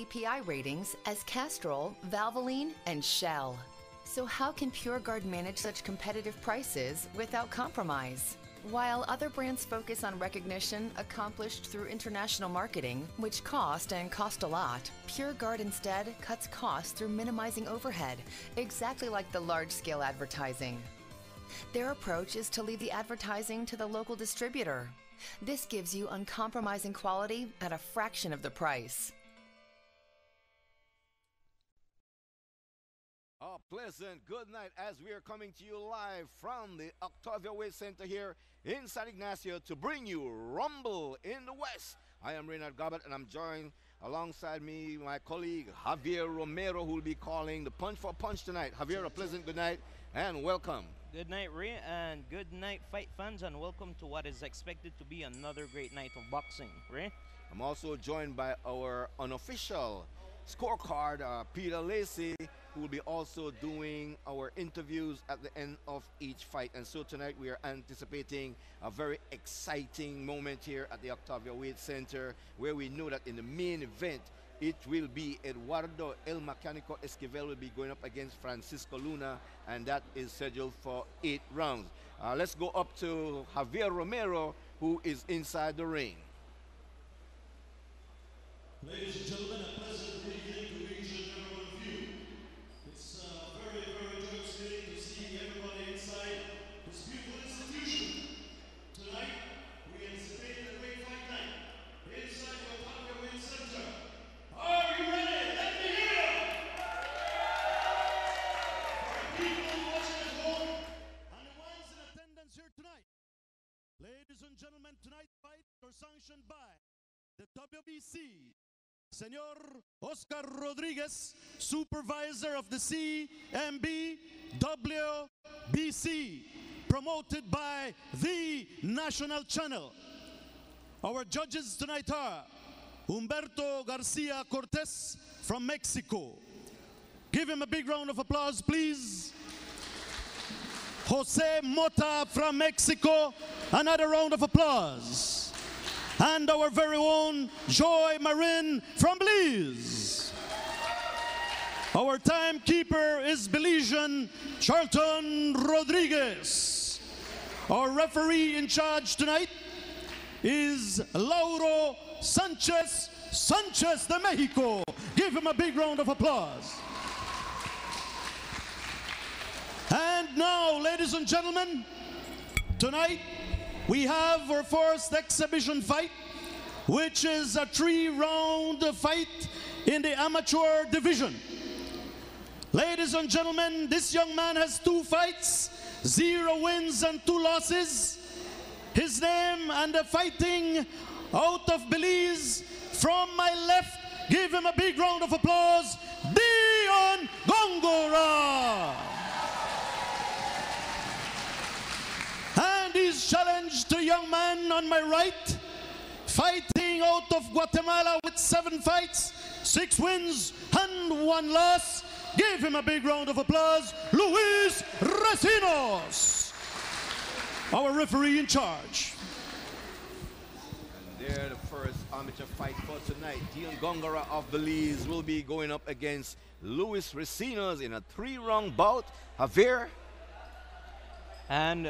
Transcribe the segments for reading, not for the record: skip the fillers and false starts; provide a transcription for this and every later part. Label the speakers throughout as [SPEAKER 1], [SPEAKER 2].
[SPEAKER 1] API ratings as Castrol, Valvoline, and Shell. So how can PureGuard manage such competitive prices without compromise? While other brands focus on recognition accomplished through international marketing, which cost a lot, PureGuard instead cuts costs through minimizing overhead, exactly like the large-scale advertising. Their approach is to leave the advertising to the local distributor. This gives you uncompromising quality at a fraction of the price.
[SPEAKER 2] A pleasant good night as we are coming to you live from the Octavia Waight Center here in San Ignacio to bring you Rumble in the West. I am Reynard Gobbett and I'm joined alongside me my colleague Javier Romero, who will be calling the Punch for Punch tonight. Javier, a pleasant good night and welcome.
[SPEAKER 3] Good night, Ray, and good night, fight fans, and welcome to what is expected to be another great night of boxing. Ray?
[SPEAKER 2] I'm also joined by our unofficial scorecard, Peter Lacey, who will be also doing our interviews at the end of each fight. And so tonight we are anticipating a very exciting moment here at the Octavia Waight Center, where we know that in the main event, it will be Eduardo El Mecanico Esquivel will be going up against Francisco Luna, and that is scheduled for 8 rounds. Let's go up to Javier Romero, who is inside the ring.
[SPEAKER 4] Ladies and gentlemen, a pleasant good evening to each and every one of you. It's very, very devastating to see everybody inside this beautiful institution. Tonight, we anticipate a great fight night inside the Octavia Waight Center. Are you ready? Let me hear you! For the people watching at home and the ones in attendance here tonight. Ladies and gentlemen, tonight's fight are sanctioned by the WBC, Senor Oscar Rodriguez, supervisor of the CMB WBC, promoted by the National Channel. Our judges tonight are Humberto Garcia Cortez from Mexico. Give him a big round of applause, please. Jose Mota from Mexico, another round of applause. And our very own Joy Marin from Belize. Our timekeeper is Belizean Charlton Rodriguez. Our referee in charge tonight is Lauro Sanchez de Mexico. Give him a big round of applause. And now, ladies and gentlemen, tonight we have our first exhibition fight, which is a 3-round fight in the amateur division. Ladies and gentlemen, this young man has 2 fights, 0 wins and 2 losses. His name, and the fighting out of Belize, from my left, give him a big round of applause, Dion Gongora. And he's challenged the young man on my right, fighting out of Guatemala with 7 fights, 6 wins and 1 loss. Give him a big round of applause, Luis Recinos, our referee in charge.
[SPEAKER 2] And there, the first amateur fight for tonight. Dion Gongora of Belize will be going up against Luis Recinos in a 3-round bout. Javier?
[SPEAKER 3] And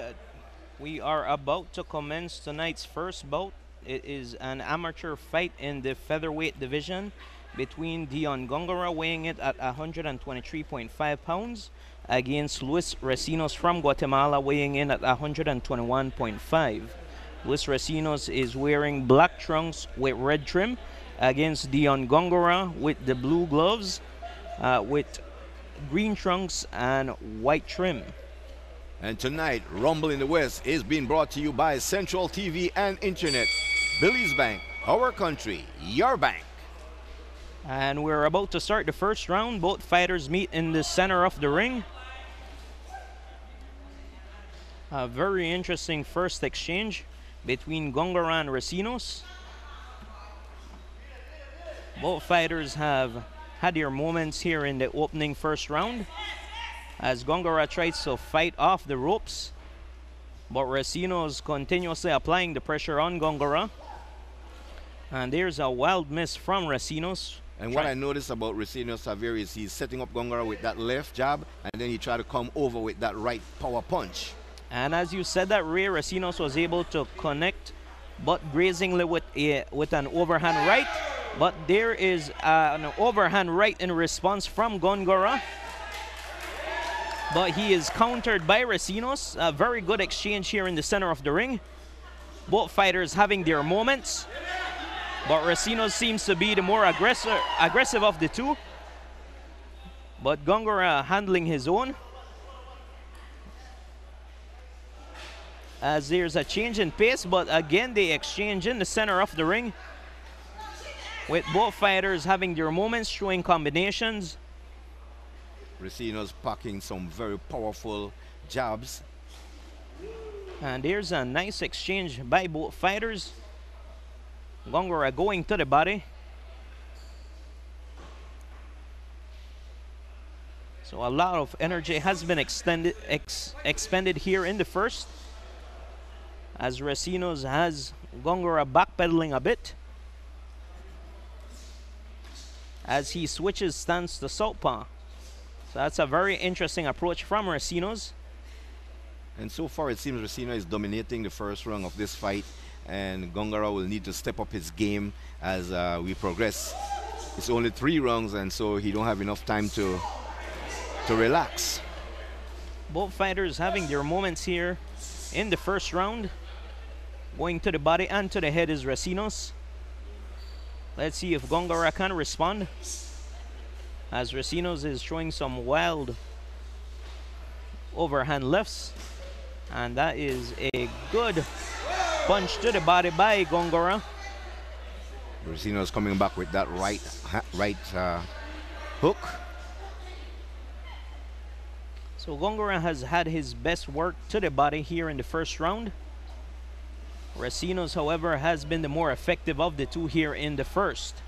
[SPEAKER 3] we are about to commence tonight's first bout. It is an amateur fight in the featherweight division between Dion Gongora, weighing it at 123.5 pounds, against Luis Recinos from Guatemala, weighing in at 121.5. Luis Recinos is wearing black trunks with red trim against Dion Gongora with the blue gloves with green trunks and white trim.
[SPEAKER 2] And tonight, Rumble in the West is being brought to you by Central TV and Internet. Belize Bank, our country, your bank.
[SPEAKER 3] And we're about to start the first round. Both fighters meet in the center of the ring. A very interesting first exchange between Gongora and Recinos. Both fighters have had their moments here in the opening first round, as Gongora tries to fight off the ropes, but Recinos continuously applying the pressure on Gongora. And there's a wild miss from Recinos
[SPEAKER 2] And what I noticed about Racino Xavier is he's setting up Gongora with that left jab, and then he tried to come over with that right power punch.
[SPEAKER 3] And as you said that, Ray, Racinos was able to connect, but grazingly with an overhand right. But there is an overhand right in response from Gongora. But he is countered by Racinos. A very good exchange here in the center of the ring. Both fighters having their moments. But Racinos seems to be the more aggressive of the two. But Gongora handling his own. As there's a change in pace, but again they exchange in the center of the ring. With both fighters having their moments, showing combinations.
[SPEAKER 2] Racino's packing some very powerful jabs.
[SPEAKER 3] And there's a nice exchange by both fighters. Gongora going to the body. So a lot of energy has been expended here in the first. As Racinos has Gongora backpedaling a bit. As he switches stance to southpaw. So that's a very interesting approach from Racinos.
[SPEAKER 2] And so far it seems Racino is dominating the first round of this fight, and Gongora will need to step up his game as we progress. It's only 3 rounds, and so he don't have enough time to relax.
[SPEAKER 3] Both fighters having their moments here in the first round. Going to the body and to the head is Racinos. Let's see if Gongora can respond. As Racinos is showing some wild overhand lefts. And that is a good punch to the body by Gongora.
[SPEAKER 2] Racino's coming back with that right hook.
[SPEAKER 3] So Gongora has had his best work to the body here in the first round. Racinos, however, has been the more effective of the two here in the first.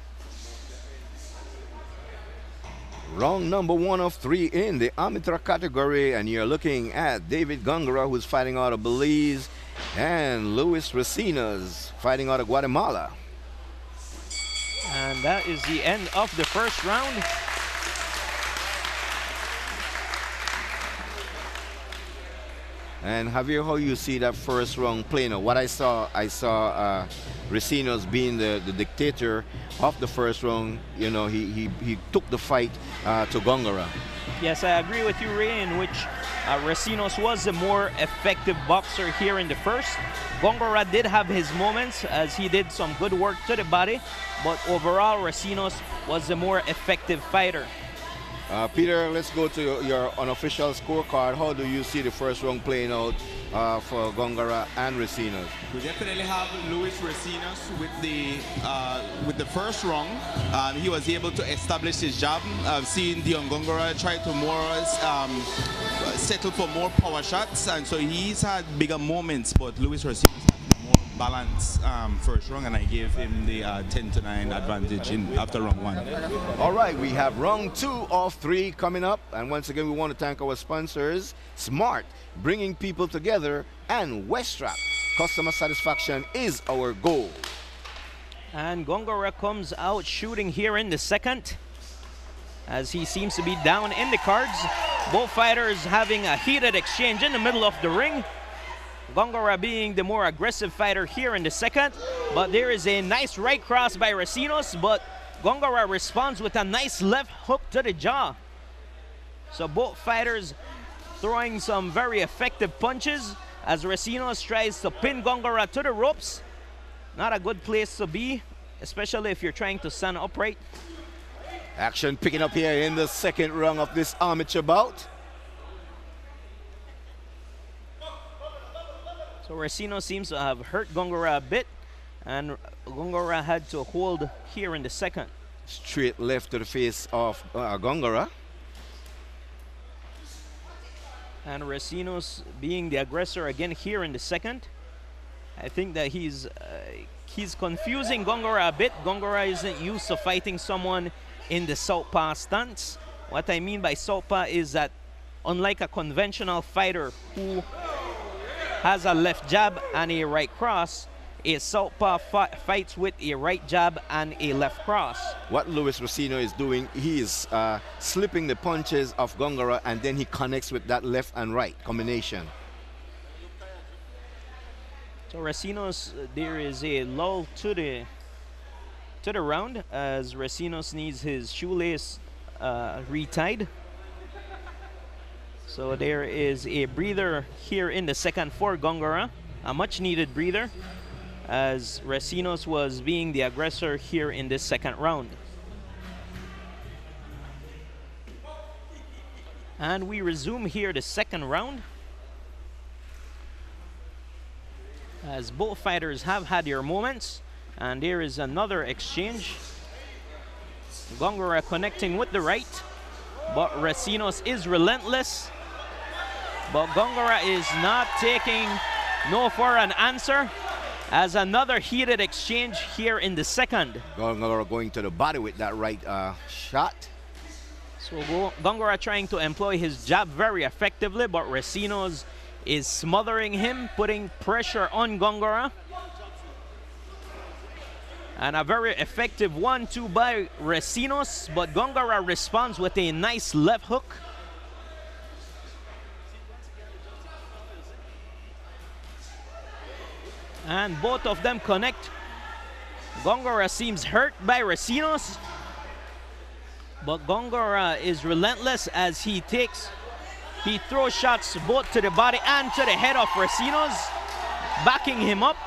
[SPEAKER 2] Round number 1 of 3 in the amateur category, and you're looking at David Gongora, who's fighting out of Belize, and Luis Racinos fighting out of Guatemala.
[SPEAKER 3] And that is the end of the first round.
[SPEAKER 2] And Javier, how you see that first round playing out? What I saw Racinos being the dictator of the first round. You know, he took the fight to Gongora.
[SPEAKER 3] Yes, I agree with you, Ray, in which Racinos was the more effective boxer here in the first. Gongora did have his moments as he did some good work to the body, but overall Racinos was the more effective fighter.
[SPEAKER 2] Peter, let's go to your unofficial scorecard. How do you see the first round playing out for Gongora and Racinos?
[SPEAKER 5] We definitely have Luis Racinos with the first round. He was able to establish his jab. I've seen Dion Gongora try to more settle for more power shots, and so he's had bigger moments, but Luis Racinos had more balance first round, and I gave him the 10-9 advantage after round 1.
[SPEAKER 2] All right, we have round 2 of 3 coming up, and once again we want to thank our sponsors, Smart, bringing people together, and Westrap. Customer satisfaction is our goal.
[SPEAKER 3] And Gongora comes out shooting here in the second, as he seems to be down in the cards. Both fighters having a heated exchange in the middle of the ring. Gongora being the more aggressive fighter here in the second, but there is a nice right cross by Racinos, but Gongora responds with a nice left hook to the jaw. So both fighters throwing some very effective punches as Racinos tries to pin Gongora to the ropes. Not a good place to be, especially if you're trying to stand upright.
[SPEAKER 2] Action picking up here in the second round of this amateur bout.
[SPEAKER 3] So Racinos seems to have hurt Gongora a bit, and Gongora had to hold here in the second.
[SPEAKER 2] Straight left to the face of Gongora.
[SPEAKER 3] And Racinos being the aggressor again here in the second. I think that he's confusing Gongora a bit. Gongora isn't used to fighting someone in the southpaw stance. What I mean by southpaw is that unlike a conventional fighter who has a left jab and a right cross, a southpaw fights with a right jab and a left cross.
[SPEAKER 2] What Luis Racino is doing, he is slipping the punches of Gongora, and then he connects with that left and right combination.
[SPEAKER 3] So Racino's, there is a lull to the round as Racino's needs his shoelace retied. So there is a breather here in the second for Gongora, a much needed breather, as Racino's was being the aggressor here in this second round. And we resume here the second round, as both fighters have had their moments, and there is another exchange. Gongora connecting with the right, but Racino's is relentless. But Gongora is not taking no for an answer, as another heated exchange here in the second.
[SPEAKER 2] Gongora going to the body with that right shot.
[SPEAKER 3] So Gongora trying to employ his jab very effectively, but Racino's is smothering him, putting pressure on Gongora. And a very effective 1-2 by Racino's, but Gongora responds with a nice left hook. And both of them connect. Gongora seems hurt by Racino's, but Gongora is relentless as he throws shots both to the body and to the head of Racino's, backing him up.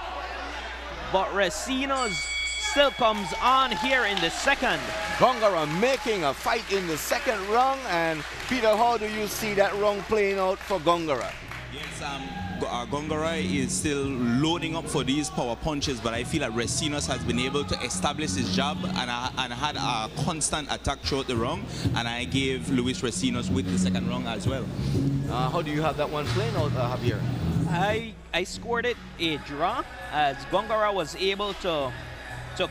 [SPEAKER 3] But Racino's still comes on here in the second.
[SPEAKER 2] Gongora making a fight in the second round, and Peter, how do you see that round playing out for Gongora?
[SPEAKER 5] Yes, Gongora is still loading up for these power punches, but I feel that Racino's has been able to establish his jab and had a constant attack throughout the round, and I gave Luis Racino's with the second round as well.
[SPEAKER 2] How do you have that one playing out, Javier?
[SPEAKER 3] I scored it a draw, as Gongora was able to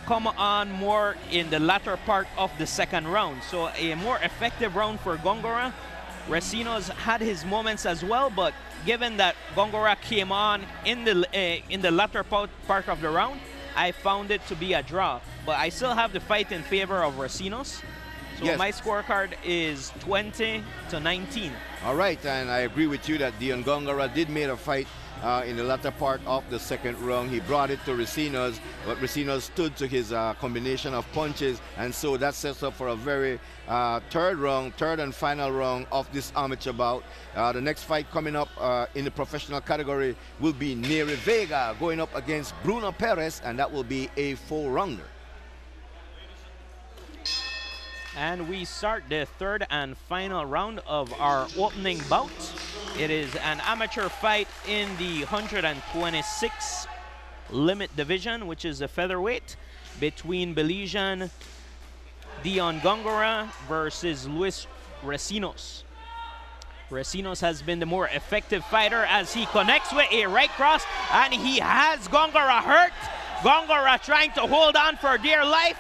[SPEAKER 3] come on more in the latter part of the second round. So a more effective round for Gongora. Racino's had his moments as well, but given that Gongora came on in the latter part of the round, I found it to be a draw. But I still have the fight in favor of Racino's. So
[SPEAKER 2] yes,
[SPEAKER 3] my scorecard is 20-19.
[SPEAKER 2] All right, and I agree with you that Dion Gongora did make a fight in the latter part of the second round. He brought it to Racino's, but Racino's stood to his combination of punches, and so that sets up for a very third and final round of this amateur bout. The next fight coming up in the professional category will be Neri Vega going up against Bruno Perez, and that will be a 4-rounder.
[SPEAKER 3] And we start the third and final round of our opening bout. It is an amateur fight in the 126 limit division, which is a featherweight, between Belizean Dion Gongora versus Luis Racino's. Racino's has been the more effective fighter as he connects with a right cross, and he has Gongora hurt. Gongora trying to hold on for dear life.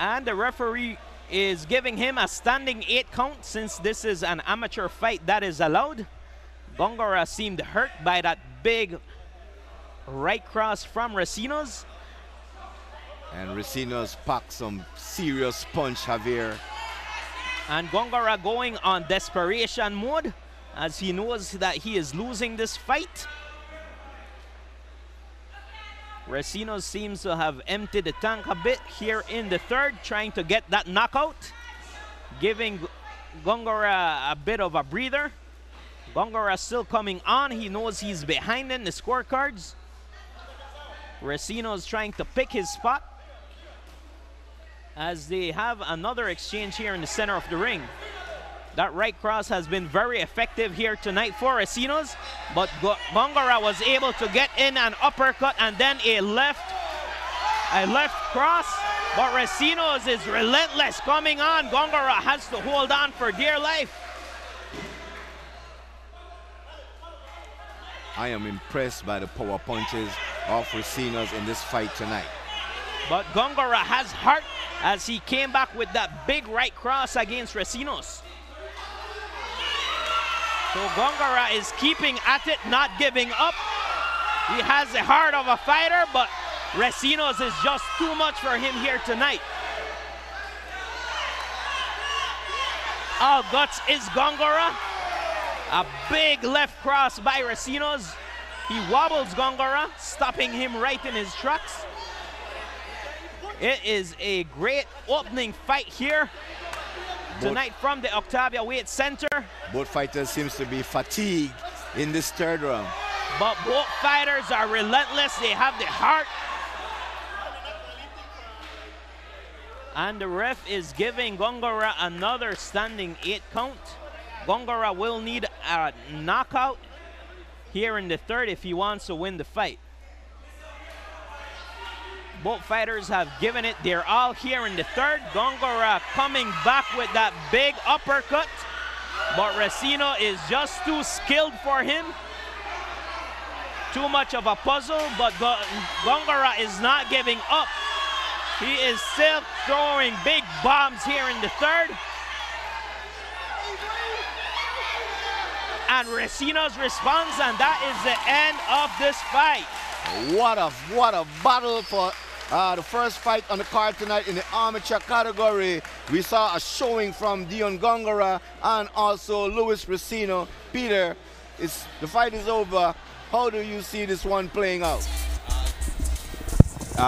[SPEAKER 3] And the referee is giving him a standing 8 count since this is an amateur fight that is allowed. Gongora seemed hurt by that big right cross from Racino's.
[SPEAKER 2] And Racino's packed some serious punch, Javier.
[SPEAKER 3] And Gongora going on desperation mode as he knows that he is losing this fight. Racino seems to have emptied the tank a bit here in the third, trying to get that knockout, giving Gongora a bit of a breather. Gongora still coming on. He knows he's behind in the scorecards. Racino's trying to pick his spot as they have another exchange here in the center of the ring. That right cross has been very effective here tonight for Racino's, but Gongora was able to get in an uppercut and then a left cross, but Racino's is relentless coming on. Gongora has to hold on for dear life.
[SPEAKER 2] I am impressed by the power punches of Racino's in this fight tonight.
[SPEAKER 3] But Gongora has heart as he came back with that big right cross against Racino's. So Gongora is keeping at it, not giving up. He has the heart of a fighter, but Recinos is just too much for him here tonight. All guts is Gongora. A big left cross by Recinos. He wobbles Gongora, stopping him right in his tracks. It is a great opening fight here tonight from the Octavia Weight Center.
[SPEAKER 2] Both fighters seems to be fatigued in this third round.
[SPEAKER 3] But both fighters are relentless. They have the heart. And the ref is giving Gongora another standing 8 count. Gongora will need a knockout here in the third if he wants to win the fight. Both fighters have given it their all here in the third. Gongora coming back with that big uppercut. But Racino is just too skilled for him. Too much of a puzzle, but Gongora is not giving up. He is still throwing big bombs here in the third. And Racino's response, and that is the end of this fight.
[SPEAKER 2] What a battle for the first fight on the card tonight in the amateur category. We saw a showing from Dion Gongora and also Luis Racino. Peter, the fight is over. How do you see this one playing out?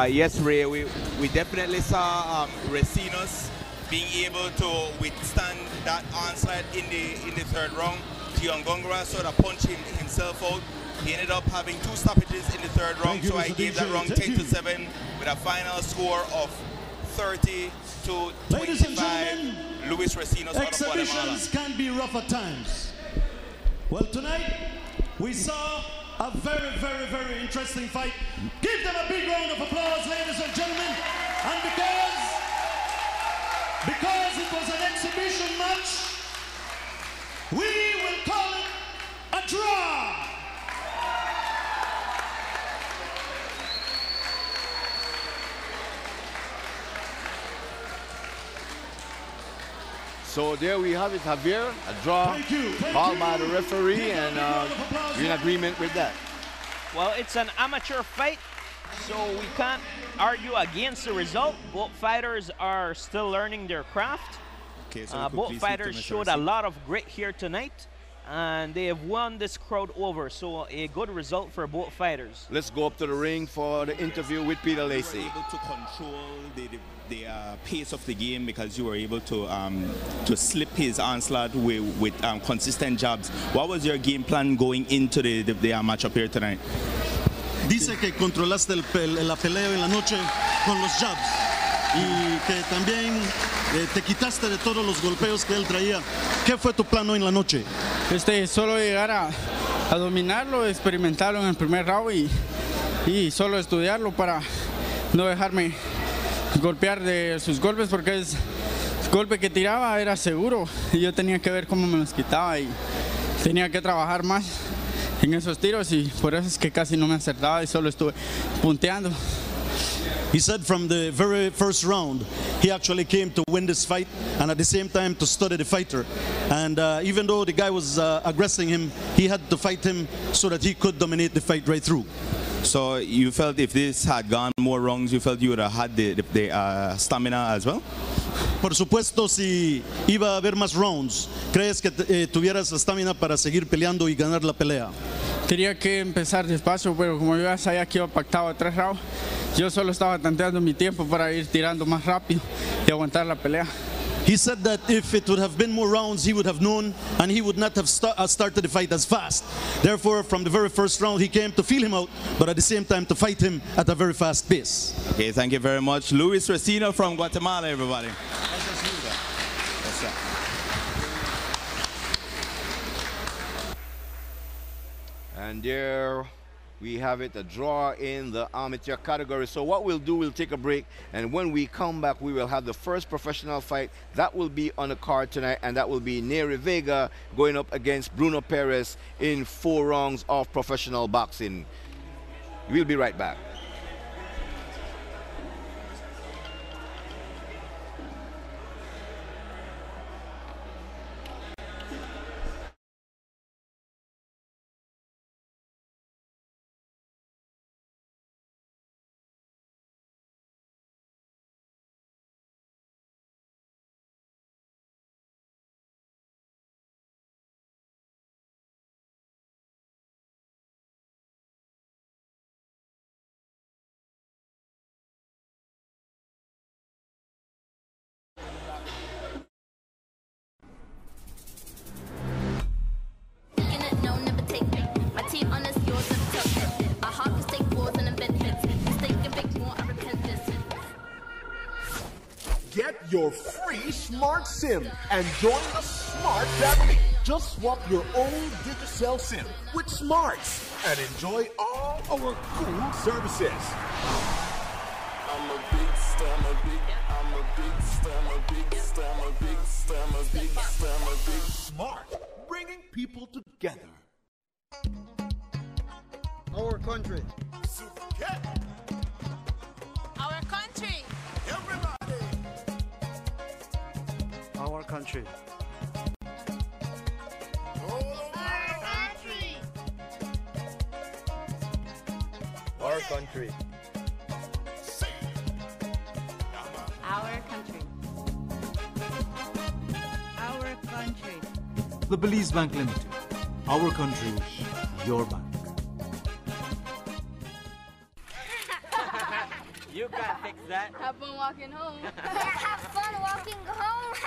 [SPEAKER 5] Yes, Ray, we definitely saw Racinos being able to withstand that onslaught in the third round. Dion Gongora sort of punched himself out. He ended up having 2 stoppages in the third round, so I gave that round 10-7 with a final score of 30 to 25. Luis Racinos out of Guatemala.
[SPEAKER 4] Exhibitions can be rough at times. Well, tonight we saw a very, very, very interesting fight. Give them a big round of applause, ladies and gentlemen. And because it was an exhibition match, we will call it a draw.
[SPEAKER 2] So there we have it, Javier, a draw called by the referee, and we're in agreement with that.
[SPEAKER 3] Well, it's an amateur fight, so we can't argue against the result. Both fighters are still learning their craft.
[SPEAKER 5] Okay, so
[SPEAKER 3] both fighters showed a lot of grit here tonight, and they have won this crowd over, so a good result for both fighters.
[SPEAKER 2] Let's go up to the ring for the interview with Peter Lacey.
[SPEAKER 5] You were able to control the pace of the game because you were able to slip his onslaught with consistent jabs. What was your game plan going into the matchup here tonight?
[SPEAKER 4] Dice que controlaste la pelea en la noche con los jabs y que también te quitaste de todos los golpeos que él traía. ¿Qué fue tu plan hoy en la noche?
[SPEAKER 6] Solo llegar a dominarlo, experimentarlo en el primer round y solo estudiarlo para no dejarme golpear de sus golpes, porque el golpe que tiraba era seguro y yo tenía que ver cómo me los quitaba y tenía que trabajar más en esos tiros, y por eso es que casi no me acertaba y solo estuve punteando.
[SPEAKER 4] He said from the very first round, he actually came to win this fight and at the same time to study the fighter. And even though the guy was aggressing him, he had to fight him so that he could dominate the fight right through.
[SPEAKER 5] So you felt if this had gone more rounds, you felt you would have had the stamina as well?
[SPEAKER 4] Por supuesto, si iba a haber más rounds, ¿crees que tuvieras la estamina para seguir peleando y ganar la pelea?
[SPEAKER 6] Tenía que empezar despacio, pero como yo ya sabía que iba pactado a 3 rounds, yo solo estaba tanteando mi tiempo para ir tirando más rápido y aguantar la pelea.
[SPEAKER 4] He said that if it would have been more rounds, he would have known and he would not have started the fight as fast. Therefore, from the very first round, he came to feel him out, but at the same time to fight him at a very fast pace.
[SPEAKER 5] Okay, thank you very much. Luis Racino from Guatemala, everybody.
[SPEAKER 2] And there we have it, a draw in the amateur category. So what we'll do, we'll take a break, and when we come back, we will have the first professional fight. That will be on the card tonight, and that will be Neri Vega going up against Bruno Perez in 4 rounds of professional boxing. We'll be right back.
[SPEAKER 7] Get your free smart SIM and join the smart family. Just swap your old Digicel SIM with Smarts and enjoy all our cool services.
[SPEAKER 8] I'm a big star, I'm a big star, I'm a big star, I'm a big star, I'm a big star, I'm a big
[SPEAKER 7] Smart, bringing people together.
[SPEAKER 9] Our country.
[SPEAKER 10] Our country.
[SPEAKER 7] Everybody.
[SPEAKER 9] Our country.
[SPEAKER 10] Our country.
[SPEAKER 11] Our country. Our country.
[SPEAKER 12] The Belize Bank Limited. Our country, your bank.
[SPEAKER 13] You can't fix that.
[SPEAKER 11] Have fun walking home.
[SPEAKER 14] Have fun walking home.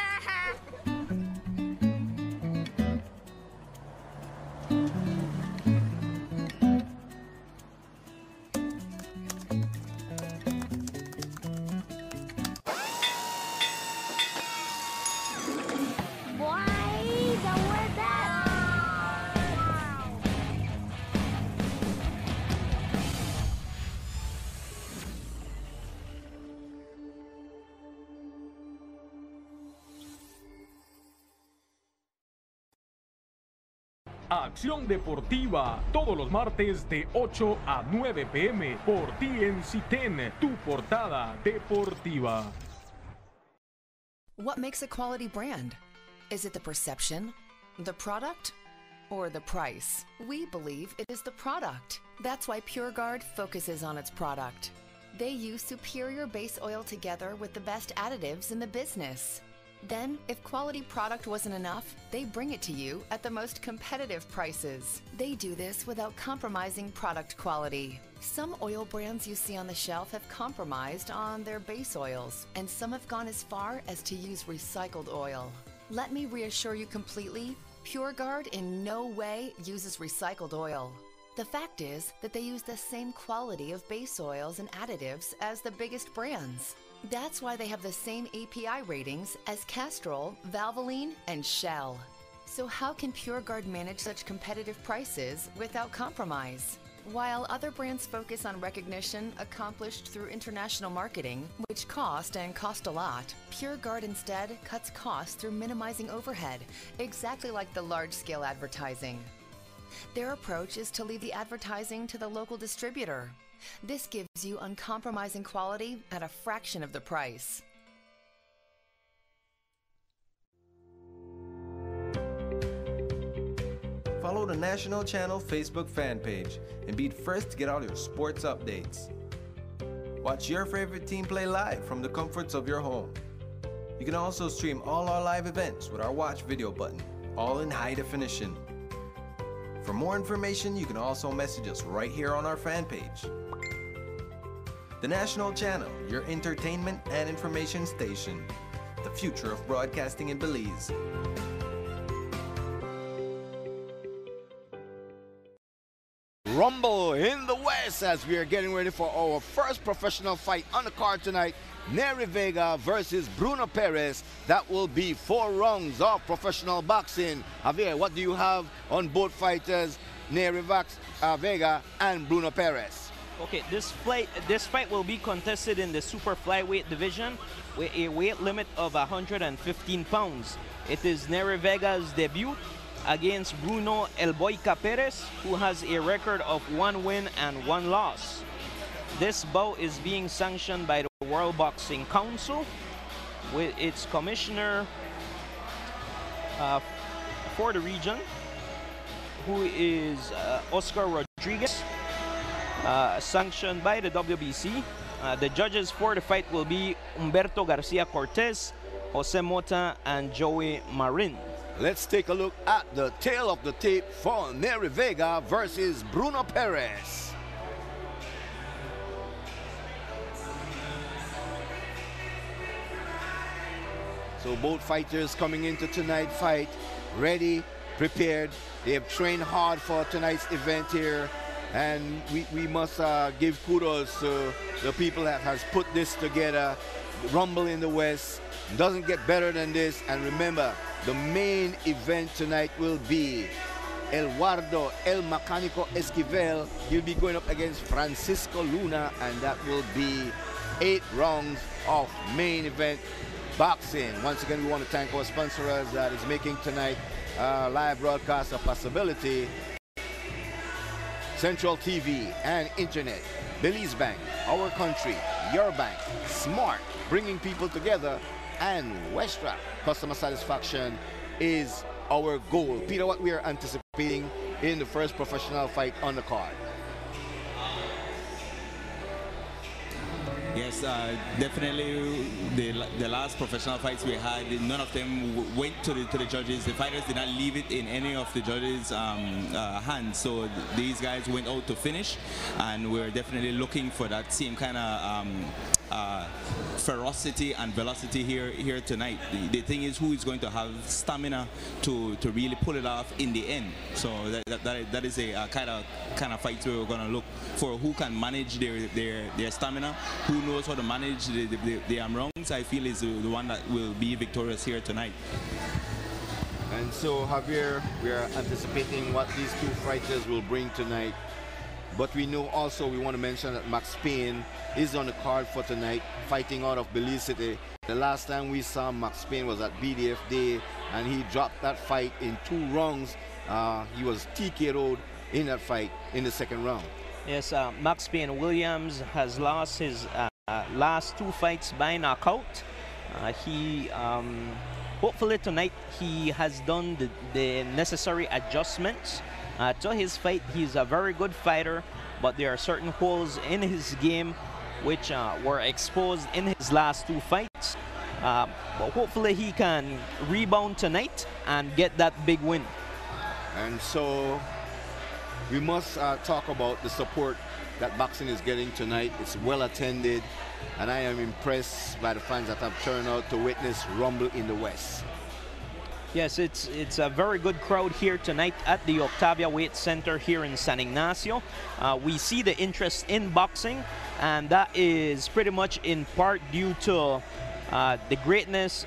[SPEAKER 15] Acción deportiva todos los martes de 8 a 9 p.m. por TNC10, tu portada deportiva.
[SPEAKER 1] What makes a quality brand? Is it the perception, the product, or the price? We believe it is the product. That's why PureGuard focuses on its product. They use superior base oil together with the best additives in the business. Then, if quality product wasn't enough, they bring it to you at the most competitive prices. They do this without compromising product quality. Some oil brands you see on the shelf have compromised on their base oils, and some have gone as far as to use recycled oil. Let me reassure you completely, PureGuard in no way uses recycled oil. The fact is that they use the same quality of base oils and additives as the biggest brands. That's why they have the same API ratings as Castrol, Valvoline, and Shell. So how can PureGuard manage such competitive prices without compromise? While other brands focus on recognition accomplished through international marketing, which cost a lot, PureGuard instead cuts costs through minimizing overhead, exactly like the large-scale advertising. Their approach is to leave the advertising to the local distributor. This gives you uncompromising quality at a fraction of the price.
[SPEAKER 16] Follow the National Channel Facebook fan page and be the first to get all your sports updates. Watch your favorite team play live from the comforts of your home. You can also stream all our live events with our watch video button, all in high definition. For more information, you can also message us right here on our fan page. The National Channel, your entertainment and information station. The future of broadcasting in Belize.
[SPEAKER 2] Rumble in the West as we are getting ready for our first professional fight on the card tonight. Neri Vega versus Bruno Perez. That will be 4 rounds of professional boxing. Javier, what do you have on both fighters, Neri Vega and Bruno Perez?
[SPEAKER 3] Okay, this fight will be contested in the super flyweight division with a weight limit of 115 pounds. It is Neri Vega's debut against Bruno El Boyca Perez, who has a record of 1 win and 1 loss. This bout is being sanctioned by the World Boxing Council with its commissioner for the region, who is Oscar Rodriguez, sanctioned by the WBC. The judges for the fight will be Humberto Garcia Cortez, Jose Mota, and Joey Marin.
[SPEAKER 2] Let's take a look at the tail of the tape for Neri Vega versus Bruno Perez. So both fighters coming into tonight's fight ready, prepared. They have trained hard for tonight's event here. And we must give kudos to the people that has put this together Rumble in the West. Doesn't get better than this. And remember, the main event tonight will be Eduardo El Mecanico Esquivel. He'll be going up against Francisco Luna, and that will be 8 rounds of main event boxing. Once again, we want to thank our sponsors that is making tonight live broadcast a possibility. Central TV and Internet, Belize Bank, Our Country, Your Bank, Smart, bringing people together, and Westrack. Customer satisfaction is our goal. Peter, what we are anticipating in the first professional fight on the card?
[SPEAKER 5] Yes, definitely. The last professional fights we had, none of them went to the judges. The fighters did not leave it in any of the judges' hands. So these guys went out to finish, and we're definitely looking for that same kind of ferocity and velocity here tonight. The thing is, who is going to have stamina to really pull it off in the end? So that is a kind of fight where we're going to look for who can manage their stamina, who knows how to manage the rounds. I feel is the one that will be victorious here tonight.
[SPEAKER 2] And so, Javier, we are anticipating what these two fighters will bring tonight. But we know also, we want to mention that Max Payne is on the card for tonight, fighting out of Belize City. The last time we saw Max Payne was at BDF Day, and he dropped that fight in 2 rounds. He was TKO'd in that fight in the 2nd round.
[SPEAKER 3] Yes, Max Payne Williams has lost his last 2 fights by knockout. Hopefully tonight he has done the necessary adjustments to his fight. He's a very good fighter, but there are certain holes in his game which were exposed in his last 2 fights. But hopefully he can rebound tonight and get that big win.
[SPEAKER 2] And so we must talk about the support that boxing is getting tonight. It's well attended, and I am impressed by the fans that have turned out to witness Rumble in the West.
[SPEAKER 3] Yes, it's a very good crowd here tonight at the Octavia Weight Center here in San Ignacio. We see the interest in boxing, and that is pretty much in part due to the greatness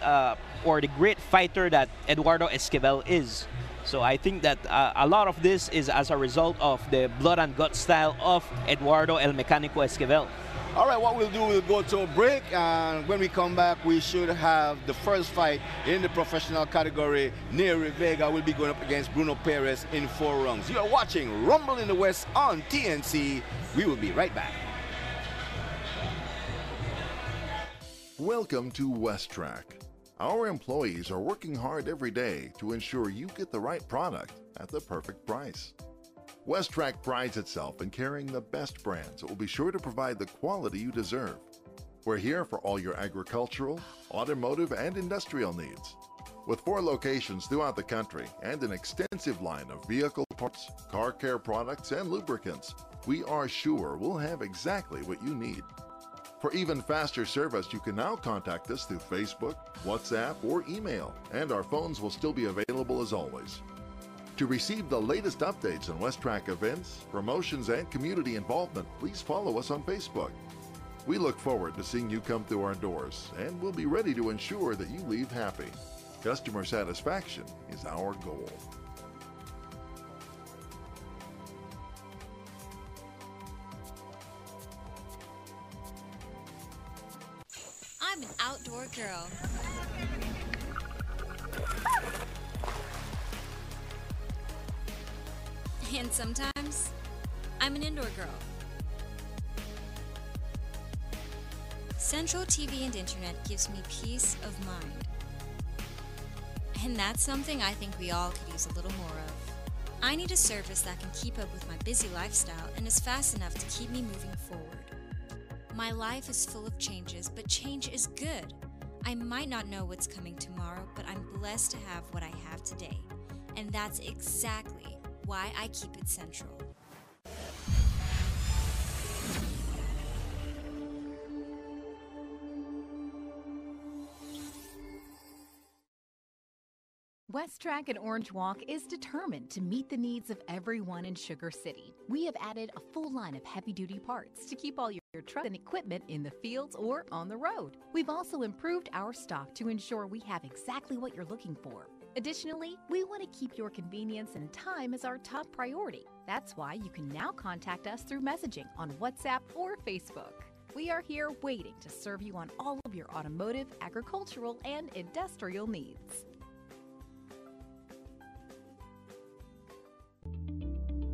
[SPEAKER 3] or the great fighter that Eduardo Esquivel is. So I think that a lot of this is as a result of the blood and gut style of Eduardo El Mecanico Esquivel.
[SPEAKER 2] All right, what we'll do, we'll go to a break, and when we come back, we should have the first fight in the professional category. Neri Vega will be going up against Bruno Perez in 4 rounds. You are watching Rumble in the West on TNC. We will be right back.
[SPEAKER 13] Welcome to Westrack. Our employees are working hard every day to ensure you get the right product at the perfect price. Westrack prides itself in carrying the best brands that will be sure to provide the quality you deserve. We're here for all your agricultural, automotive, and industrial needs. With 4 locations throughout the country and an extensive line of vehicle parts, car care products, and lubricants, we are sure we'll have exactly what you need. For even faster service, you can now contact us through Facebook, WhatsApp, or email, and our phones will still be available as always. To receive the latest updates on Westrack events, promotions, and community involvement, please follow us on Facebook. We look forward to seeing you come through our doors, and we'll be ready to ensure that you leave happy. Customer satisfaction is our goal.
[SPEAKER 17] I'm an outdoor girl. And sometimes, I'm an indoor girl. Central TV and Internet gives me peace of mind. And that's something I think we all could use a little more of. I need a service that can keep up with my busy lifestyle and is fast enough to keep me moving forward. My life is full of changes, but change is good. I might not know what's coming tomorrow, but I'm blessed to have what I have today. And that's exactly why I keep it central.
[SPEAKER 18] West Track and Orange Walk is determined to meet the needs of everyone in Sugar City. We have added a full line of heavy-duty parts to keep all your truck and equipment in the fields or on the road. We've also improved our stock to ensure we have exactly what you're looking for. Additionally, we want to keep your convenience and time as our top priority. That's why you can now contact us through messaging on WhatsApp or Facebook. We are here waiting to serve you on all of your automotive, agricultural, and industrial needs.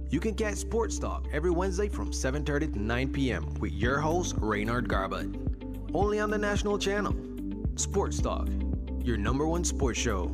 [SPEAKER 16] You can catch Sports Talk every Wednesday from 7:30 to 9 p.m. with your host, Reynard Garbutt. Only on the national channel. Sports Talk, your #1 sports show.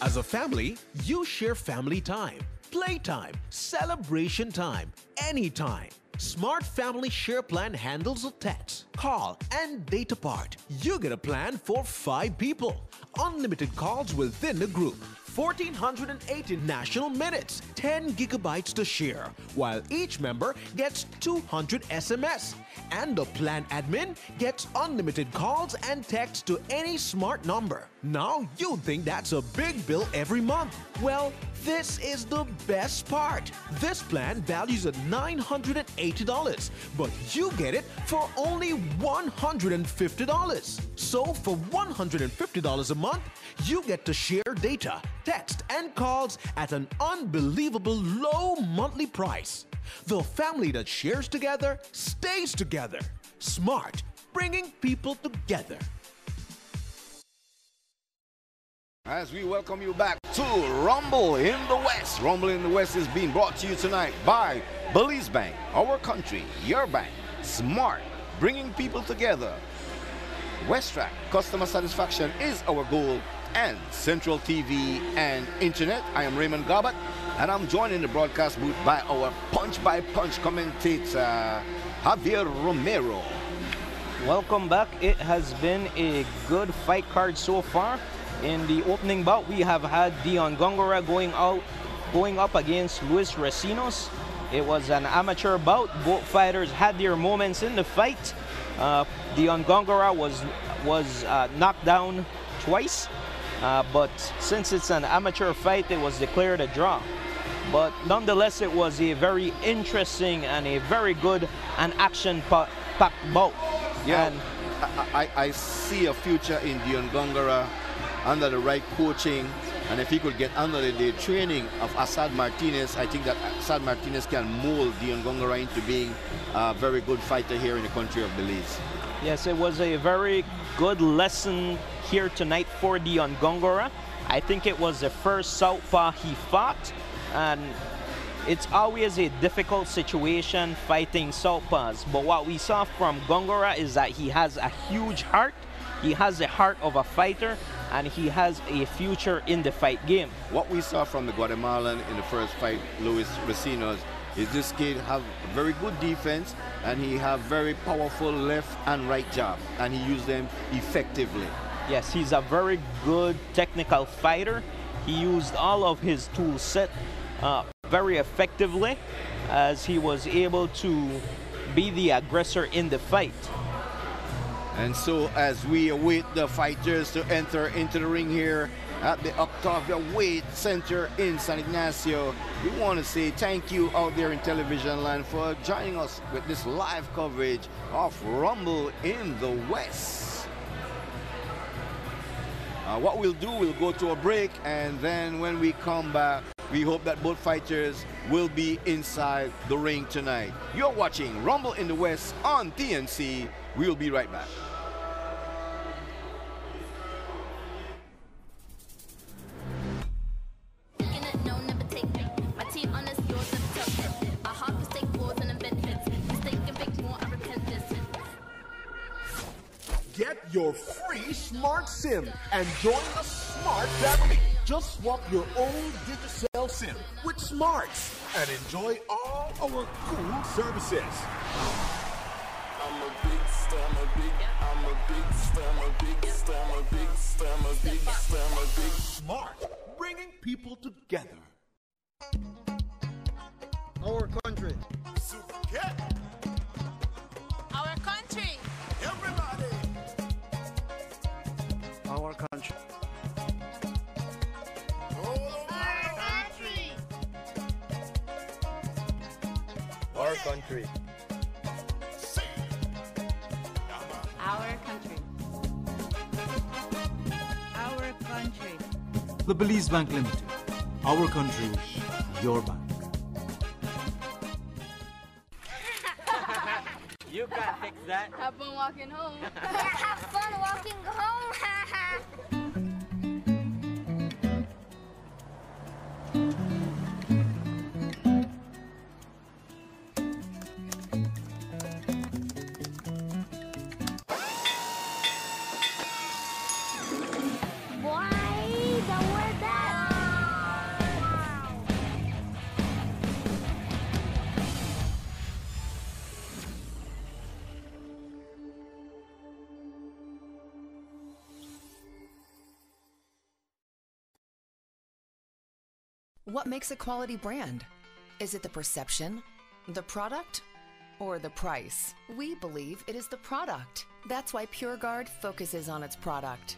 [SPEAKER 19] As a family, you share family time, playtime, celebration time, anytime. Smart Family Share Plan handles the text, call, and data part. You get a plan for 5 people. Unlimited calls within the group. 1,480 national minutes, 10 gigabytes to share, while each member gets 200 SMS. And the plan admin gets unlimited calls and texts to any smart number. Now you think that's a big bill every month. Well, this is the best part. This plan values at $980, but you get it for only $150. So for $150 a month, you get to share data, text, and calls at an unbelievable low monthly price. The family that shares together stays together. Smart, bringing people together.
[SPEAKER 2] As we welcome you back to Rumble in the West. Rumble in the West is being brought to you tonight by Belize Bank, our country, your bank. Smart, bringing people together. West Track, customer satisfaction is our goal. And Central TV and Internet. I am Raymond Garbutt, and I'm joined in the broadcast booth by our punch-by-punch commentator, Javier Romero.
[SPEAKER 3] Welcome back. It has been a good fight card so far. In the opening bout, we have had Dion Gongora going up against Luis Recinos. It was an amateur bout. Both fighters had their moments in the fight. Dion Gongora was knocked down twice. But since it's an amateur fight, it was declared a draw. But nonetheless, it was a very interesting and a very good and action-packed bout.
[SPEAKER 2] Yeah,
[SPEAKER 3] and
[SPEAKER 2] I see a future in Dion Gongora under the right coaching, and if he could get under the training of Assad Martinez, I think that Assad Martinez can mold Dion Gongora into being a very good fighter here in the country of Belize.
[SPEAKER 3] Yes, it was a very good lesson here tonight for Dion Gongora. I think it was the first southpaw he fought, and it's always a difficult situation fighting southpaws. But what we saw from Gongora is that he has a huge heart. He has the heart of a fighter, and he has a future in the fight game.
[SPEAKER 2] What we saw from the Guatemalan in the first fight, Luis Recinos, is this kid have very good defense, and he have very powerful left and right jab, and he used them effectively.
[SPEAKER 3] Yes, he's a very good technical fighter. He used all of his tool set very effectively, as he was able to be the aggressor in the fight.
[SPEAKER 2] And so as we await the fighters to enter into the ring here at the Octavia Waight Center in San Ignacio, we want to say thank you out there in television land for joining us with this live coverage of Rumble in the West. What we'll do, we'll go to a break, and then when we come back, we hope that both fighters will be inside the ring tonight. You're watching Rumble in the West on TNC. We'll be right back.
[SPEAKER 7] Get your free Smart SIM and join the Smart family. Just swap your old Digicel SIM with Smarts and enjoy all our cool services.
[SPEAKER 8] I'm a big star, I'm a big star, I'm a big star, I'm a big star, I'm a big star, I'm a big
[SPEAKER 7] Smart, bringing people together.
[SPEAKER 9] Our country.
[SPEAKER 10] Our country.
[SPEAKER 8] Everybody.
[SPEAKER 10] country.
[SPEAKER 11] Our country. Our country.
[SPEAKER 12] The Belize Bank Limited. Our country, your bank.
[SPEAKER 20] You can't fix that.
[SPEAKER 11] Have fun walking home.
[SPEAKER 14] Have fun walking home.
[SPEAKER 1] What makes a quality brand? Is it the perception, the product, or the price? We believe it is the product. That's why PureGuard focuses on its product.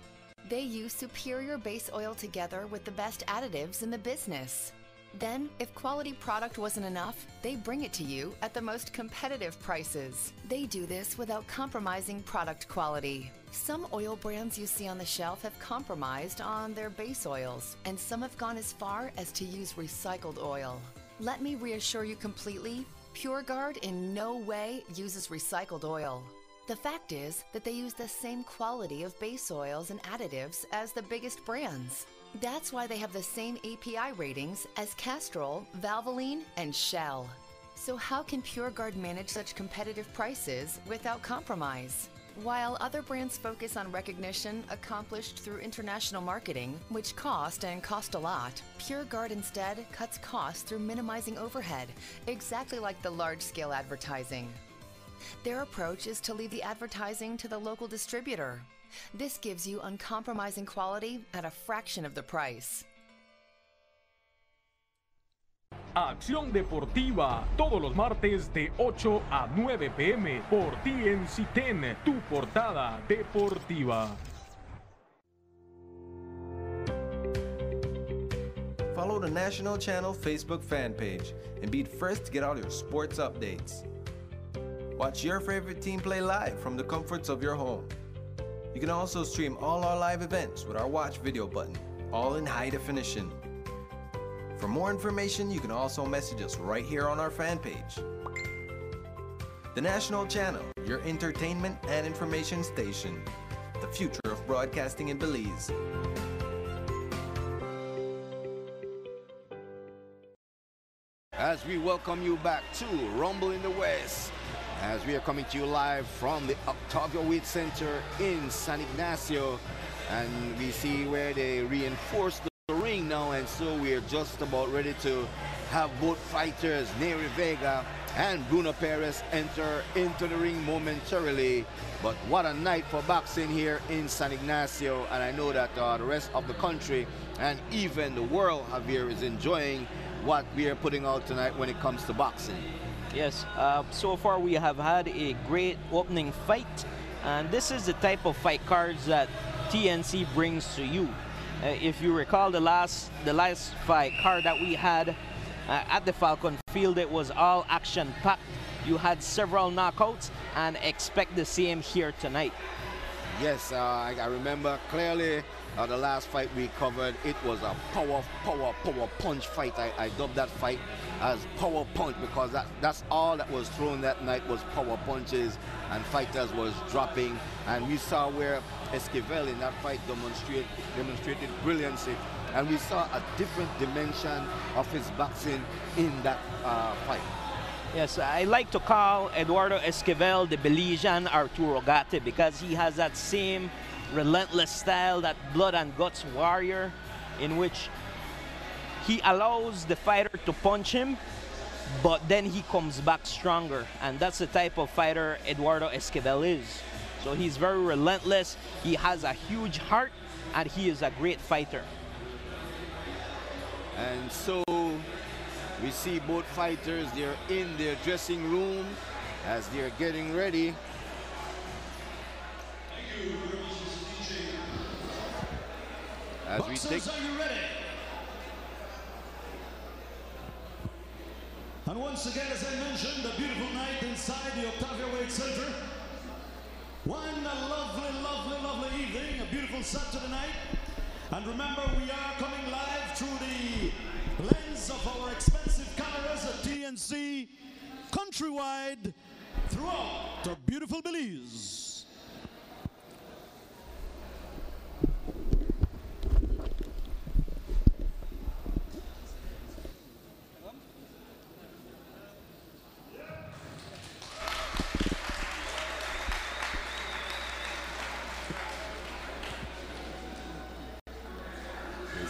[SPEAKER 1] They use superior base oil together with the best additives in the business. Then, if quality product wasn't enough, they bring it to you at the most competitive prices. They do this without compromising product quality. Some oil brands you see on the shelf have compromised on their base oils, and some have gone as far as to use recycled oil. Let me reassure you completely, PureGuard in no way uses recycled oil. The fact is that they use the same quality of base oils and additives as the biggest brands. That's why they have the same API ratings as Castrol, Valvoline, and Shell. So how can PureGuard manage such competitive prices without compromise? While other brands focus on recognition accomplished through international marketing, which cost a lot, PureGuard instead cuts costs through minimizing overhead, exactly like the large-scale advertising. Their approach is to leave the advertising to the local distributor. This gives you uncompromising quality at a fraction of the price.
[SPEAKER 15] Acción Deportiva, todos los martes de 8 a 9 p.m. por TNC 10, tu portada deportiva.
[SPEAKER 16] Follow the National Channel Facebook fan page and be first to get all your sports updates. Watch your favorite team play live from the comforts of your home. You can also stream all our live events with our watch video button, all in high definition. For more information, you can also message us right here on our fan page. The National Channel, your entertainment and information station. The future of broadcasting in Belize.
[SPEAKER 2] As we welcome you back to Rumble in the West, as we are coming to you live from the Octavia Waight Center in San Ignacio, and we see where they reinforced the ring now, and so we are just about ready to have both fighters, Neri Vega and Bruno Perez, enter into the ring momentarily. But what a night for boxing here in San Ignacio, and I know that the rest of the country and even the world, Javier, is enjoying what we are putting out tonight when it comes to boxing.
[SPEAKER 3] Yes, so far we have had a great opening fight, and this is the type of fight cards that TNC brings to you. If you recall the last fight card that we had at the Falcon Field, it was all action-packed. You had several knockouts, and expect the same here tonight.
[SPEAKER 2] Yes, I remember clearly the last fight we covered. It was a power punch fight. I dubbed that fight as power punch because that's all that was thrown that night was power punches, and fighters was dropping. And we saw where Esquivel in that fight demonstrated brilliancy, and we saw a different dimension of his boxing in that fight.
[SPEAKER 3] Yes, I like to call Eduardo Esquivel the Belizean Arturo Gatti because he has that same relentless style, that blood and guts warrior, in which he allows the fighter to punch him, but then he comes back stronger. And that's the type of fighter Eduardo Esquivel is. So he's very relentless, he has a huge heart, and he is a great fighter.
[SPEAKER 2] And so we see both fighters, they're in their dressing room as they're getting ready. As we take...
[SPEAKER 4] And once again, as I mentioned, a beautiful night inside the Octavia Waight Center. One lovely, lovely, lovely evening, a beautiful Saturday night. And remember, we are coming live through the lens of our expensive cameras at TNC, countrywide, throughout the beautiful Belize.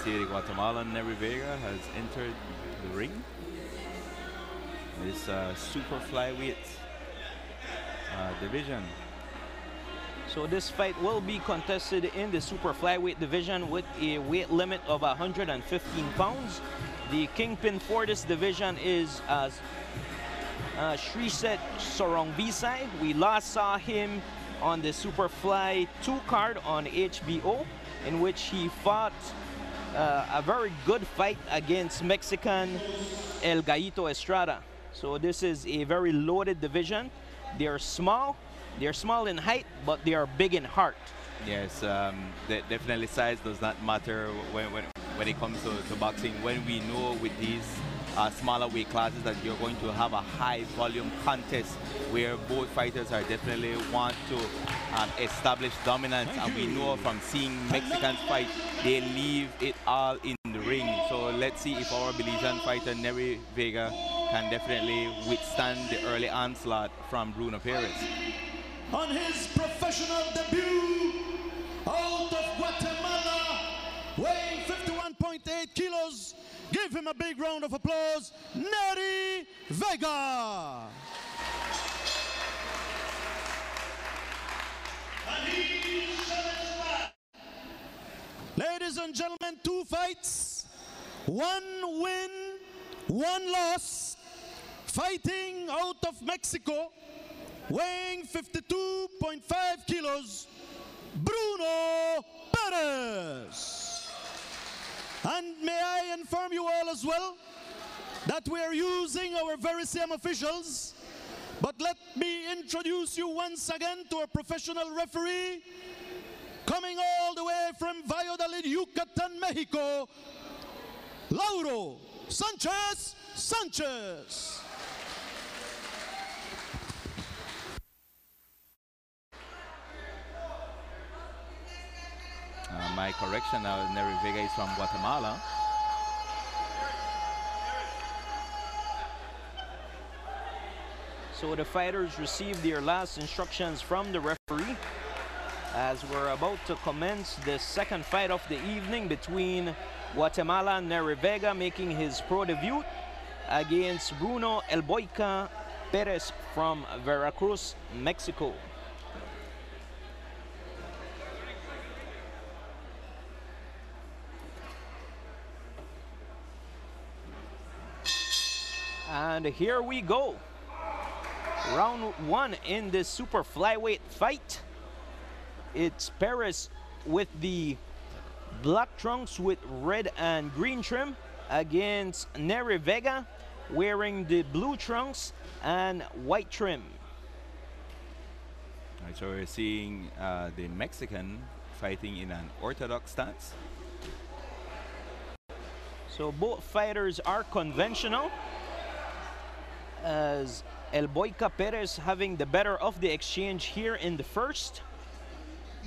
[SPEAKER 21] The Guatemalan Neri Vega has entered the ring. This super flyweight division.
[SPEAKER 3] So this fight will be contested in the super flyweight division with a weight limit of 115 pounds. The kingpin for this division is Shriset Sorongbisai. We last saw him on the Super Fly 2 card on HBO, in which he fought a very good fight against Mexican El Gallito Estrada. So this is a very loaded division. They're small in height, but they are big in heart.
[SPEAKER 21] Yes, definitely size does not matter when it comes to boxing. When we know with these smaller weight classes that you're going to have a high volume contest where both fighters are definitely want to establish dominance, and we know from seeing Mexicans fight, they leave it all in the ring. So let's see if our Belizean fighter Neri Vega can definitely withstand the early onslaught from Bruno Perez.
[SPEAKER 4] On his professional debut out of Guatemala, weighing 51.8 kilos, give him a big round of applause, Neri Vega. Ladies and gentlemen, 2 fights, 1 win, 1 loss, fighting out of Mexico, weighing 52.5 kilos, Bruno Perez. And may I inform you all as well that we are using our very same officials, but let me introduce you once again to our professional referee, coming all the way from Valladolid, Yucatan, Mexico, Lauro Sanchez.
[SPEAKER 21] My correction now, Neri Vega is from Guatemala.
[SPEAKER 3] So the fighters received their last instructions from the referee as we're about to commence the second fight of the evening between Guatemala Neri Vega making his pro debut against Bruno El Boica Perez from Veracruz, Mexico. And here we go. Round 1 in this super flyweight fight. It's Perez with the black trunks with red and green trim against Neri Vega wearing the blue trunks and white trim.
[SPEAKER 21] All right, so we're seeing the Mexican fighting in an orthodox stance.
[SPEAKER 3] So both fighters are conventional, as El Boica Perez having the better of the exchange here in the first.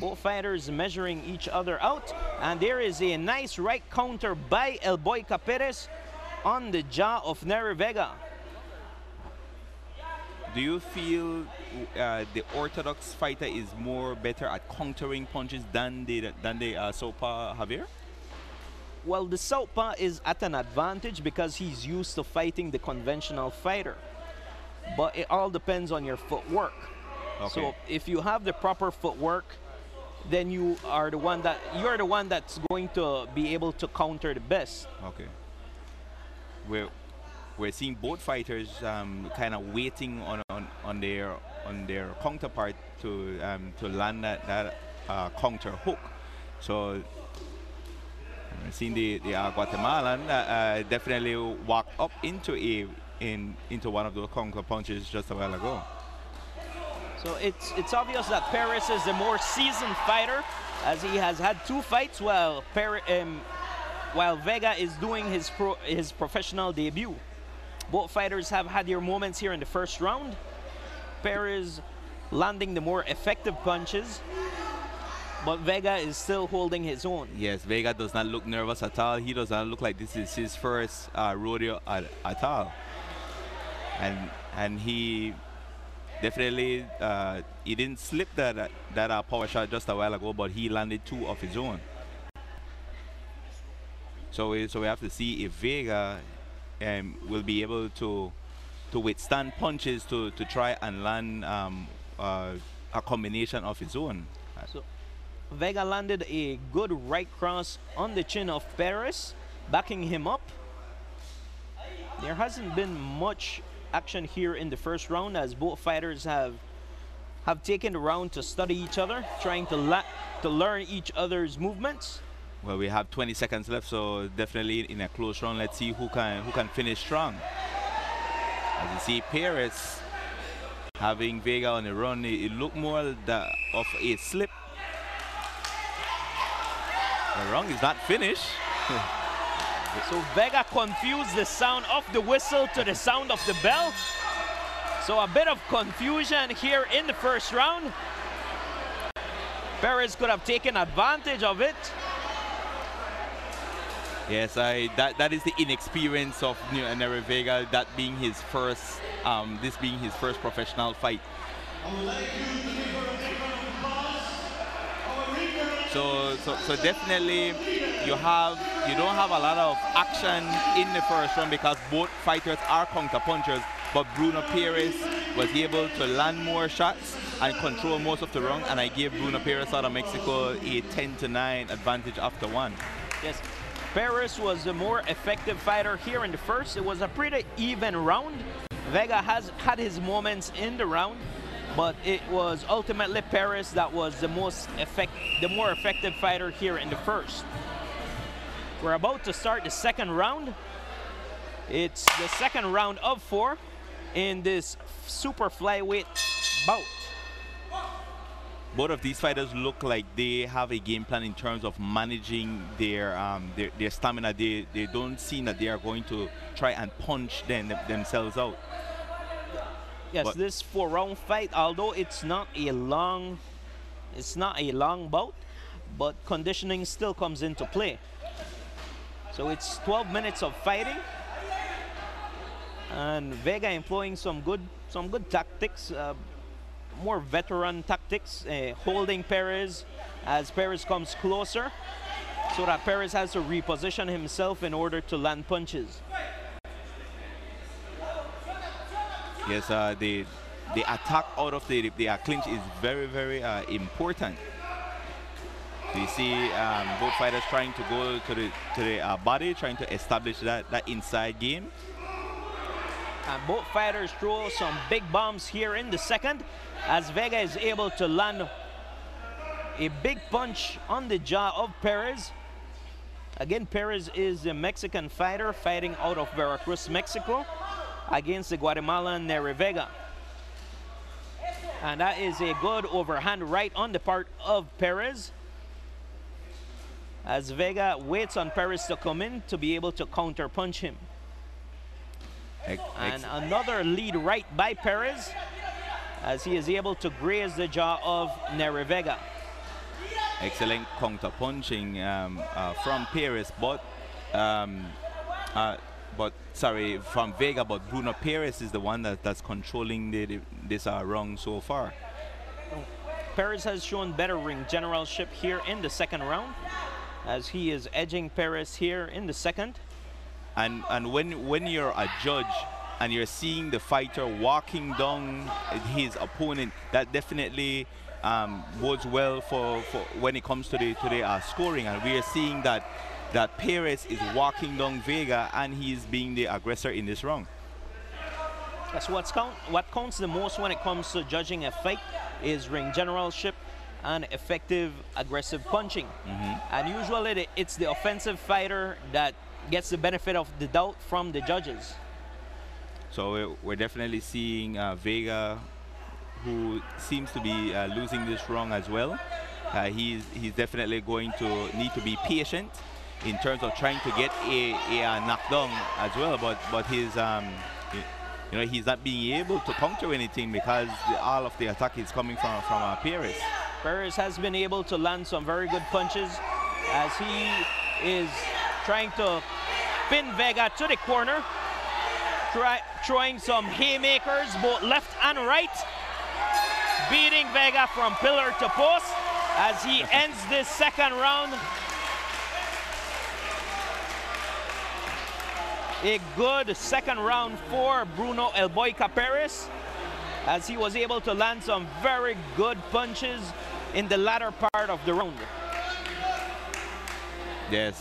[SPEAKER 3] Both fighters measuring each other out, and there is a nice right counter by El Boica Perez on the jaw of Neri Vega.
[SPEAKER 21] Do you feel the orthodox fighter is more better at countering punches than the southpaw Javier?
[SPEAKER 3] Well, the southpaw is at an advantage because he's used to fighting the conventional fighter. But it all depends on your footwork.
[SPEAKER 21] Okay.
[SPEAKER 3] So if you have the proper footwork, then you're the one that's going to be able to counter the best.
[SPEAKER 21] Okay. We're seeing both fighters kind of waiting on their counterpart to land that counter hook. So we're seeing the Guatemalan definitely walk up into into one of those counter punches just a while ago.
[SPEAKER 3] So it's obvious that Perez is the more seasoned fighter, as he has had 2 fights, while Vega is doing his professional debut. Both fighters have had their moments here in the first round. Perez landing the more effective punches, but Vega is still holding his own.
[SPEAKER 21] Yes, Vega does not look nervous at all. He does not look like this is his first rodeo at all. And he definitely he didn't slip that power shot just a while ago, but he landed 2 of his own. So we have to see if Vega will be able to withstand punches to try and land a combination of his own.
[SPEAKER 3] So Vega landed a good right cross on the chin of Perez, backing him up. There hasn't been much action here in the first round, as both fighters have taken the round to study each other, trying to learn each other's movements.
[SPEAKER 21] Well, we have 20 seconds left, so definitely in a close round, let's see who can finish strong. As you see, Perez having Vega on the run, it looked more of a slip. The round is not finished.
[SPEAKER 3] So Vega confused the sound of the whistle to the sound of the bell. So a bit of confusion here in the first round. Perez could have taken advantage of it.
[SPEAKER 21] Yes, that is the inexperience of Nere Vega, that being his first, this being his first professional fight. So definitely you don't have a lot of action in the first round because both fighters are counter punchers, but Bruno Perez was able to land more shots and control most of the round, and I gave Bruno Perez out of Mexico a 10-9 advantage after 1.
[SPEAKER 3] Yes, Perez was the more effective fighter here in the first. It was a pretty even round. Vega has had his moments in the round, but it was ultimately Perez that was the more effective fighter here in the first. We're about to start the second round. It's the second round of 4 in this super flyweight bout.
[SPEAKER 21] Both of these fighters look like they have a game plan in terms of managing their stamina. They don't seem that they are going to try and punch themselves out.
[SPEAKER 3] Yes, but this 4-round fight, although it's not a long bout, but conditioning still comes into play. So it's 12 minutes of fighting, and Vega employing some good tactics, more veteran tactics, holding Perez as Perez comes closer, so that Perez has to reposition himself in order to land punches.
[SPEAKER 21] Yes, the attack out of the clinch is very, very important. You see both fighters trying to go to the body, trying to establish that inside game.
[SPEAKER 3] And both fighters throw some big bombs here in the second, as Vega is able to land a big punch on the jaw of Perez. Again, Perez is a Mexican fighter fighting out of Veracruz, Mexico, against the Guatemalan Nere Vega. And that is a good overhand right on the part of Perez, as Vega waits on Perez to come in to be able to counter punch him. And another lead right by Perez, as he is able to graze the jaw of Nere Vega.
[SPEAKER 21] Excellent counter punching from Perez, from Vega, but Bruno Perez is the one that's controlling this round so far.
[SPEAKER 3] Perez has shown better ring generalship here in the second round, as he is edging Perez here in the second.
[SPEAKER 21] And when you're a judge and you're seeing the fighter walking down his opponent, that definitely bodes well for when it comes to the scoring. And we are seeing that Perez is walking down Vega, and he's being the aggressor in this round.
[SPEAKER 3] That's what counts the most when it comes to judging a fight, is ring generalship and effective aggressive punching. And usually it's the offensive fighter that gets the benefit of the doubt from the judges.
[SPEAKER 21] So we're definitely seeing Vega, who seems to be losing this round as well. He's definitely going to need to be patient in terms of trying to get a knockdown as well. But his he's not being able to counter anything because all of the attack is coming from Perez.
[SPEAKER 3] Perez has been able to land some very good punches as he is trying to pin Vega to the corner, throwing some haymakers both left and right, beating Vega from pillar to post as he ends this second round. A good second round for Bruno El Boyca Perez, as he was able to land some very good punches in the latter part of the round.
[SPEAKER 21] Yes,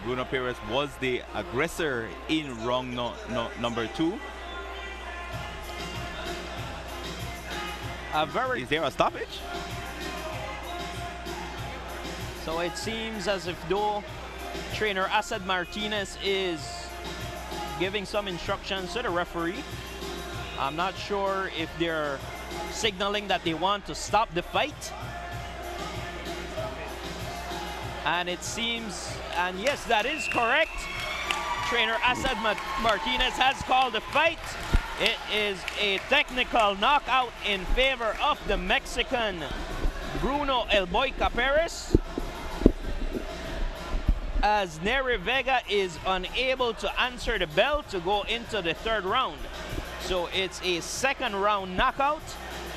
[SPEAKER 21] Bruno Perez was the aggressor in round number 2. Is there a stoppage?
[SPEAKER 3] So it seems as if though trainer Asad Martinez is giving some instructions to the referee. I'm not sure if they're signaling that they want to stop the fight. And it seems, and yes, that is correct. Trainer Asad Martinez has called the fight. It is a technical knockout in favor of the Mexican Bruno El Boyca Perez, as Neri Vega is unable to answer the bell to go into the third round. So it's a second round knockout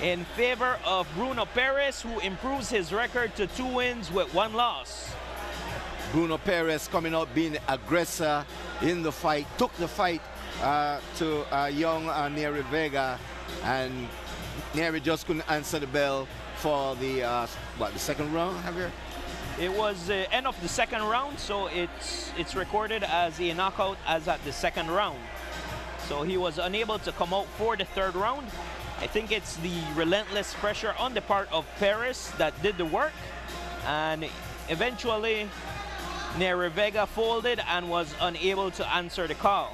[SPEAKER 3] in favor of Bruno Perez, who improves his record to 2 wins with 1 loss.
[SPEAKER 2] Bruno Perez coming out being the aggressor in the fight, took the fight to young Neri Vega, and Neri just couldn't answer the bell for the the second round, Javier?
[SPEAKER 3] It was the end of the second round, so it's recorded as a knockout as at the second round. So he was unable to come out for the third round. I think it's the relentless pressure on the part of Perez that did the work, and eventually Neri Vega folded and was unable to answer the call.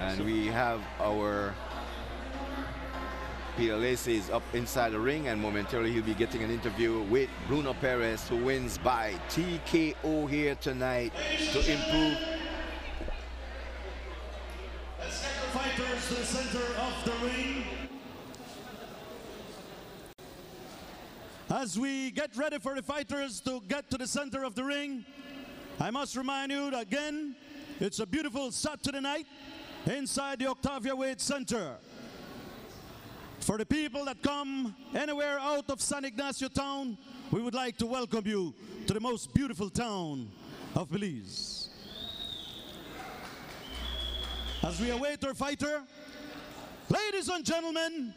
[SPEAKER 2] And we have our Peter Lacey is up inside the ring, and momentarily he'll be getting an interview with Bruno Perez, who wins by TKO here tonight to improve.
[SPEAKER 4] Let's get the fighters to the center of the ring. As we get ready for the fighters to get to the center of the ring, I must remind you that again, it's a beautiful Saturday night inside the Octavia Waight Center. For the people that come anywhere out of San Ignacio town, we would like to welcome you to the most beautiful town of Belize. As we await our fighter, ladies and gentlemen,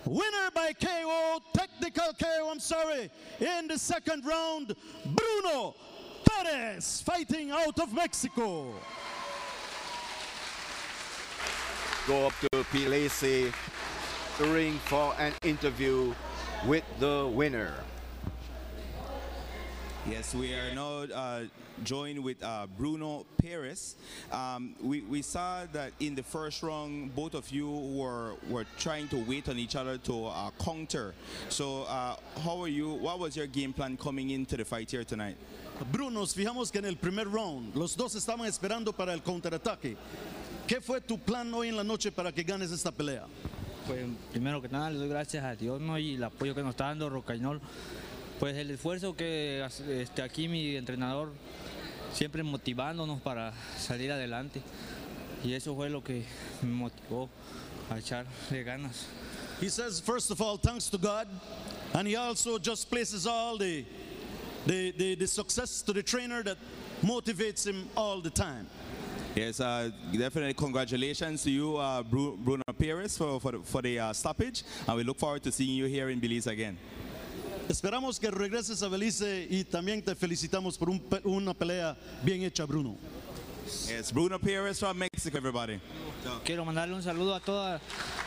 [SPEAKER 4] winner by KO, technical KO, I'm sorry, in the second round, Bruno Perez, fighting out of Mexico.
[SPEAKER 2] Go up to P. Lacey, the ring for an interview with the winner.
[SPEAKER 5] Yes, we are now joined with Bruno Perez. We saw that in the first round, both of you were trying to wait on each other to counter. So how are you? What was your game plan coming into the fight here tonight?
[SPEAKER 4] Bruno, nos fijamos que en el primer round los dos estaban esperando para el contraataque. ¿Qué fue tu plan hoy en la noche para que ganes esta pelea?
[SPEAKER 6] Pues primero que nada le doy gracias a Dios, ¿no? Y el apoyo que nos está dando Rocainol. Pues el esfuerzo que aquí mi entrenador siempre motivándonos para salir adelante. Y eso fue lo que me motivó a echarle ganas.
[SPEAKER 4] He says, first of all, thanks to God. And he also just places all the success to the trainer that motivates him all the time.
[SPEAKER 5] Yes, definitely congratulations to you, Bruno Perez, for the stoppage, and we look forward to seeing you here in Belize again.
[SPEAKER 4] Esperamos que regreses a Belize y también te felicitamos por una pelea bien hecha, Bruno.
[SPEAKER 5] Yes, Bruno Perez from Mexico, everybody.
[SPEAKER 6] Quiero mandarle un saludo a todos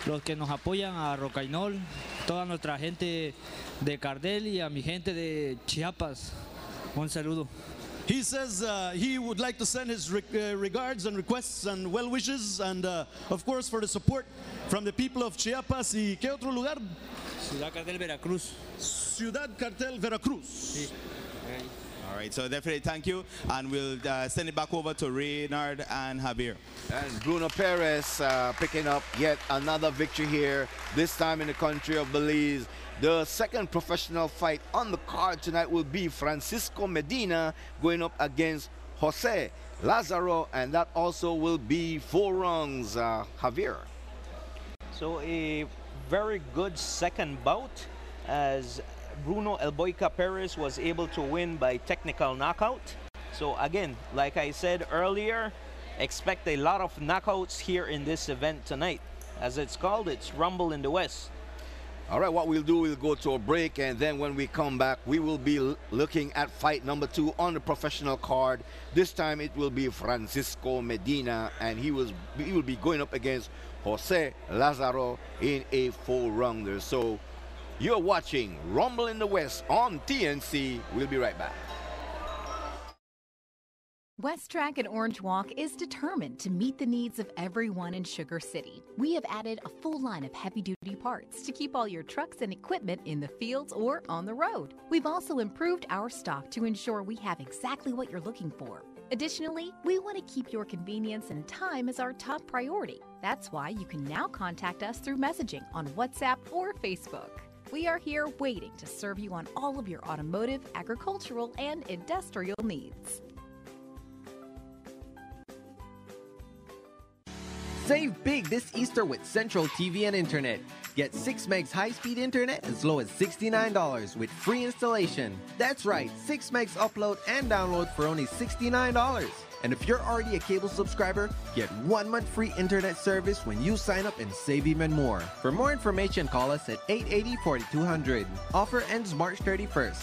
[SPEAKER 6] los que nos apoyan, a Rocainol, toda nuestra gente de Cardel y a mi gente de Chiapas. Un saludo.
[SPEAKER 4] He says he would like to send his regards and requests and well wishes and of course for the support from the people of Chiapas. ¿Y qué otro lugar?
[SPEAKER 6] Ciudad Cartel, Veracruz.
[SPEAKER 4] Ciudad Cartel, Veracruz.
[SPEAKER 6] Sí.
[SPEAKER 5] All right, so definitely thank you, and we'll send it back over to Reynard and Javier.
[SPEAKER 2] And Bruno Perez picking up yet another victory here, this time in the country of Belize. The second professional fight on the card tonight will be Francisco Medina going up against Jose Lazaro, and that also will be 4 rounds. Javier.
[SPEAKER 3] So a very good second bout as Bruno El Boyca Perez was able to win by technical knockout. So again, like I said earlier, expect a lot of knockouts here in this event tonight. As it's called, it's Rumble in the West.
[SPEAKER 2] All right, what we'll do, we'll go to a break, and then when we come back, we will be looking at fight number 2 on the professional card. This time it will be Francisco Medina, and he will be going up against Jose Lazaro in a 4-rounder. So you're watching Rumble in the West on TNC. We'll be right back.
[SPEAKER 18] West Track and Orange Walk is determined to meet the needs of everyone in Sugar City. We have added a full line of heavy-duty parts to keep all your trucks and equipment in the fields or on the road. We've also improved our stock to ensure we have exactly what you're looking for. Additionally, we want to keep your convenience and time as our top priority. That's why you can now contact us through messaging on WhatsApp or Facebook. We are here waiting to serve you on all of your automotive, agricultural, and industrial needs.
[SPEAKER 13] Save big this Easter with Central TV and Internet. Get 6 megs high-speed internet as low as $69 with free installation. That's right, 6 megs upload and download for only $69. And if you're already a cable subscriber, get 1 month free internet service when you sign up and save even more. For more information, call us at 880-4200. Offer ends March 31st.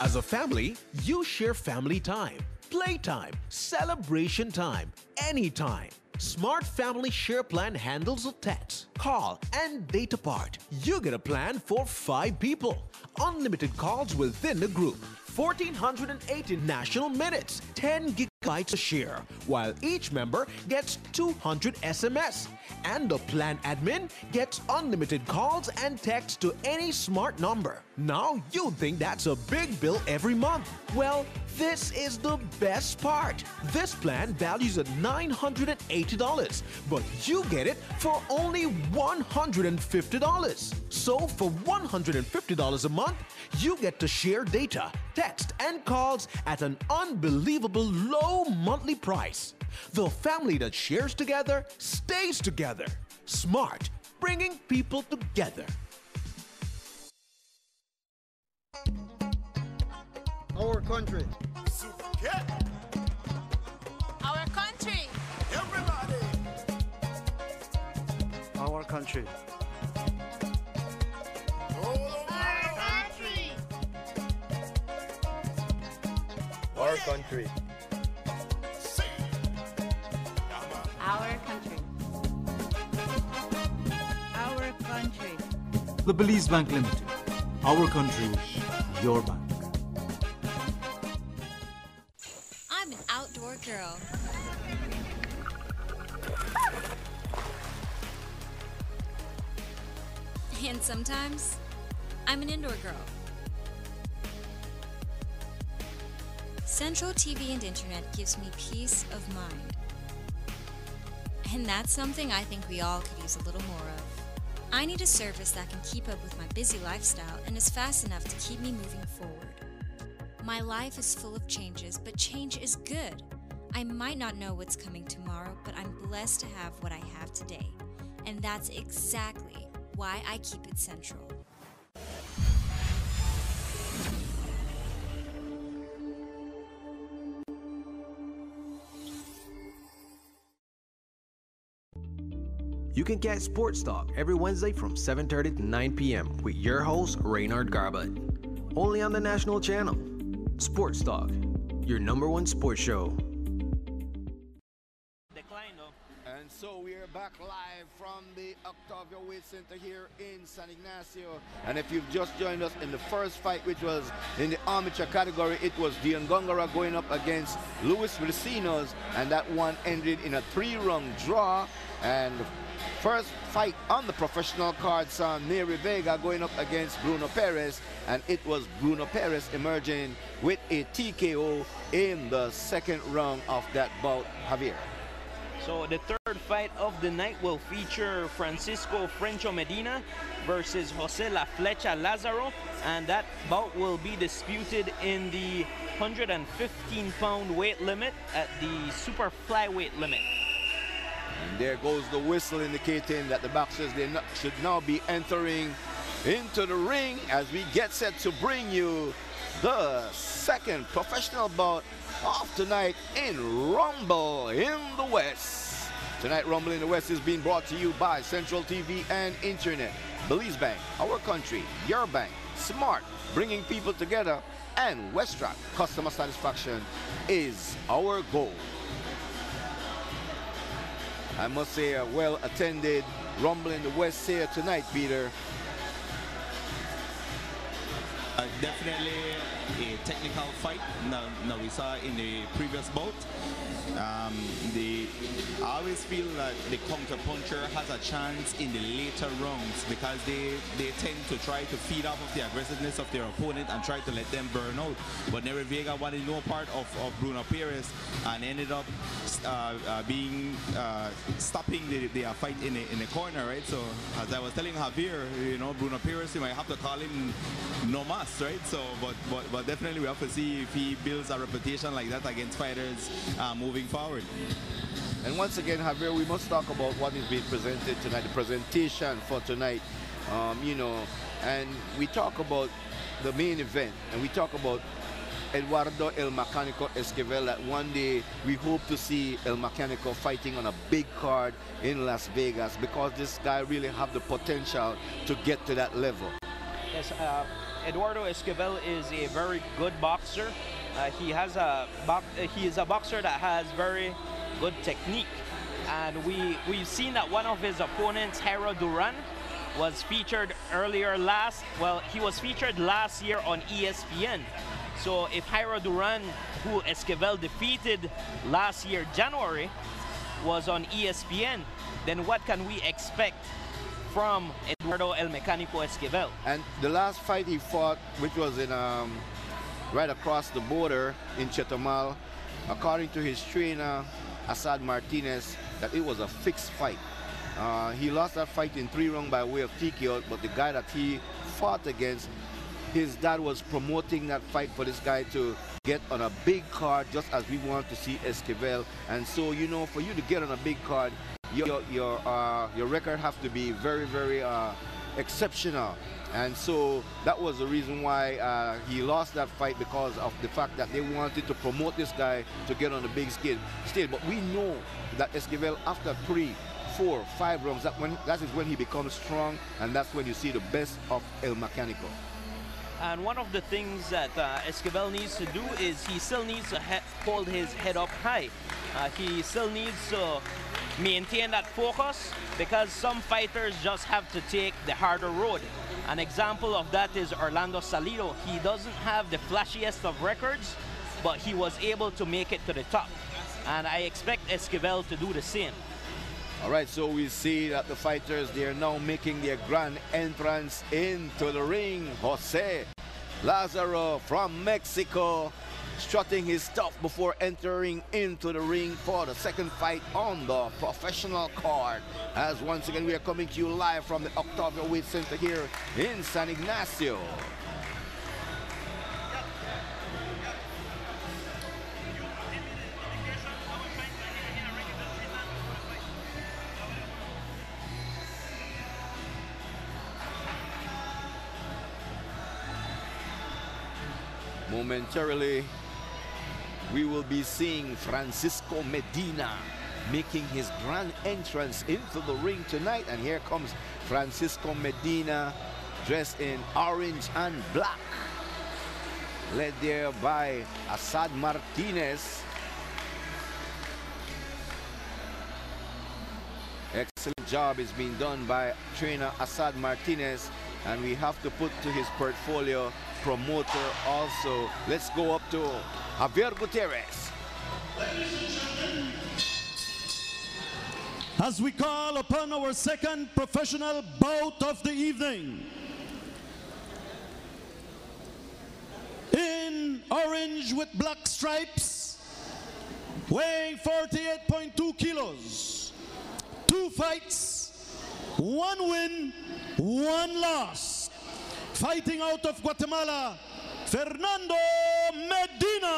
[SPEAKER 19] As a family, you share family time, playtime, celebration time, anytime. Smart Family Share Plan handles the text, call, and data part. You get a plan for 5 people. Unlimited calls within the group. 1,480 national minutes, 10 gigabytes to share, while each member gets 200 SMS. And the plan admin gets unlimited calls and texts to any smart number. Now you think that's a big bill every month. Well, this is the best part. This plan values at $980, but you get it for only $150. So for $150 a month, you get to share data, text, and calls at an unbelievable low monthly price. The family that shares together stays together. Smart, bringing people together.
[SPEAKER 9] Our country.
[SPEAKER 10] Our country.
[SPEAKER 7] Everybody.
[SPEAKER 9] Our country.
[SPEAKER 10] Our country.
[SPEAKER 11] Our country. Our country.
[SPEAKER 12] The Belize Bank Limited. Our country, your bank.
[SPEAKER 17] I'm an outdoor girl. And sometimes, I'm an indoor girl. Central TV and Internet gives me peace of mind. And that's something I think we all could use a little more of. I need a service that can keep up with my busy lifestyle and is fast enough to keep me moving forward. My life is full of changes, but change is good. I might not know what's coming tomorrow, but I'm blessed to have what I have today. And that's exactly why I keep it central.
[SPEAKER 16] You can catch Sports Talk every Wednesday from 7:30 to 9 p.m. with your host, Reynard Garbutt. Only on the national channel. Sports Talk, your #1 sports show.
[SPEAKER 2] And so we are back live from the Octavia Waight Center here in San Ignacio. And if you've just joined us in the first fight, which was in the amateur category, it was Dion Gongora going up against Luis Recinos, and that one ended in a 3-round draw. And the first fight on the professional card saw Neri Vega going up against Bruno Perez, and it was Bruno Perez emerging with a TKO in the second round of that bout, Javier.
[SPEAKER 3] So the third fight of the night will feature Francisco Frencho Medina versus Jose La Flecha Lazaro, and that bout will be disputed in the 115-pound weight limit at the super flyweight limit.
[SPEAKER 2] And there goes the whistle indicating that the boxers should now be entering into the ring as we get set to bring you the second professional bout of tonight in Rumble in the West. Tonight, Rumble in the West is being brought to you by Central TV and Internet, Belize Bank, our country, your bank, smart, bringing people together, and Westrock, customer satisfaction is our goal. I must say a well-attended Rumble in the West here tonight, Peter.
[SPEAKER 5] Definitely a technical fight. Now we saw in the previous bout. I always feel that the counter-puncher has a chance in the later rounds because they tend to try to feed off of the aggressiveness of their opponent and try to let them burn out. But Neri Vega wanted no part of Bruno Perez and ended up stopping the fight in the corner, right? So as I was telling Javier, you know, Bruno Perez, you might have to call him no mas, right? So but definitely we have to see if he builds a reputation like that against fighters moving forward.
[SPEAKER 2] And once again, Javier, we must talk about what is being presented tonight, the presentation for tonight, you know, and we talk about the main event, and we talk about Eduardo El Mecanico Esquivel, that one day we hope to see El Mecanico fighting on a big card in Las Vegas, because this guy really have the potential to get to that level.
[SPEAKER 3] Yes, Eduardo Esquivel is a very good boxer. He is a boxer that has very good technique, and we've seen that one of his opponents, Jairo Duran, was featured he was featured last year on ESPN. So if Jairo Duran, who Esquivel defeated last year January, was on ESPN, then what can we expect from Eduardo El Mecanico Esquivel?
[SPEAKER 2] And the last fight he fought, which was in right across the border in Chetumal, according to his trainer Assad Martinez, that it was a fixed fight. He lost that fight in 3 rounds by way of TKO, but the guy that he fought against, his dad was promoting that fight for this guy to get on a big card, just as we want to see Esquivel. And so, you know, for you to get on a big card, your record has to be very, very exceptional. And so that was the reason why he lost that fight, because of the fact that they wanted to promote this guy to get on the big stage. But we know that Esquivel, after 3, 4, 5 rounds, that is when he becomes strong, and that's when you see the best of El Mecanico.
[SPEAKER 3] And one of the things that Esquivel needs to do is he still needs to hold his head up high. He still needs to maintain that focus, because some fighters just have to take the harder road. An example of that is Orlando Salido. He doesn't have the flashiest of records, but he was able to make it to the top. And I expect Esquivel to do the same.
[SPEAKER 2] All right, so we see that the fighters, they are now making their grand entrance into the ring. Jose Lazaro from Mexico, strutting his stuff before entering into the ring for the second fight on the professional card. As once again, we are coming to you live from the Octavia Waight Center here in San Ignacio. Momentarily, we will be seeing Francisco Medina making his grand entrance into the ring tonight. And here comes Francisco Medina, dressed in orange and black, led there by Assad Martinez. Excellent job is being done by trainer Assad Martinez, and we have to put to his portfolio promoter also. Let's go up to Javier Gutierrez.
[SPEAKER 4] As we call upon our second professional bout of the evening. In orange with black stripes, weighing 48.2 kilos, 2 fights, 1 win, 1 loss. Fighting out of Guatemala, Fernando Medina.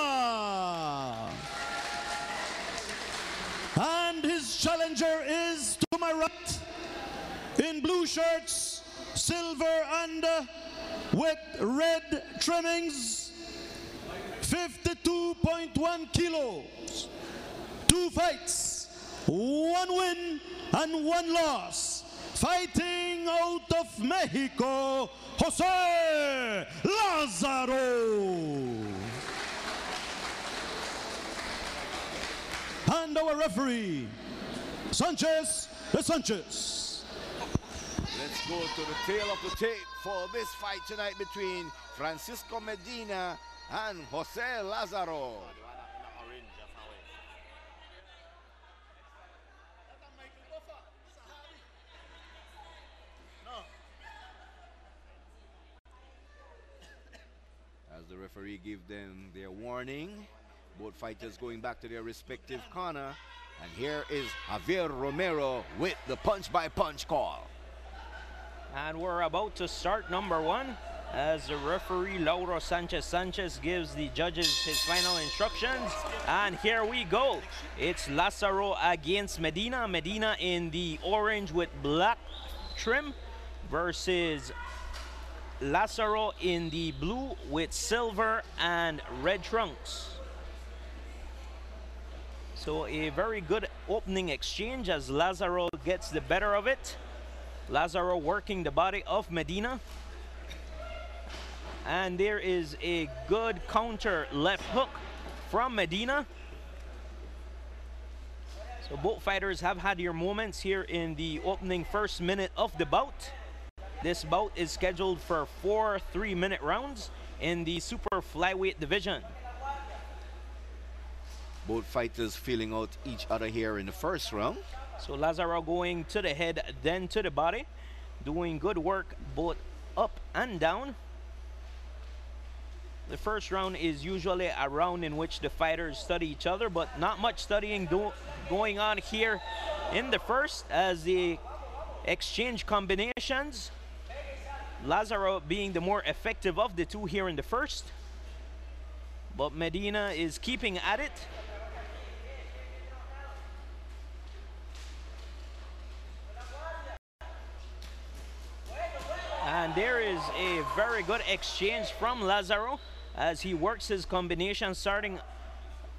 [SPEAKER 4] And his challenger is to my right, in blue shirts, silver and with red trimmings, 52.1 kilos, 2 fights, 1 win and 1 loss. Fighting out of Mexico, Jose Lazaro. And our referee, Sanchez de Sanchez.
[SPEAKER 2] Let's go to the tail of the tape for this fight tonight between Francisco Medina and Jose Lazaro. As the referee give them their warning, both fighters going back to their respective corner. And here is Javier Romero with the punch-by-punch call.
[SPEAKER 3] And we're about to start number 1 as the referee Lauro Sanchez gives the judges his final instructions. And here we go. It's Lazaro against Medina. Medina in the orange with black trim versus Lazaro in the blue with silver and red trunks. So a very good opening exchange as Lazaro gets the better of it. Lazaro working the body of Medina. And there is a good counter left hook from Medina. So both fighters have had their moments here in the opening first minute of the bout. This bout is scheduled for 4 3-minute rounds in the super flyweight division.
[SPEAKER 2] Both fighters feeling out each other here in the first round.
[SPEAKER 3] So Lazaro going to the head, then to the body, doing good work both up and down. The first round is usually a round in which the fighters study each other, but not much studying going on here in the first as the exchange combinations. Lazaro being the more effective of the two here in the first, but Medina is keeping at it. And there is a very good exchange from Lazaro as he works his combination, starting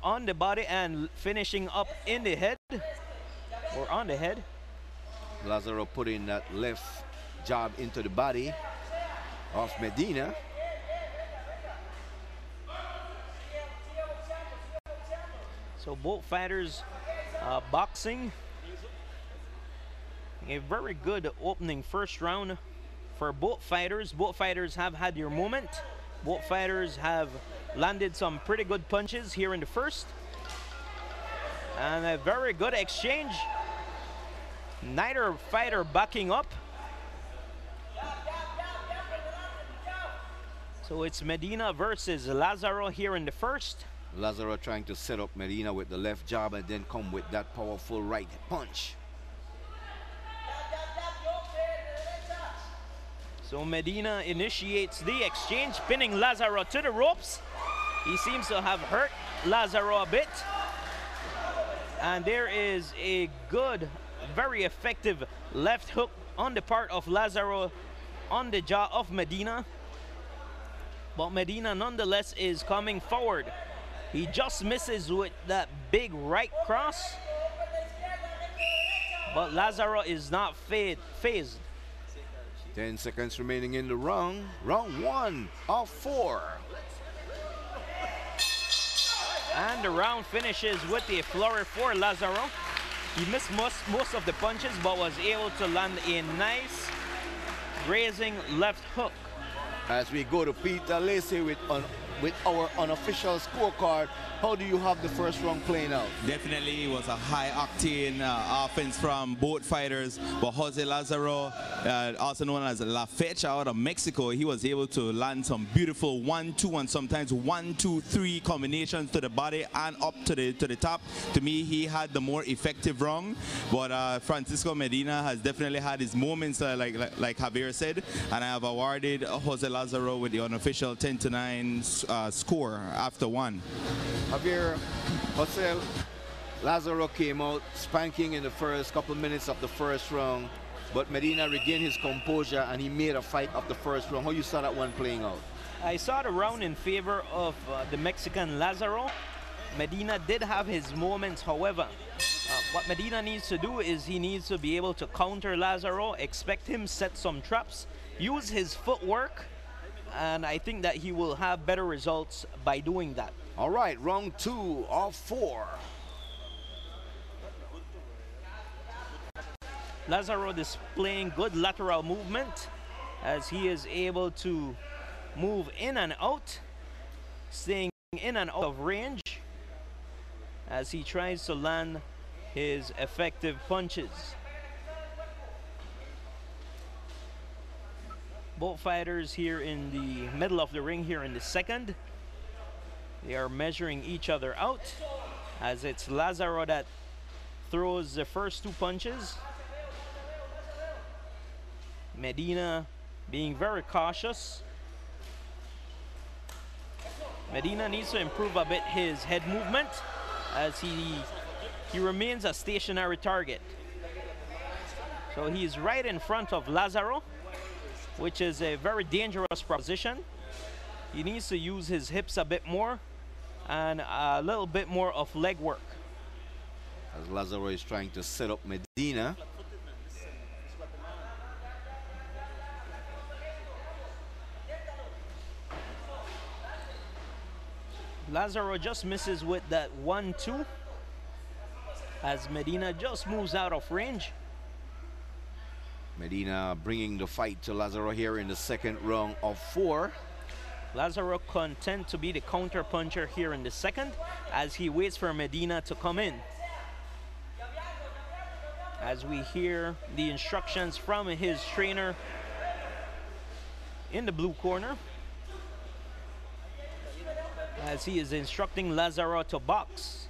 [SPEAKER 3] on the body and finishing up in the head, or on the head.
[SPEAKER 2] Lazaro putting that left jab into the body of Medina.
[SPEAKER 3] So both fighters boxing. A very good opening first round for both fighters. Both fighters have had their moment. Both fighters have landed some pretty good punches here in the first. And a very good exchange. Neither fighter backing up. So it's Medina versus Lazaro here in the first.
[SPEAKER 2] Lazaro trying to set up Medina with the left jab and then come with that powerful right punch.
[SPEAKER 3] So Medina initiates the exchange, pinning Lazaro to the ropes. He seems to have hurt Lazaro a bit. And there is a good, very effective left hook on the part of Lazaro on the jaw of Medina. But Medina nonetheless is coming forward. He just misses with that big right cross. But Lazaro is not phased.
[SPEAKER 2] 10 seconds remaining in the round. Round 1 of 4.
[SPEAKER 3] And the round finishes with a flurry for Lazaro. He missed most of the punches, but was able to land a nice grazing left hook.
[SPEAKER 2] As we go to Peter Lacey with our unofficial scorecard, how do you have the first round playing out?
[SPEAKER 5] Definitely it was a high-octane offense from both fighters, but Jose Lazaro, also known as La Fecha out of Mexico, he was able to land some beautiful 1-2 and sometimes 1-2-3 combinations to the body and up to the top. To me, he had the more effective round, but Francisco Medina has definitely had his moments, like Javier said, and I have awarded Jose Lazaro with the unofficial 10-9 score after one.
[SPEAKER 2] Javier, Jose Lazaro came out spanking in the first couple minutes of the first round, but Medina regained his composure and he made a fight of the first round. How you saw that one playing out?
[SPEAKER 3] I saw the round in favor of the Mexican Lazaro. Medina did have his moments, however. What Medina needs to do is he needs to be able to counter Lazaro, expect him set some traps, use his footwork, and I think that he will have better results by doing that.
[SPEAKER 2] All right, round 2 of 4.
[SPEAKER 3] Lazaro displaying good lateral movement as he is able to move in and out, staying in and out of range as he tries to land his effective punches. Both fighters here in the middle of the ring here in the second. They are measuring each other out as it's Lazaro that throws the first 2 punches. Medina being very cautious. Medina needs to improve a bit his head movement as he remains a stationary target. So he's right in front of Lazaro, which is a very dangerous proposition. He needs to use his hips a bit more and a little bit more of leg work.
[SPEAKER 2] As Lazaro is trying to set up Medina.
[SPEAKER 3] Lazaro just misses with that 1-2 as Medina just moves out of range.
[SPEAKER 2] Medina bringing the fight to Lazaro here in the second round of 4.
[SPEAKER 3] Lazaro content to be the counter puncher here in the second as he waits for Medina to come in. As we hear the instructions from his trainer in the blue corner, as he is instructing Lazaro to box.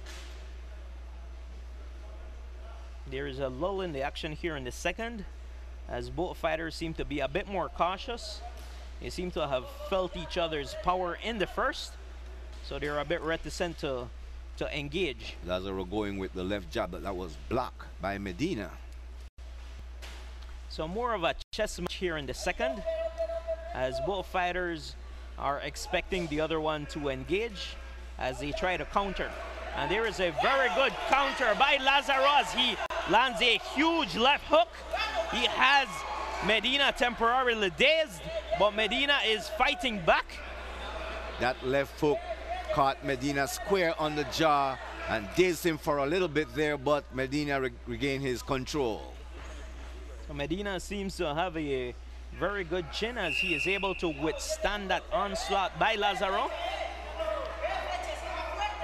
[SPEAKER 3] There is a lull in the action here in the second as both fighters seem to be a bit more cautious. They seem to have felt each other's power in the first, so they're a bit reticent to engage.
[SPEAKER 2] Lazaro going with the left jab, but that was blocked by Medina.
[SPEAKER 3] So more of a chess match here in the second as both fighters are expecting the other one to engage as they try to counter. And there is a very good counter by Lazaro as he lands a huge left hook. He has Medina temporarily dazed, but Medina is fighting back.
[SPEAKER 2] That left hook caught Medina square on the jaw and dazed him for a little bit there, but Medina regained his control.
[SPEAKER 3] So Medina seems to have a very good chin as he is able to withstand that onslaught by Lazaro.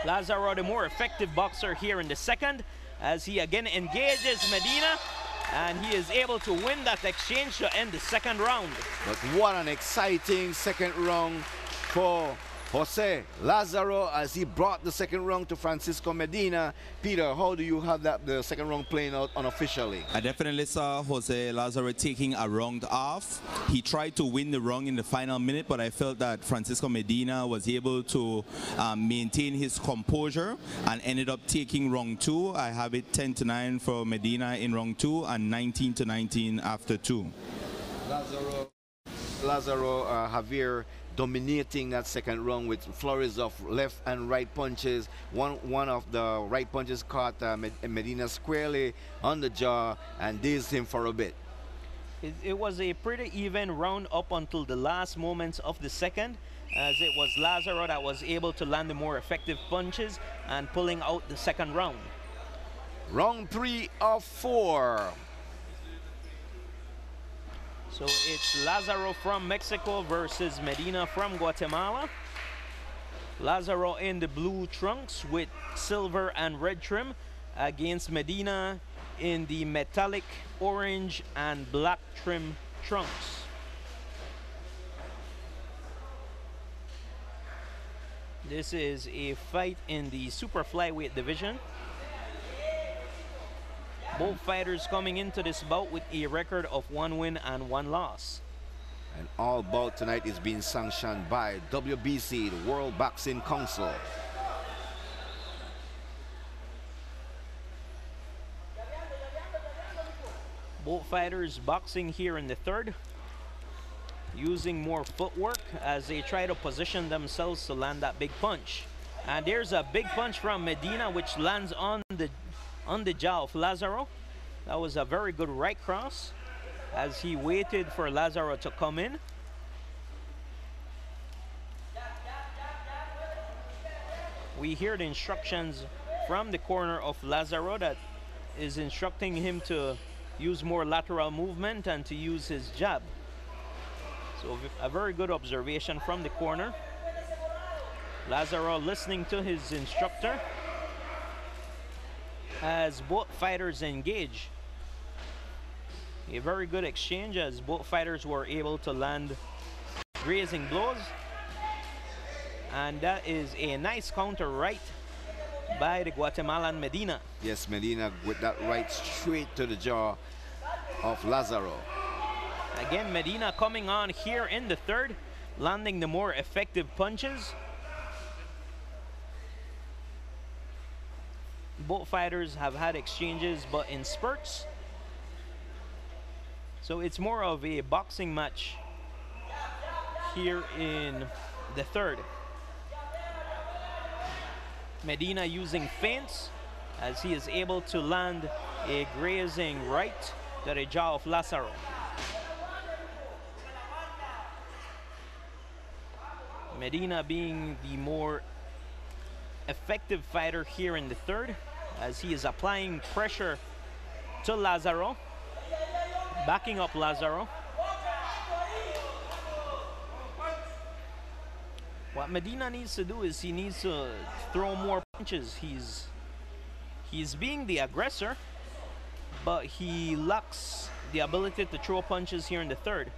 [SPEAKER 3] Lazaro, the more effective boxer here in the second, as he again engages Medina, and he is able to win that exchange to end the second round.
[SPEAKER 2] But what an exciting second round for Jose Lazaro as he brought the second round to Francisco Medina. Peter, how do you have the second round playing out unofficially?
[SPEAKER 5] I definitely saw Jose Lazaro taking a round off. He tried to win the round in the final minute, but I felt that Francisco Medina was able to maintain his composure and ended up taking round 2. I have it 10-9 for Medina in round 2 and 19-19 after 2.
[SPEAKER 2] Lazaro, Javier dominating that second round with flurries of left and right punches. One of the right punches caught Medina squarely on the jaw and dazed him for a bit.
[SPEAKER 3] It was a pretty even round up until the last moments of the second, as it was Lazaro that was able to land the more effective punches and pulling out the second round.
[SPEAKER 2] Round 3 of 4.
[SPEAKER 3] So it's Lazaro from Mexico versus Medina from Guatemala. Lazaro in the blue trunks with silver and red trim against Medina in the metallic orange and black trim trunks. This is a fight in the super flyweight division. Both fighters coming into this bout with a record of 1 win and 1 loss.
[SPEAKER 2] And all bout tonight is being sanctioned by WBC, the World Boxing Council.
[SPEAKER 3] Both fighters boxing here in the third, using more footwork as they try to position themselves to land that big punch. And there's a big punch from Medina which lands on the jaw of Lazaro. That was a very good right cross as he waited for Lazaro to come in. We hear the instructions from the corner of Lazaro that is instructing him to use more lateral movement and to use his jab. So a very good observation from the corner. Lazaro listening to his instructor as both fighters engage. A very good exchange as both fighters were able to land grazing blows. And that is a nice counter right by the Guatemalan Medina.
[SPEAKER 2] Yes, Medina with that right straight to the jaw of Lazaro.
[SPEAKER 3] Again, Medina coming on here in the third, landing the more effective punches. Both fighters have had exchanges, but in spurts. So it's more of a boxing match here in the third. Medina using feints as he is able to land a grazing right to the jaw of Lazaro. Medina being the more effective fighter here in the third as he is applying pressure to Lazaro, backing up Lazaro. What Medina needs to do is he needs to throw more punches. He's being the aggressor, but he lacks the ability to throw punches here in the third.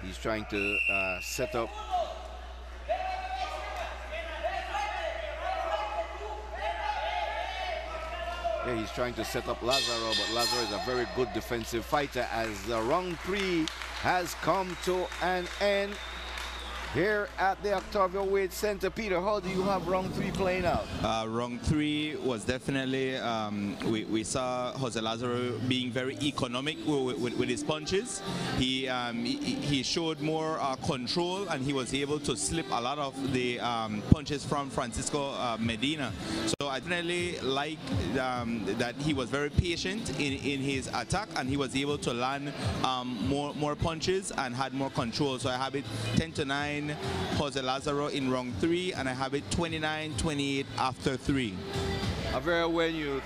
[SPEAKER 2] He's trying to set up he's trying to set up Lazaro, but Lazaro is a very good defensive fighter as round 3 has come to an end here at the Octavia Waight Center. Peter, how do you have round 3 playing out?
[SPEAKER 5] Round 3 was definitely, we saw Jose Lazaro being very economic with his punches. He showed more control and he was able to slip a lot of the punches from Francisco Medina. So I definitely like that he was very patient in his attack and he was able to land more punches and had more control. So I have it 10-9 Jose Lazaro in round 3 and I have it 29-28 after 3.
[SPEAKER 2] When you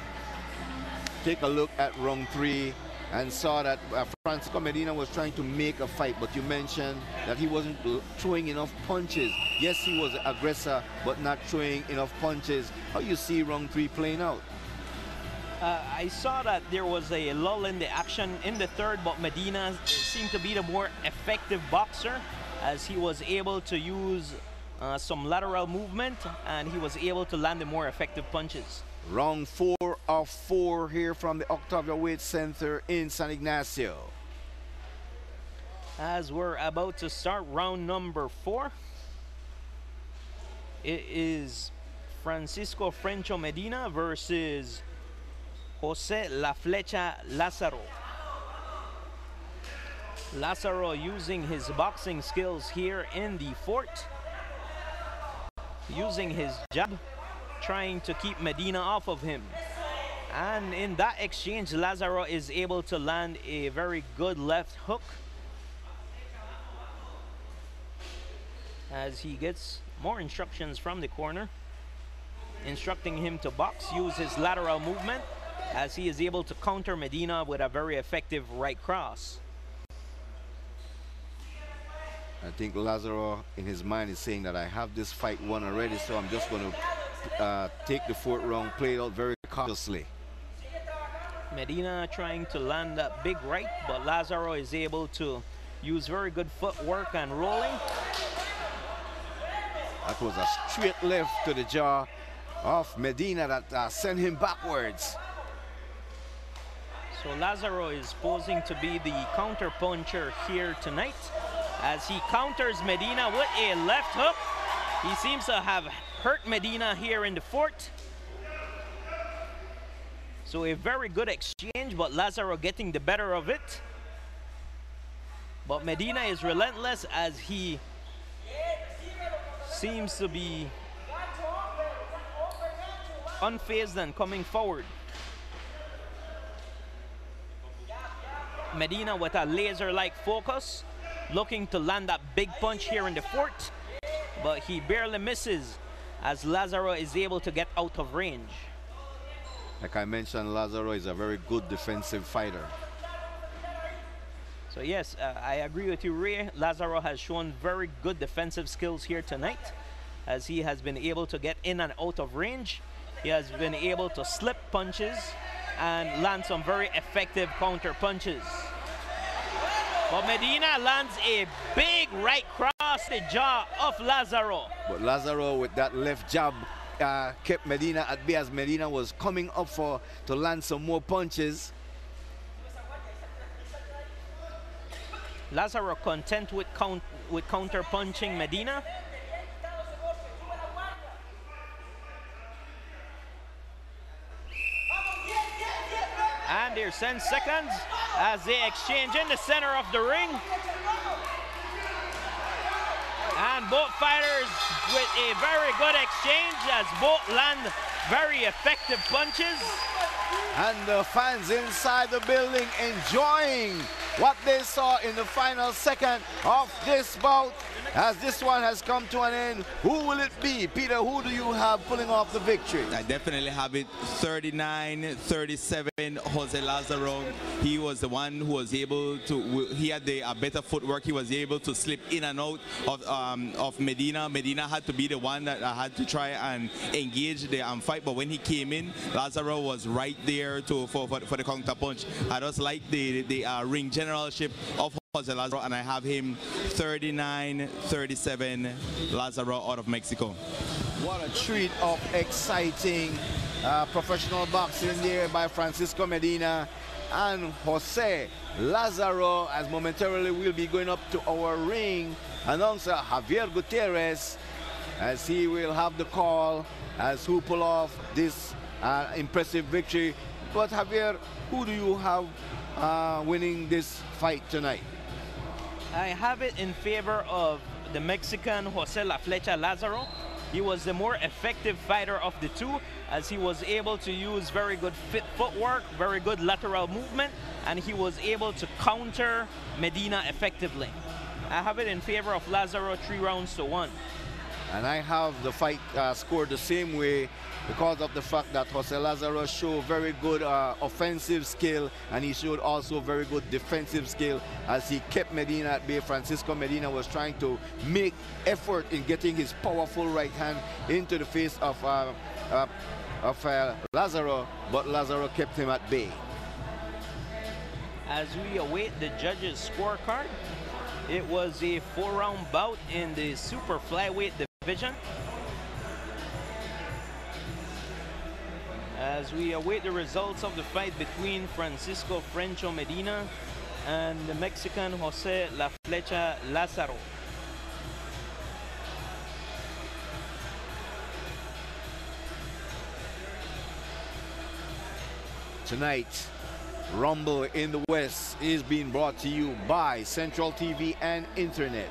[SPEAKER 2] take a look at round 3 and saw that Francisco Medina was trying to make a fight, but you mentioned that he wasn't throwing enough punches. Yes, he was an aggressor, but not throwing enough punches. How you see round 3 playing out?
[SPEAKER 3] I saw that there was a lull in the action in the third, but Medina seemed to be the more effective boxer as he was able to use some lateral movement and he was able to land the more effective punches.
[SPEAKER 2] Round 4 of 4 here from the Octavia Waight Center in San Ignacio.
[SPEAKER 3] As we're about to start round number 4, it is Francisco Frencho Medina versus Jose La Flecha Lazaro. Lazaro using his boxing skills here in the fort, using his jab, trying to keep Medina off of him. And in that exchange, Lazaro is able to land a very good left hook as he gets more instructions from the corner. instructing him to box, use his lateral movement, as he is able to counter Medina with a very effective right cross.
[SPEAKER 2] I think Lazaro in his mind is saying that I have this fight won already, so I'm just going to take the 4th round, play it out very cautiously.
[SPEAKER 3] Medina trying to land that big right, but Lazaro is able to use very good footwork and rolling.
[SPEAKER 2] That was a straight left to the jaw of Medina that sent him backwards.
[SPEAKER 3] So Lazaro is posing to be the counter puncher here tonight, as he counters Medina with a left hook. He seems to have hurt Medina here in the 4th. So a very good exchange, but Lazaro getting the better of it. But Medina is relentless, as he seems to be unfazed and coming forward. Medina with a laser-like focus, looking to land that big punch here in the 4th, but he barely misses, as Lazaro is able to get out of range.
[SPEAKER 2] Like I mentioned, Lazaro is a very good defensive fighter.
[SPEAKER 3] So yes, I agree with you, Ray. Lazaro has shown very good defensive skills here tonight, as he has been able to get in and out of range. He has been able to slip punches and land some very effective counter punches. But Medina lands a big right cross the jaw of Lazaro.
[SPEAKER 2] But Lazaro with that left jab kept Medina at bay, as Medina was coming up to land some more punches.
[SPEAKER 3] Lazaro content with counter punching Medina. And there's 10 seconds as they exchange in the center of the ring. And both fighters with a very good exchange, as both land very effective punches.
[SPEAKER 2] And the fans inside the building enjoying what they saw in the final second of this bout, as this one has come to an end. Who will it be? Peter, who do you have pulling off the victory?
[SPEAKER 5] I definitely have it 39-37, Jose Lazaro. He was the one who was able to, he had a better footwork. He was able to slip in and out of Medina. Medina had to be the one that had to try and engage the fight, but when he came in, Lazaro was right there for the counter punch. I just like the ring generalship of Jose Lazaro, and I have him 39-37, Lazaro out of Mexico.
[SPEAKER 2] What a treat of exciting professional boxing there by Francisco Medina and Jose Lazaro, as momentarily we'll be going up to our ring announcer Javier Gutierrez, as he will have the call as who pull off this impressive victory. But Javier, who do you have winning this fight tonight?
[SPEAKER 3] I have it in favor of the Mexican Jose La Flecha Lazaro. He was the more effective fighter of the two, as he was able to use very good footwork, very good lateral movement, and he was able to counter Medina effectively. I have it in favor of Lazaro 3-1.
[SPEAKER 2] And I have the fight scored the same way, because of the fact that Jose Lazaro showed very good offensive skill, and he showed also very good defensive skill, as he kept Medina at bay. Francisco Medina was trying to make effort in getting his powerful right hand into the face of Lazaro, but Lazaro kept him at bay.
[SPEAKER 3] As we await the judges' scorecard, it was a 4-round bout in the super flyweight division. As we await the results of the fight between Francisco Frencho Medina and the Mexican Jose La Flecha Lazaro.
[SPEAKER 2] Tonight, Rumble in the West is being brought to you by Central TV and Internet,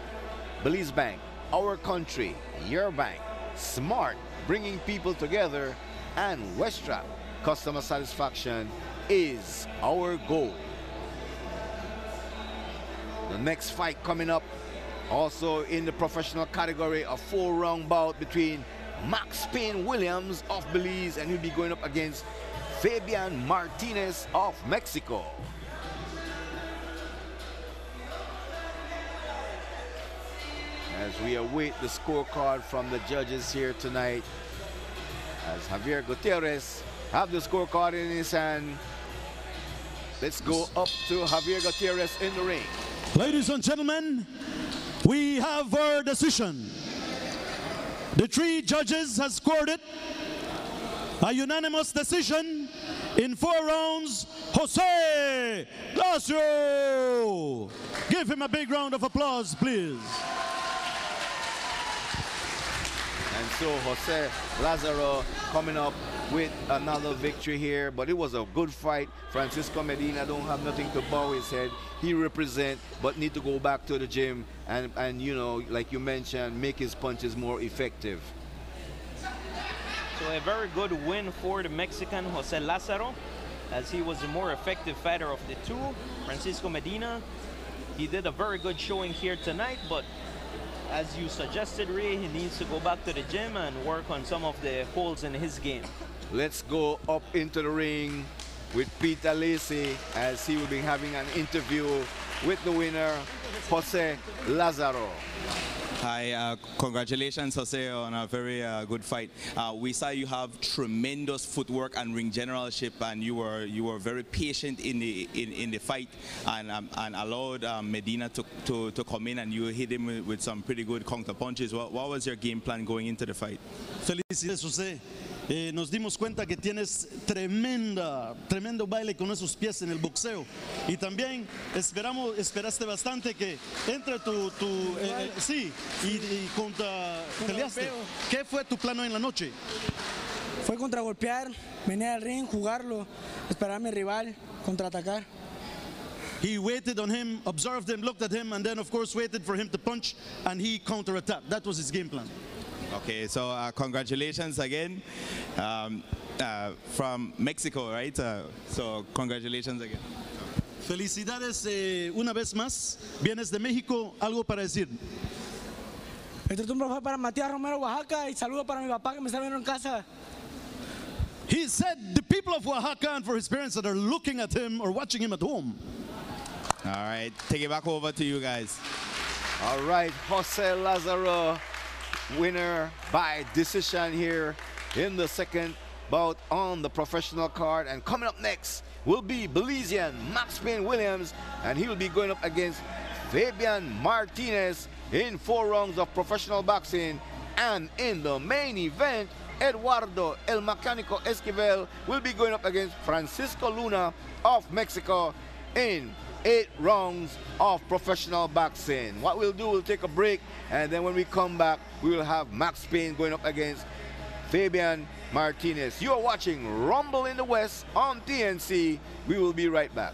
[SPEAKER 2] Belize Bank, our country, your bank, Smart, bringing people together, and Westrap, customer satisfaction is our goal. The next fight coming up, also in the professional category, a 4-round bout between Max Payne Williams of Belize, and he'll be going up against Fabian Martinez of Mexico. As we await the scorecard from the judges here tonight, as Javier Gutierrez have the scorecard in his hand. Let's go up to Javier Gutierrez in the ring.
[SPEAKER 4] Ladies and gentlemen, we have our decision. The three judges have scored it. A unanimous decision in 4 rounds. Jose Ignacio. Give him a big round of applause, please.
[SPEAKER 2] And so Jose Lazaro coming up with another victory here, but it was a good fight. Francisco Medina don't have nothing to bow his head. He represent, but need to go back to the gym and you know, like you mentioned, make his punches more effective.
[SPEAKER 3] So a very good win for the Mexican Jose Lazaro, as he was the more effective fighter of the two. Francisco Medina, he did a very good showing here tonight, but as you suggested, Ray, he needs to go back to the gym and work on some of the holes in his game.
[SPEAKER 2] Let's go up into the ring with Peter Lacey, as he will be having an interview with the winner, Jose Lazaro.
[SPEAKER 5] Hi, congratulations, Jose, on a very good fight. We saw you have tremendous footwork and ring generalship, and you were very patient in the fight, and allowed Medina to come in, and you hit him with some pretty good counter punches. What was your game plan going into the fight?
[SPEAKER 4] Felicidades, José. Nos dimos cuenta que tienes tremendo baile con esos pies en el boxeo, y también esperaste bastante que entre sí, y peleaste. ¿Qué fue tu plano en la noche?
[SPEAKER 8] Fue contragolpear, venir al ring, jugarlo, esperar a mi rival, contraatacar.
[SPEAKER 4] He waited on him, observed him, looked at him, and then of course waited for him to punch, and he counterattacked. That was his game plan.
[SPEAKER 5] Okay, so congratulations again from Mexico, right? So congratulations again.
[SPEAKER 4] Felicidades una vez más. Vienes de México, algo para decir.
[SPEAKER 8] Este tumbo fue para Matías Romero, Oaxaca, y saludo para mi papá que me está viendo en casa.
[SPEAKER 4] He said the people of Oaxaca, and for his parents that are looking at him or watching him at home.
[SPEAKER 5] All right, take it back over to you guys.
[SPEAKER 2] All right, Jose Lazaro, winner by decision here in the second bout on the professional card. And coming up next will be Belizean Max Payne Williams, and he will be going up against Fabian Martinez in 4 rounds of professional boxing. And in the main event, Eduardo El Mecanico Esquivel will be going up against Francisco Luna of Mexico in 8 rounds of professional boxing. What we'll do, we'll take a break, and then when we come back, we will have Max Payne going up against Fabian Martinez. You are watching Rumble in the West on TNC. We will be right back.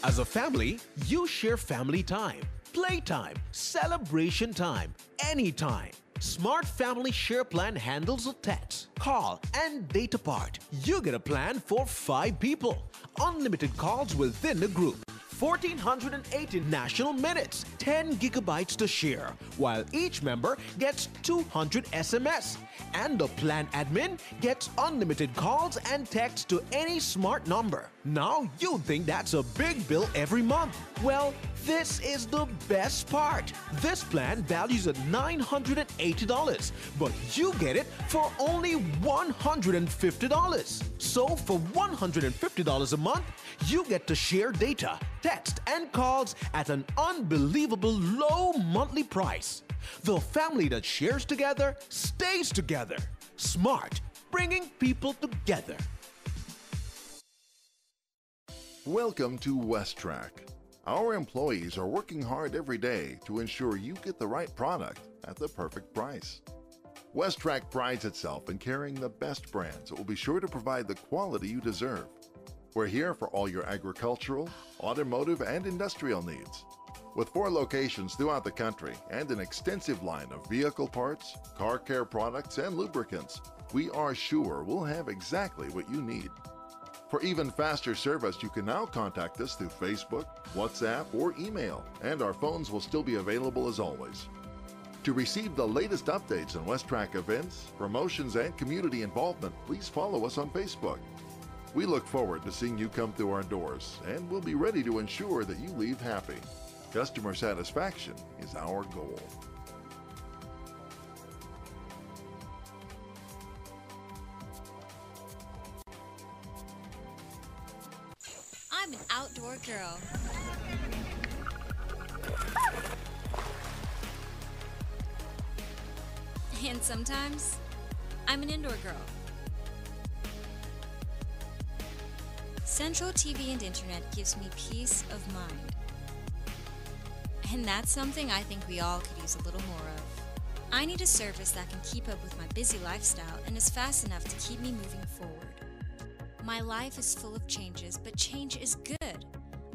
[SPEAKER 19] As a family, you share family time, playtime, celebration time, anytime. Smart Family Share Plan handles the text, call, and data part. You get a plan for 5 people. Unlimited calls within the group. 1,480 national minutes, 10 gigabytes to share, while each member gets 200 SMS. And the plan admin gets unlimited calls and texts to any smart number. Now you think that's a big bill every month. Well, this is the best part. This plan values at $980, but you get it for only $150. So for $150 a month, you get to share data, text, and calls at an unbelievable low monthly price. The family that shares together stays together. Smart, bringing people together.
[SPEAKER 22] Welcome to WestTrack. Our employees are working hard every day to ensure you get the right product at the perfect price. WestTrack prides itself in carrying the best brands that will be sure to provide the quality you deserve. We're here for all your agricultural, automotive, and industrial needs. With 4 locations throughout the country and an extensive line of vehicle parts, car care products, and lubricants, we are sure we'll have exactly what you need. For even faster service, you can now contact us through Facebook, WhatsApp, or email, and our phones will still be available as always. To receive the latest updates on WestTrack events, promotions, and community involvement, please follow us on Facebook. We look forward to seeing you come through our doors, and we'll be ready to ensure that you leave happy. Customer satisfaction is our goal.
[SPEAKER 17] I'm an outdoor girl. And sometimes, I'm an indoor girl. Central TV and Internet gives me peace of mind. And that's something I think we all could use a little more of. I need a service that can keep up with my busy lifestyle and is fast enough to keep me moving forward. My life is full of changes, but change is good.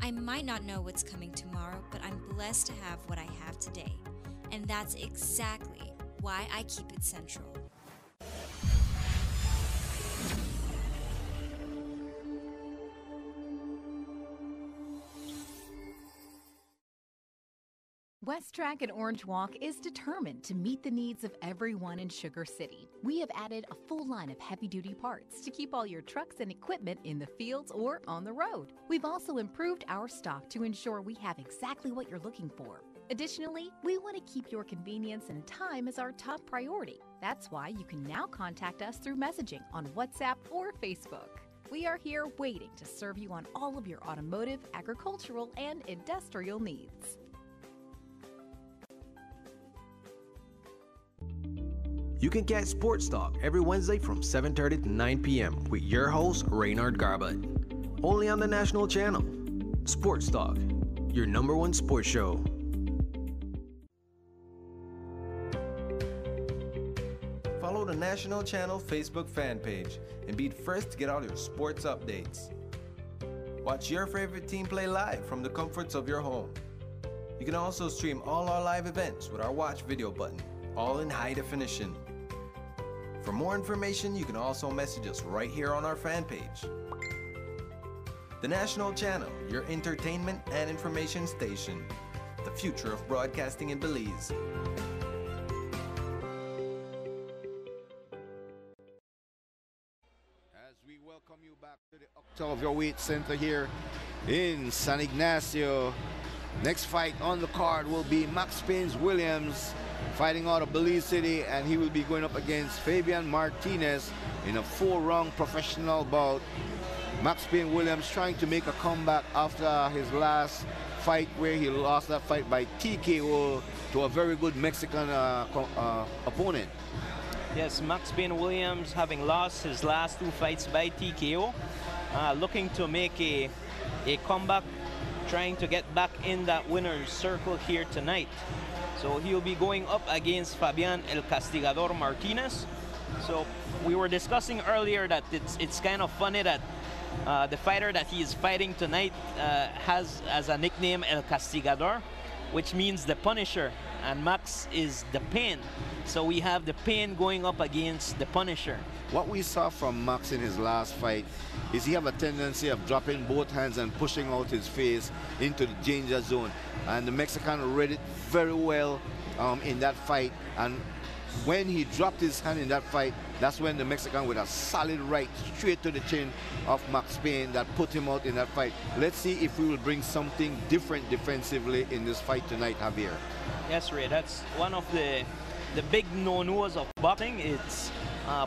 [SPEAKER 17] I might not know what's coming tomorrow, but I'm blessed to have what I have today. And that's exactly why I keep it central.
[SPEAKER 18] WestTrack and Orange Walk is determined to meet the needs of everyone in Sugar City. We have added a full line of heavy-duty parts to keep all your trucks and equipment in the fields or on the road. We've also improved our stock to ensure we have exactly what you're looking for. Additionally, we want to keep your convenience and time as our top priority. That's why you can now contact us through messaging on WhatsApp or Facebook. We are here waiting to serve you on all of your automotive, agricultural, and industrial needs.
[SPEAKER 13] You can catch Sports Talk every Wednesday from 7:30 to 9 p.m. with your host, Reynard Garbutt. Only on the national channel. Sports Talk, your #1 sports show.
[SPEAKER 16] Follow the National Channel Facebook fan page and be first to get all your sports updates. Watch your favorite team play live from the comforts of your home. You can also stream all our live events with our watch video button, all in high definition. For more information, you can also message us right here on our fan page. The National Channel, your entertainment and information station. The future of broadcasting in Belize.
[SPEAKER 2] As we welcome you back to the Octavia Waight Center here in San Ignacio. Next fight on the card will be Max Williams fighting out of Belize City, and he will be going up against Fabian Martinez in a 4-round professional bout. Max Williams trying to make a comeback after his last fight where he lost that fight by TKO to a very good Mexican opponent.
[SPEAKER 3] Yes, Max Williams, having lost his last 2 fights by TKO, looking to make a comeback, trying to get back in that winner's circle here tonight. So he'll be going up against Fabian El Castigador Martinez. So we were discussing earlier that it's kind of funny that the fighter that he is fighting tonight has as a nickname El Castigador, which means the Punisher, and Max is the Pain. So we have the Pain going up against the Punisher.
[SPEAKER 2] What we saw from Max in his last fight is he have a tendency of dropping both hands and pushing out his face into the danger zone. And the Mexican read it very well in that fight. And when he dropped his hand in that fight, that's when the Mexican with a solid right straight to the chin of Max Payne that put him out in that fight. Let's see if we will bring something different defensively in this fight tonight, Javier.
[SPEAKER 3] Yes, Ray, that's one of the big no-nos of boxing. It's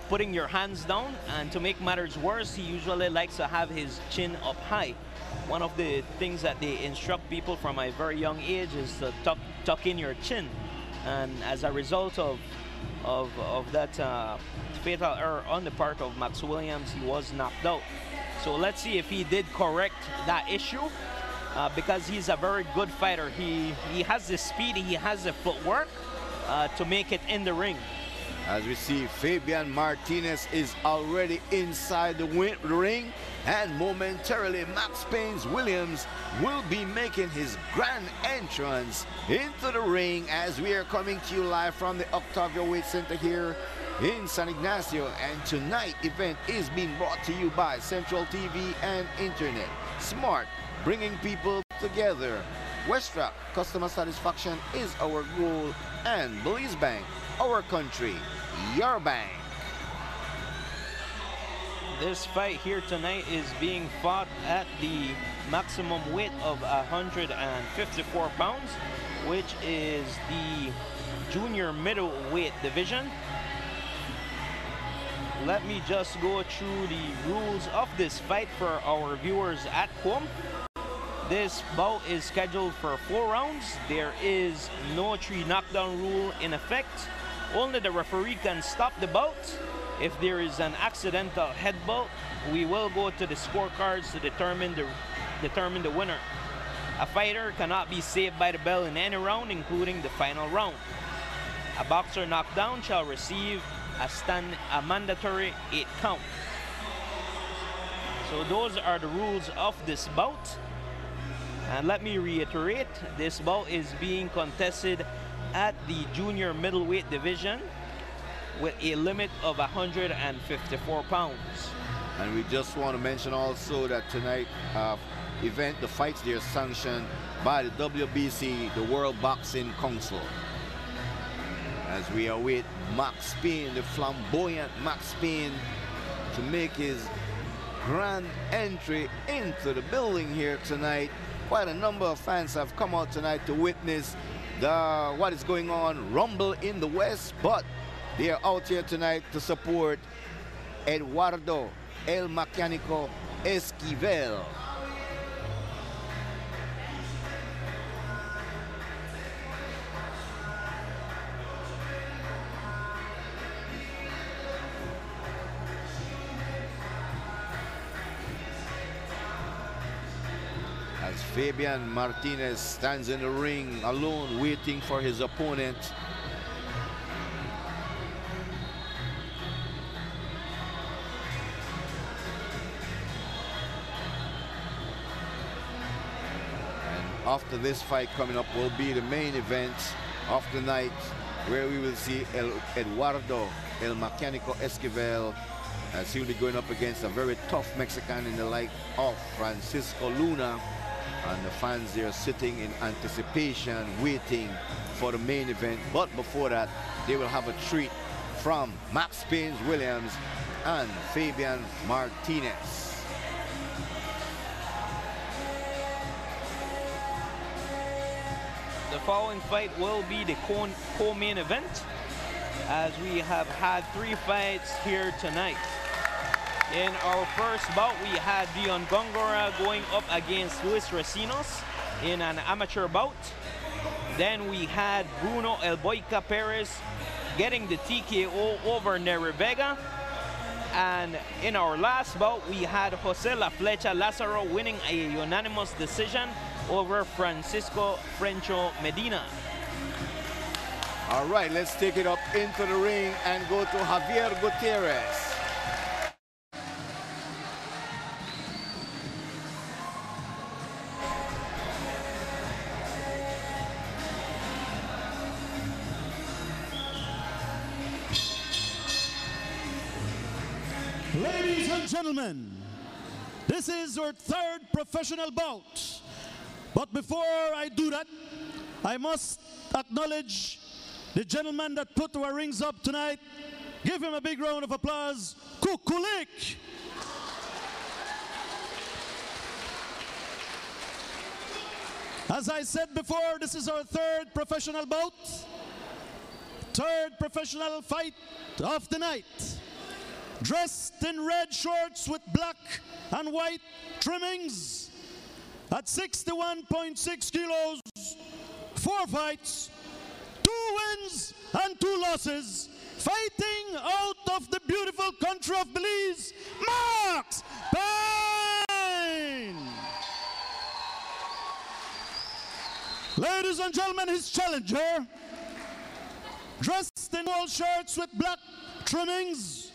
[SPEAKER 3] putting your hands down, and to make matters worse, he usually likes to have his chin up high. One of the things that they instruct people from a very young age is to tuck in your chin, and as a result of that fatal error on the part of Max Williams, he was knocked out. So let's see if he did correct that issue, because he's a very good fighter. He has the speed, he has the footwork to make it in the ring.
[SPEAKER 2] As we see, Fabian Martinez is already inside the ring, and momentarily Max Payne's Williams will be making his grand entrance into the ring as we are coming to you live from the Octavia Weight Center here in San Ignacio. And tonight event is being brought to you by Central TV and Internet. Smart, bringing people together. Westrack, customer satisfaction is our goal, and Belize Bank, our country, your bank.
[SPEAKER 3] This fight here tonight is being fought at the maximum weight of 154 pounds, which is the junior middleweight division. Let me just go through the rules of this fight for our viewers at home. This bout is scheduled for 4 rounds. There is no 3 knockdown rule in effect. Only the referee can stop the bout. If there is an accidental headbutt, we will go to the scorecards to determine the winner. A fighter cannot be saved by the bell in any round, including the final round. A boxer knocked down shall receive a mandatory 8 count. So those are the rules of this bout. And let me reiterate, this bout is being contested at the junior middleweight division with a limit of 154 pounds.
[SPEAKER 2] And we just want to mention also that tonight event, the fights, they are sanctioned by the WBC, the World Boxing Council. As we await Max Payne, the flamboyant Max Payne, to make his grand entry into the building here tonight. Quite a number of fans have come out tonight to witness what is going on, Rumble in the West, but they are out here tonight to support Eduardo El Mecanico Esquivel. As Fabian Martinez stands in the ring alone, waiting for his opponent. And after this fight coming up will be the main event of the night, where we will see Eduardo El Mecanico Esquivel, as he'll be going up against a very tough Mexican in the like of Francisco Luna. And the fans there sitting in anticipation, waiting for the main event. But before that, they will have a treat from Max Payne's Williams and Fabian Martinez.
[SPEAKER 3] The following fight will be the co-main event, as we have had 3 fights here tonight. In our first bout, we had Dion Gongora going up against Luis Recinos in an amateur bout. Then we had Bruno El Boyca Perez getting the TKO over Neri Vega. And in our last bout, we had Jose La Flecha Lazaro winning a unanimous decision over Francisco Frencho Medina.
[SPEAKER 2] All right, let's take it up into the ring and go to Javier Gutierrez.
[SPEAKER 4] Ladies and gentlemen, this is our 3rd professional bout. But before I do that, I must acknowledge the gentleman that put our rings up tonight. Give him a big round of applause. Kukulik. As I said before, this is our 3rd professional bout. 3rd professional fight of the night. Dressed in red shorts with black and white trimmings, at 61.6 kilos, 4 fights, 2 wins and 2 losses, fighting out of the beautiful country of Belize, Max Payne. Ladies and gentlemen, his challenger, dressed in wool shirts with black trimmings,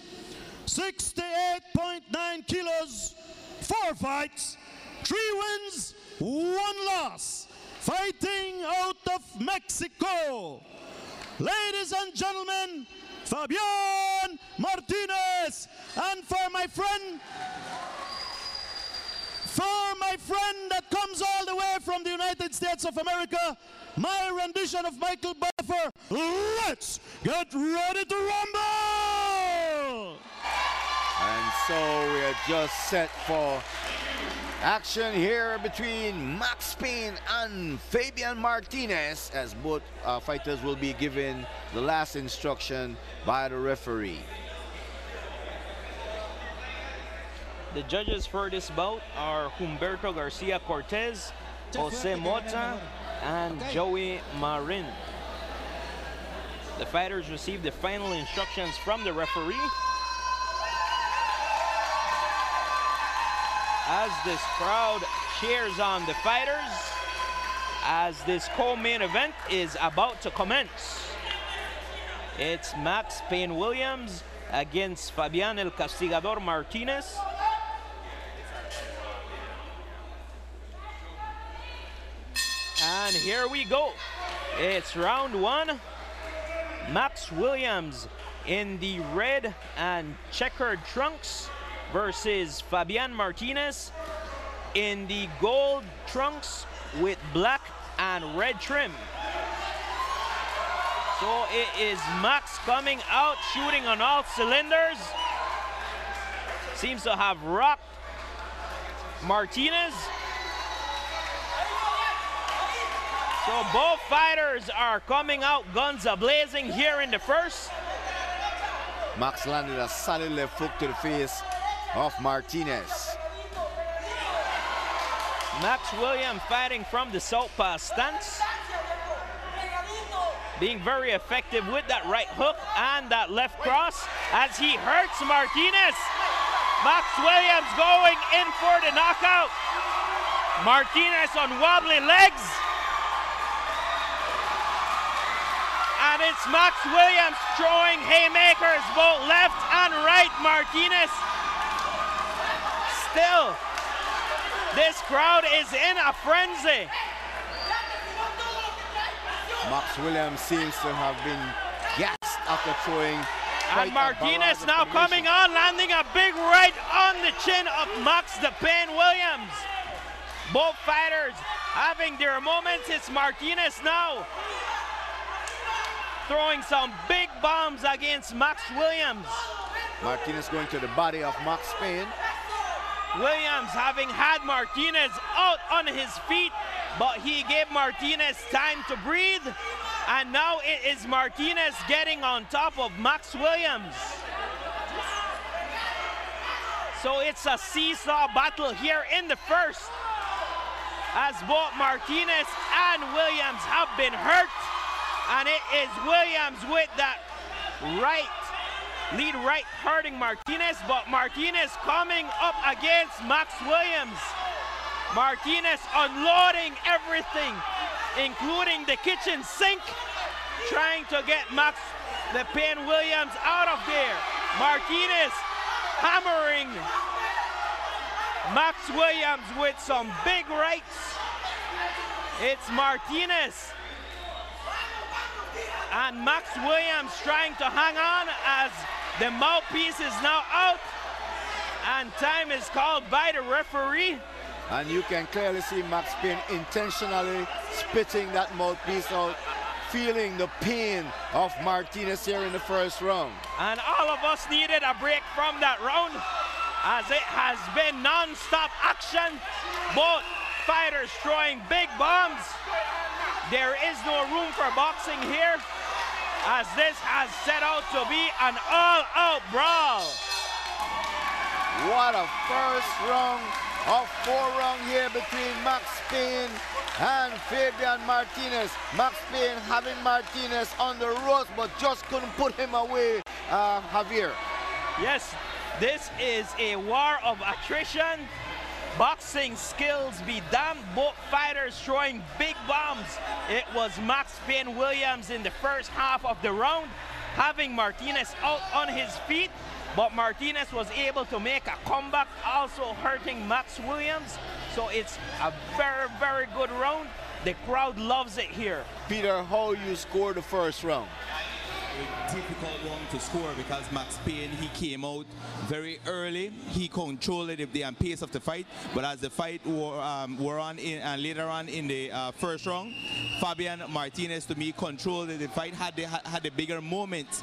[SPEAKER 4] 68.9 kilos, 4 fights, 3 wins, 1 loss, fighting out of Mexico. Ladies and gentlemen, Fabian Martinez. And for my friend that comes all the way from the United States of America, my rendition of Michael Buffer. Let's get ready to rumble!
[SPEAKER 2] And so we are just set for action here between Max Payne and Fabian Martinez, as both fighters will be given the last instruction by the referee.
[SPEAKER 3] The judges for this bout are Humberto Garcia Cortez, Jose Mota, and Joey Marin. The fighters receive the final instructions from the referee. As this crowd cheers on the fighters, as this co-main event is about to commence. It's Max Payne Williams against Fabian El Castigador Martinez. And here we go. It's round 1. Max Williams in the red and checkered trunks versus Fabian Martinez in the gold trunks with black and red trim. So it is Max coming out shooting on all cylinders. Seems to have rocked Martinez. So both fighters are coming out guns a-blazing here in the first.
[SPEAKER 2] Max landed a solid left hook to the face of Martinez.
[SPEAKER 3] Max Williams fighting from the southpaw stance, being very effective with that right hook and that left cross as he hurts Martinez. Max Williams going in for the knockout. Martinez on wobbly legs. And it's Max Williams throwing haymakers both left and right. Martinez still, this crowd is in a frenzy.
[SPEAKER 2] Max Williams seems to have been gassed after throwing.
[SPEAKER 3] And Martinez now coming on, landing a big right on the chin of Max the Pain Williams. Both fighters having their moments. It's Martinez now throwing some big bombs against Max Williams.
[SPEAKER 2] Martinez going to the body of Max Payne.
[SPEAKER 3] Williams having had Martinez out on his feet, but he gave Martinez time to breathe. And now it is Martinez getting on top of Max Williams. So it's a seesaw battle here in the first, as both Martinez and Williams have been hurt. And it is Williams with that right, lead right hurting Martinez, but Martinez coming up against Max Williams. Martinez unloading everything, including the kitchen sink, trying to get Max the Pain Williams out of there. Martinez hammering Max Williams with some big rights. It's Martinez and Max Williams trying to hang on as the mouthpiece is now out and time is called by the referee.
[SPEAKER 2] And you can clearly see Max Payne intentionally spitting that mouthpiece out, feeling the pain of Martinez here in the first round.
[SPEAKER 3] And all of us needed a break from that round, as it has been non-stop action. Both fighters throwing big bombs. There is no room for boxing here, as this has set out to be an all-out brawl.
[SPEAKER 2] What a first round of 4 rounds here between Max Payne and Fabian Martinez. Max Payne having Martinez on the ropes, but just couldn't put him away, Javier.
[SPEAKER 3] Yes, this is a war of attrition. boxing skills be damned, both fighters throwing big bombs. It was Max Payne Williams in the first half of the round, having Martinez out on his feet, but Martinez was able to make a comeback, also hurting Max Williams. So it's a very, very good round. The crowd loves it here.
[SPEAKER 2] Peter, how you scored the first round?
[SPEAKER 5] A difficult one to score because Max Payne, he came out very early. He controlled the pace of the fight, but as the fight wore on and later on in the first round, Fabian Martinez, to me, controlled the fight, had the bigger moments.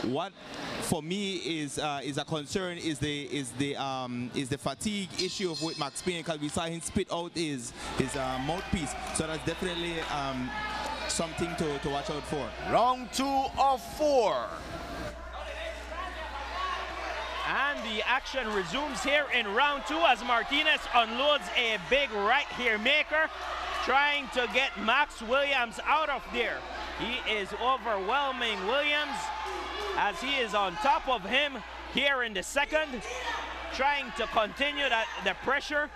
[SPEAKER 5] What for me is a concern is the fatigue issue with Max Payne, because we saw him spit out his mouthpiece. So that's definitely something to watch out for.
[SPEAKER 2] Round 2 of 4.
[SPEAKER 3] And the action resumes here in round 2 as Martinez unloads a big right here maker, trying to get Max Williams out of there. He is overwhelming Williams as he is on top of him here in the second, trying to continue the pressure.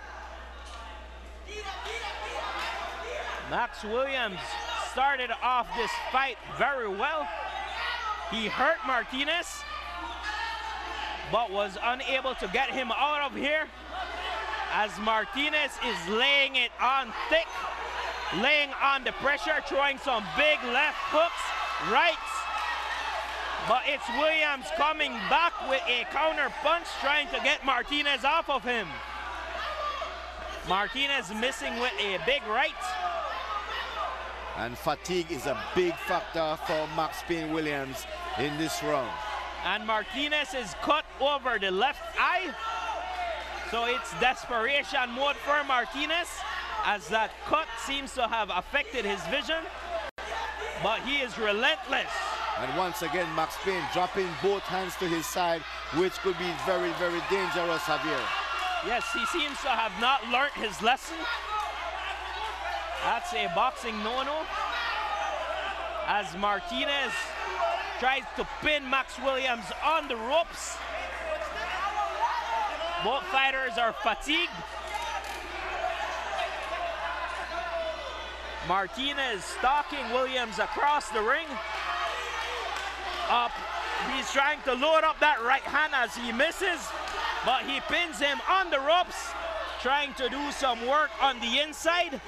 [SPEAKER 3] Max Williams started off this fight very well. He hurt Martinez, but was unable to get him out of here as Martinez is laying it on thick, laying on the pressure, throwing some big left hooks, rights. But it's Williams coming back with a counter punch, trying to get Martinez off of him. Martinez missing with a big right.
[SPEAKER 2] And fatigue is a big factor for Max Payne Williams in this round.
[SPEAKER 3] And Martinez is cut over the left eye. So it's desperation mode for Martinez, as that cut seems to have affected his vision. But he is relentless.
[SPEAKER 2] And once again, Max Payne dropping both hands to his side, which could be very, very dangerous, Javier.
[SPEAKER 3] Yes, he seems to have not learned his lesson. That's a boxing no-no, as Martinez tries to pin Max Williams on the ropes. Both fighters are fatigued. Martinez stalking Williams across the ring. Up, he's trying to load up that right hand as he misses, but he pins him on the ropes, trying to do some work on the inside.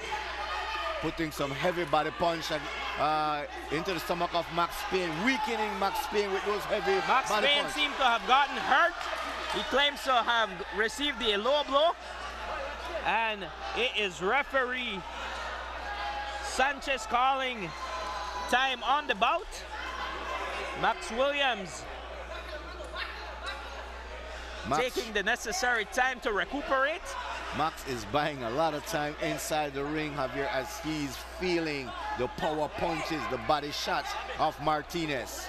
[SPEAKER 2] Putting some heavy body punch into the stomach of Max Payne, weakening Max Payne with those heavy
[SPEAKER 3] Max
[SPEAKER 2] body
[SPEAKER 3] Payne
[SPEAKER 2] punch.
[SPEAKER 3] seems to have gotten hurt. He claims to have received a low blow. And it is referee Sanchez calling time on the bout. Max Williams taking the necessary time to recuperate.
[SPEAKER 2] Max is buying a lot of time inside the ring, Javier, as he's feeling the power punches, the body shots of Martinez.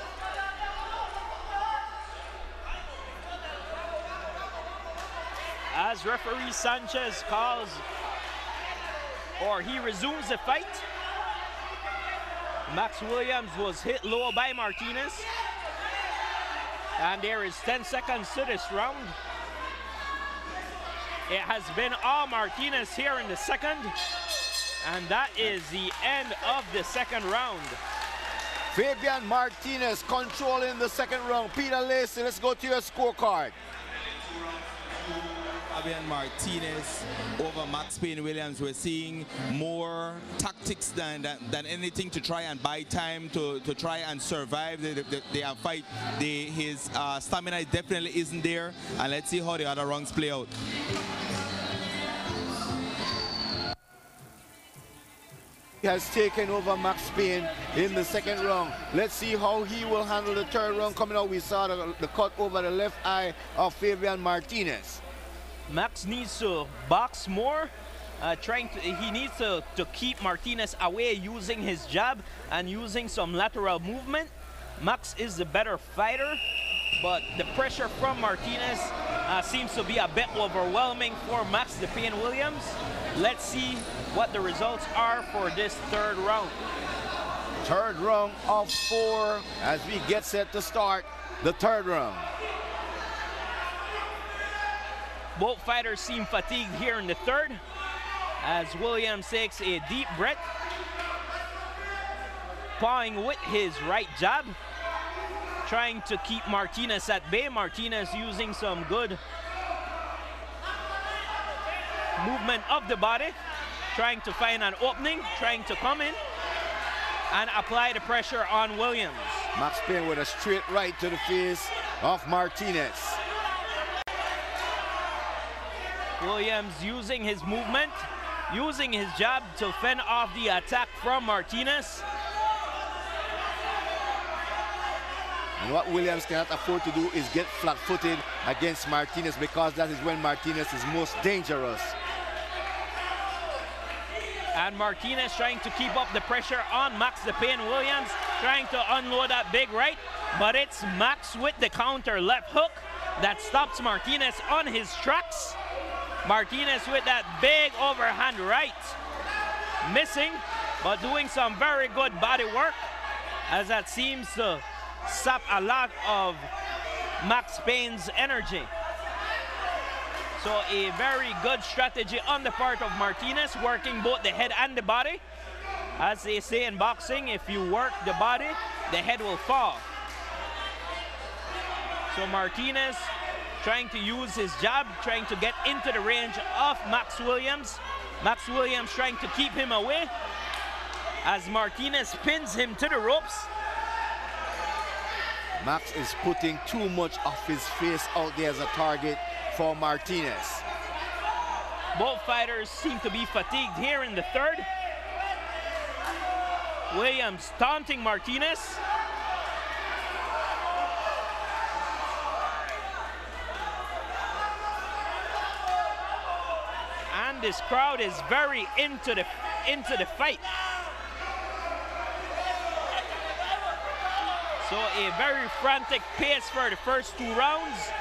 [SPEAKER 3] As referee Sanchez calls, or he resumes the fight. Max Williams was hit low by Martinez. And there is 10 seconds to this round. It has been all Martinez here in the second. And that is the end of the second round.
[SPEAKER 2] Fabian Martinez controlling the second round. Peter Lacey, let's go to your scorecard.
[SPEAKER 5] Fabian Martinez over Max Payne Williams. We're seeing more tactics than anything to try and buy time to try and survive the fight. His stamina definitely isn't there, and let's see how the other rounds play out.
[SPEAKER 2] He has taken over Max Payne in the second round. Let's see how he will handle the third round coming out. We saw the cut over the left eye of Fabian Martinez.
[SPEAKER 3] Max needs to box more. He needs to keep Martinez away using his jab and using some lateral movement. Max is the better fighter, but the pressure from Martinez seems to be a bit overwhelming for Max the Payne Williams. Let's see what the results are for this third round.
[SPEAKER 2] Third round of 4 as we get set to start the third round.
[SPEAKER 3] Both fighters seem fatigued here in the third as Williams takes a deep breath, pawing with his right jab, trying to keep Martinez at bay. Martinez using some good movement of the body, trying to find an opening, trying to come in and apply the pressure on Williams.
[SPEAKER 2] Max Payne with a straight right to the face of Martinez.
[SPEAKER 3] Williams using his movement, using his jab to fend off the attack from Martinez.
[SPEAKER 2] And what Williams cannot afford to do is get flat-footed against Martinez, because that is when Martinez is most dangerous.
[SPEAKER 3] And Martinez trying to keep up the pressure on Max the Pain. Williams trying to unload that big right, but it's Max with the counter left hook that stops Martinez on his tracks. Martinez with that big overhand right, missing, but doing some very good body work, as that seems to sap a lot of Max Payne's energy. So a very good strategy on the part of Martinez, working both the head and the body. As they say in boxing, if you work the body, the head will fall. So Martinez trying to use his jab, trying to get into the range of Max Williams. Max Williams trying to keep him away as Martinez pins him to the ropes.
[SPEAKER 2] Max is putting too much of his face out there as a target for Martinez.
[SPEAKER 3] Both fighters seem to be fatigued here in the third. Williams taunting Martinez. And this crowd is very into the fight. So a very frantic pace for the first 2 rounds.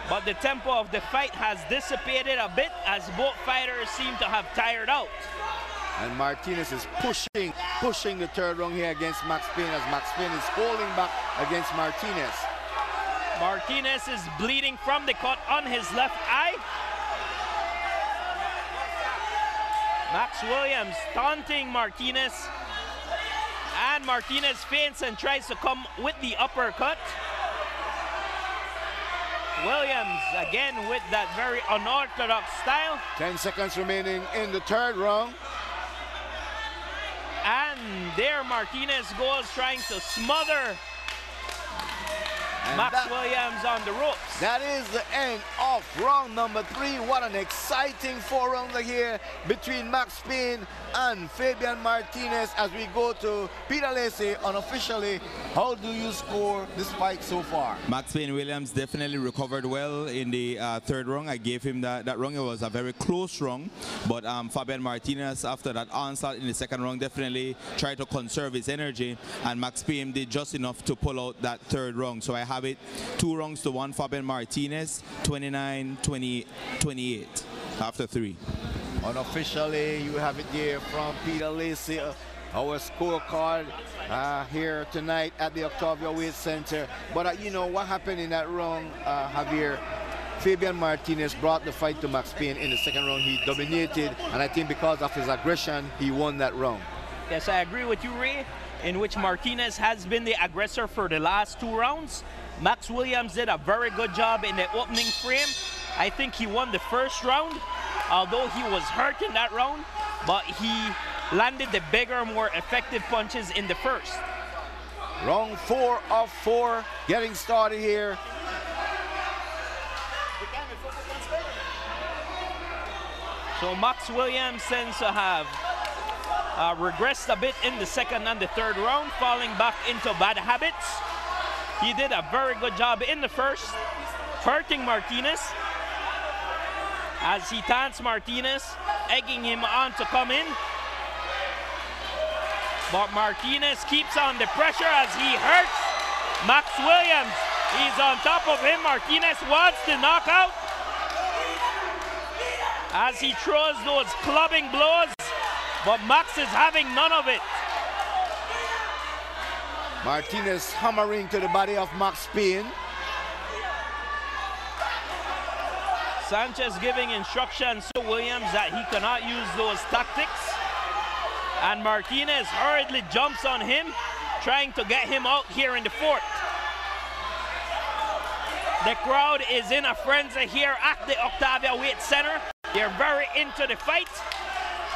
[SPEAKER 3] But the tempo of the fight has dissipated a bit as both fighters seem to have tired out.
[SPEAKER 2] And Martinez is pushing the third round here against Max Payne, as Max Payne is holding back against Martinez.
[SPEAKER 3] Martinez is bleeding from the cut on his left eye. Max Williams taunting Martinez. And Martinez feints and tries to come with the uppercut. Williams again with that very unorthodox style.
[SPEAKER 2] 10 seconds remaining in the third round.
[SPEAKER 3] And there Martinez goes, trying to smother Max Williams on the ropes.
[SPEAKER 2] That is the end of round number 3. What an exciting 4-rounder here between Max Payne and Fabian Martinez as we go to Peter Lacey unofficially. How do you score this fight so far?
[SPEAKER 5] Max Payne Williams definitely recovered well in the third round. I gave him that round. It was a very close round, but Fabian Martinez, after that onslaught in the second round, definitely tried to conserve his energy, and Max Payne did just enough to pull out that third round. So I have it 2 rounds to 1 Fabian Martinez, 29-28 after 3.
[SPEAKER 2] Unofficially, you have it here from Peter Lacey, our scorecard here tonight at the Octavia Weight Center. But you know what happened in that round, Javier? Fabian Martinez brought the fight to Max Payne in the second round. He dominated, and I think because of his aggression, he won that round.
[SPEAKER 3] Yes, I agree with you, Ray, in which Martinez has been the aggressor for the last 2 rounds. Max Williams did a very good job in the opening frame. I think he won the first round, although he was hurt in that round, but he landed the bigger, more effective punches in the first.
[SPEAKER 2] Round 4 of 4 getting started here.
[SPEAKER 3] So Max Williams seems to have regressed a bit in the second and the third round, falling back into bad habits. He did a very good job in the first, hurting Martinez as he taunts Martinez, egging him on to come in. But Martinez keeps on the pressure as he hurts Max Williams. He's on top of him. Martinez wants the knockout as he throws those clubbing blows, but Max is having none of it.
[SPEAKER 2] Martinez hammering to the body of Max Payne.
[SPEAKER 3] Sanchez giving instructions to Williams that he cannot use those tactics. And Martinez hurriedly jumps on him, trying to get him out here in the fourth. The crowd is in a frenzy here at the Octavia Weight Center. They're very into the fight.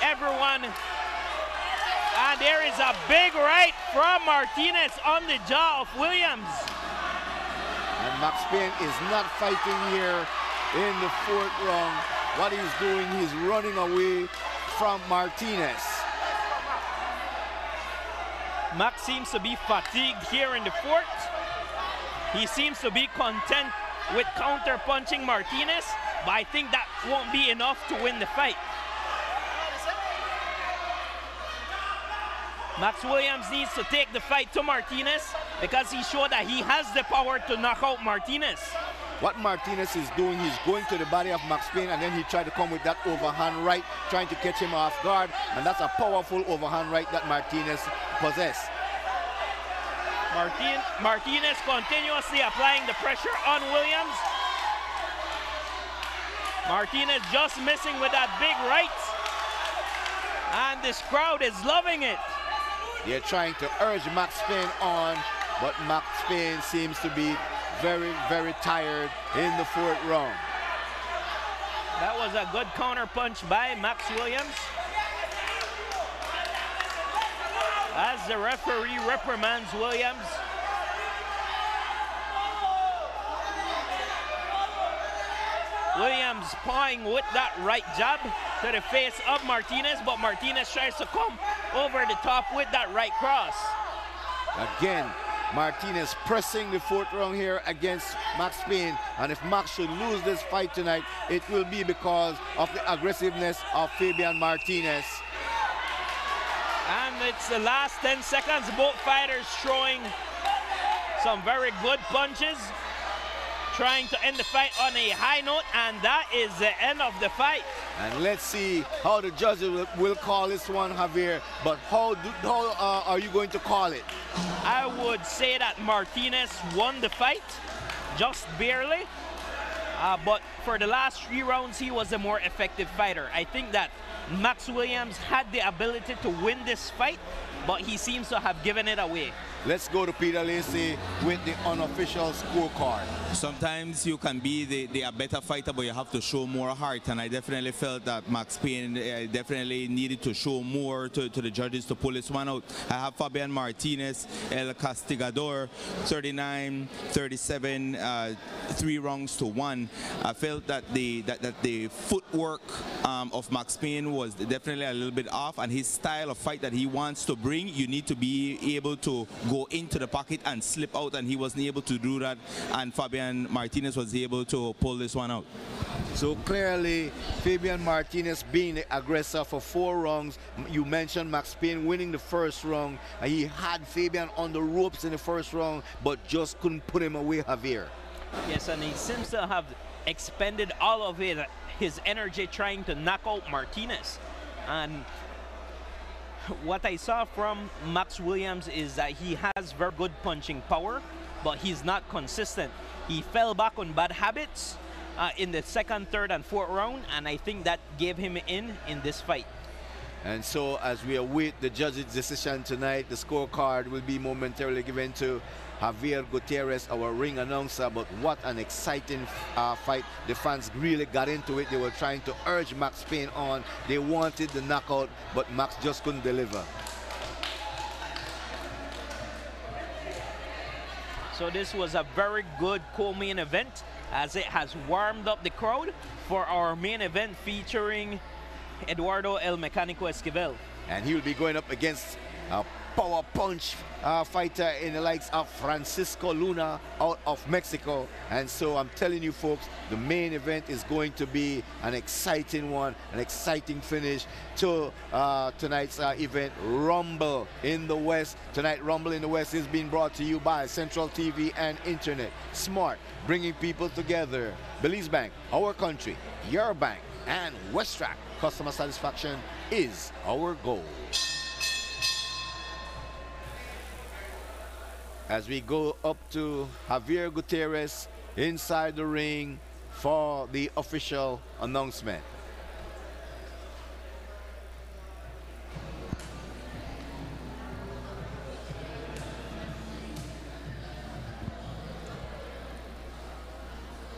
[SPEAKER 3] Everyone. And there is a big right from Martinez on the jaw of Williams.
[SPEAKER 2] And Max Payne is not fighting here in the fourth round. What he's doing, he's running away from Martinez.
[SPEAKER 3] Max seems to be fatigued here in the fourth. He seems to be content with counter-punching Martinez, but I think that won't be enough to win the fight. Max Williams needs to take the fight to Martinez because he showed that he has the power to knock out Martinez.
[SPEAKER 2] What Martinez is doing, he's going to the body of Max Payne, and then he tried to come with that overhand right, trying to catch him off guard, and that's a powerful overhand right that Martinez possesses.
[SPEAKER 3] Martinez continuously applying the pressure on Williams. Martinez just missing with that big right. And this crowd is loving it.
[SPEAKER 2] They're trying to urge Max Payne on, but Max Payne seems to be very, very tired in the fourth round.
[SPEAKER 3] That was a good counter punch by Max Williams. As the referee reprimands Williams. Williams pawing with that right jab to the face of Martinez, but Martinez tries to come over the top with that right cross.
[SPEAKER 2] Again, Martinez pressing the fourth round here against Max Payne, and if Max should lose this fight tonight, it will be because of the aggressiveness of Fabian Martinez.
[SPEAKER 3] And it's the last 10 seconds. Both fighters throwing some very good punches, trying to end the fight on a high note, and that is the end of the fight.
[SPEAKER 2] And let's see how the judges will call this one, Javier. But how are you going to call it?
[SPEAKER 3] I would say that Martinez won the fight, just barely. But for the last 3 rounds, he was a more effective fighter. I think that Max Williams had the ability to win this fight, but he seems to have given it away.
[SPEAKER 2] Let's go to Peter Lacey with the unofficial scorecard.
[SPEAKER 5] Sometimes you can be a better fighter, but you have to show more heart. And I definitely felt that Max Payne definitely needed to show more to the judges to pull this one out. I have Fabian Martinez, El Castigador, 39-37, 3 rounds to 1. I felt that the footwork of Max Payne was definitely a little bit off, and his style of fight that he wants to bring, you need to be able to go into the pocket and slip out, and he wasn't able to do that, and Fabian Martinez was able to pull this one out.
[SPEAKER 2] So clearly, Fabian Martinez being the aggressor for 4 rounds. You mentioned Max Payne winning the first round. He had Fabian on the ropes in the first round, but just couldn't put him away, Javier.
[SPEAKER 3] Yes, and he seems to have expended all of his energy trying to knock out Martinez. And what I saw from Max Williams is that he has very good punching power, but he's not consistent. He fell back on bad habits in the second, third, and fourth round, and I think that gave him in this fight.
[SPEAKER 2] And so as we await the judge's decision tonight, the scorecard will be momentarily given to Javier Gutierrez, our ring announcer. But what an exciting fight. The fans really got into it. They were trying to urge Max Payne on. They wanted the knockout, but Max just couldn't deliver.
[SPEAKER 3] So this was a very good co-main event, as it has warmed up the crowd for our main event featuring Eduardo El Mecanico Esquivel.
[SPEAKER 2] And he will be going up against a power punch fighter in the likes of Francisco Luna out of Mexico. And so I'm telling you folks, the main event is going to be an exciting one, an exciting finish to tonight's event, Rumble in the West. Tonight, Rumble in the West is being brought to you by Central TV and Internet. Smart, bringing people together. Belize Bank, our country, your bank, and Westrack. Customer satisfaction is our goal. As we go up to Javier Gutierrez inside the ring, for the official announcement.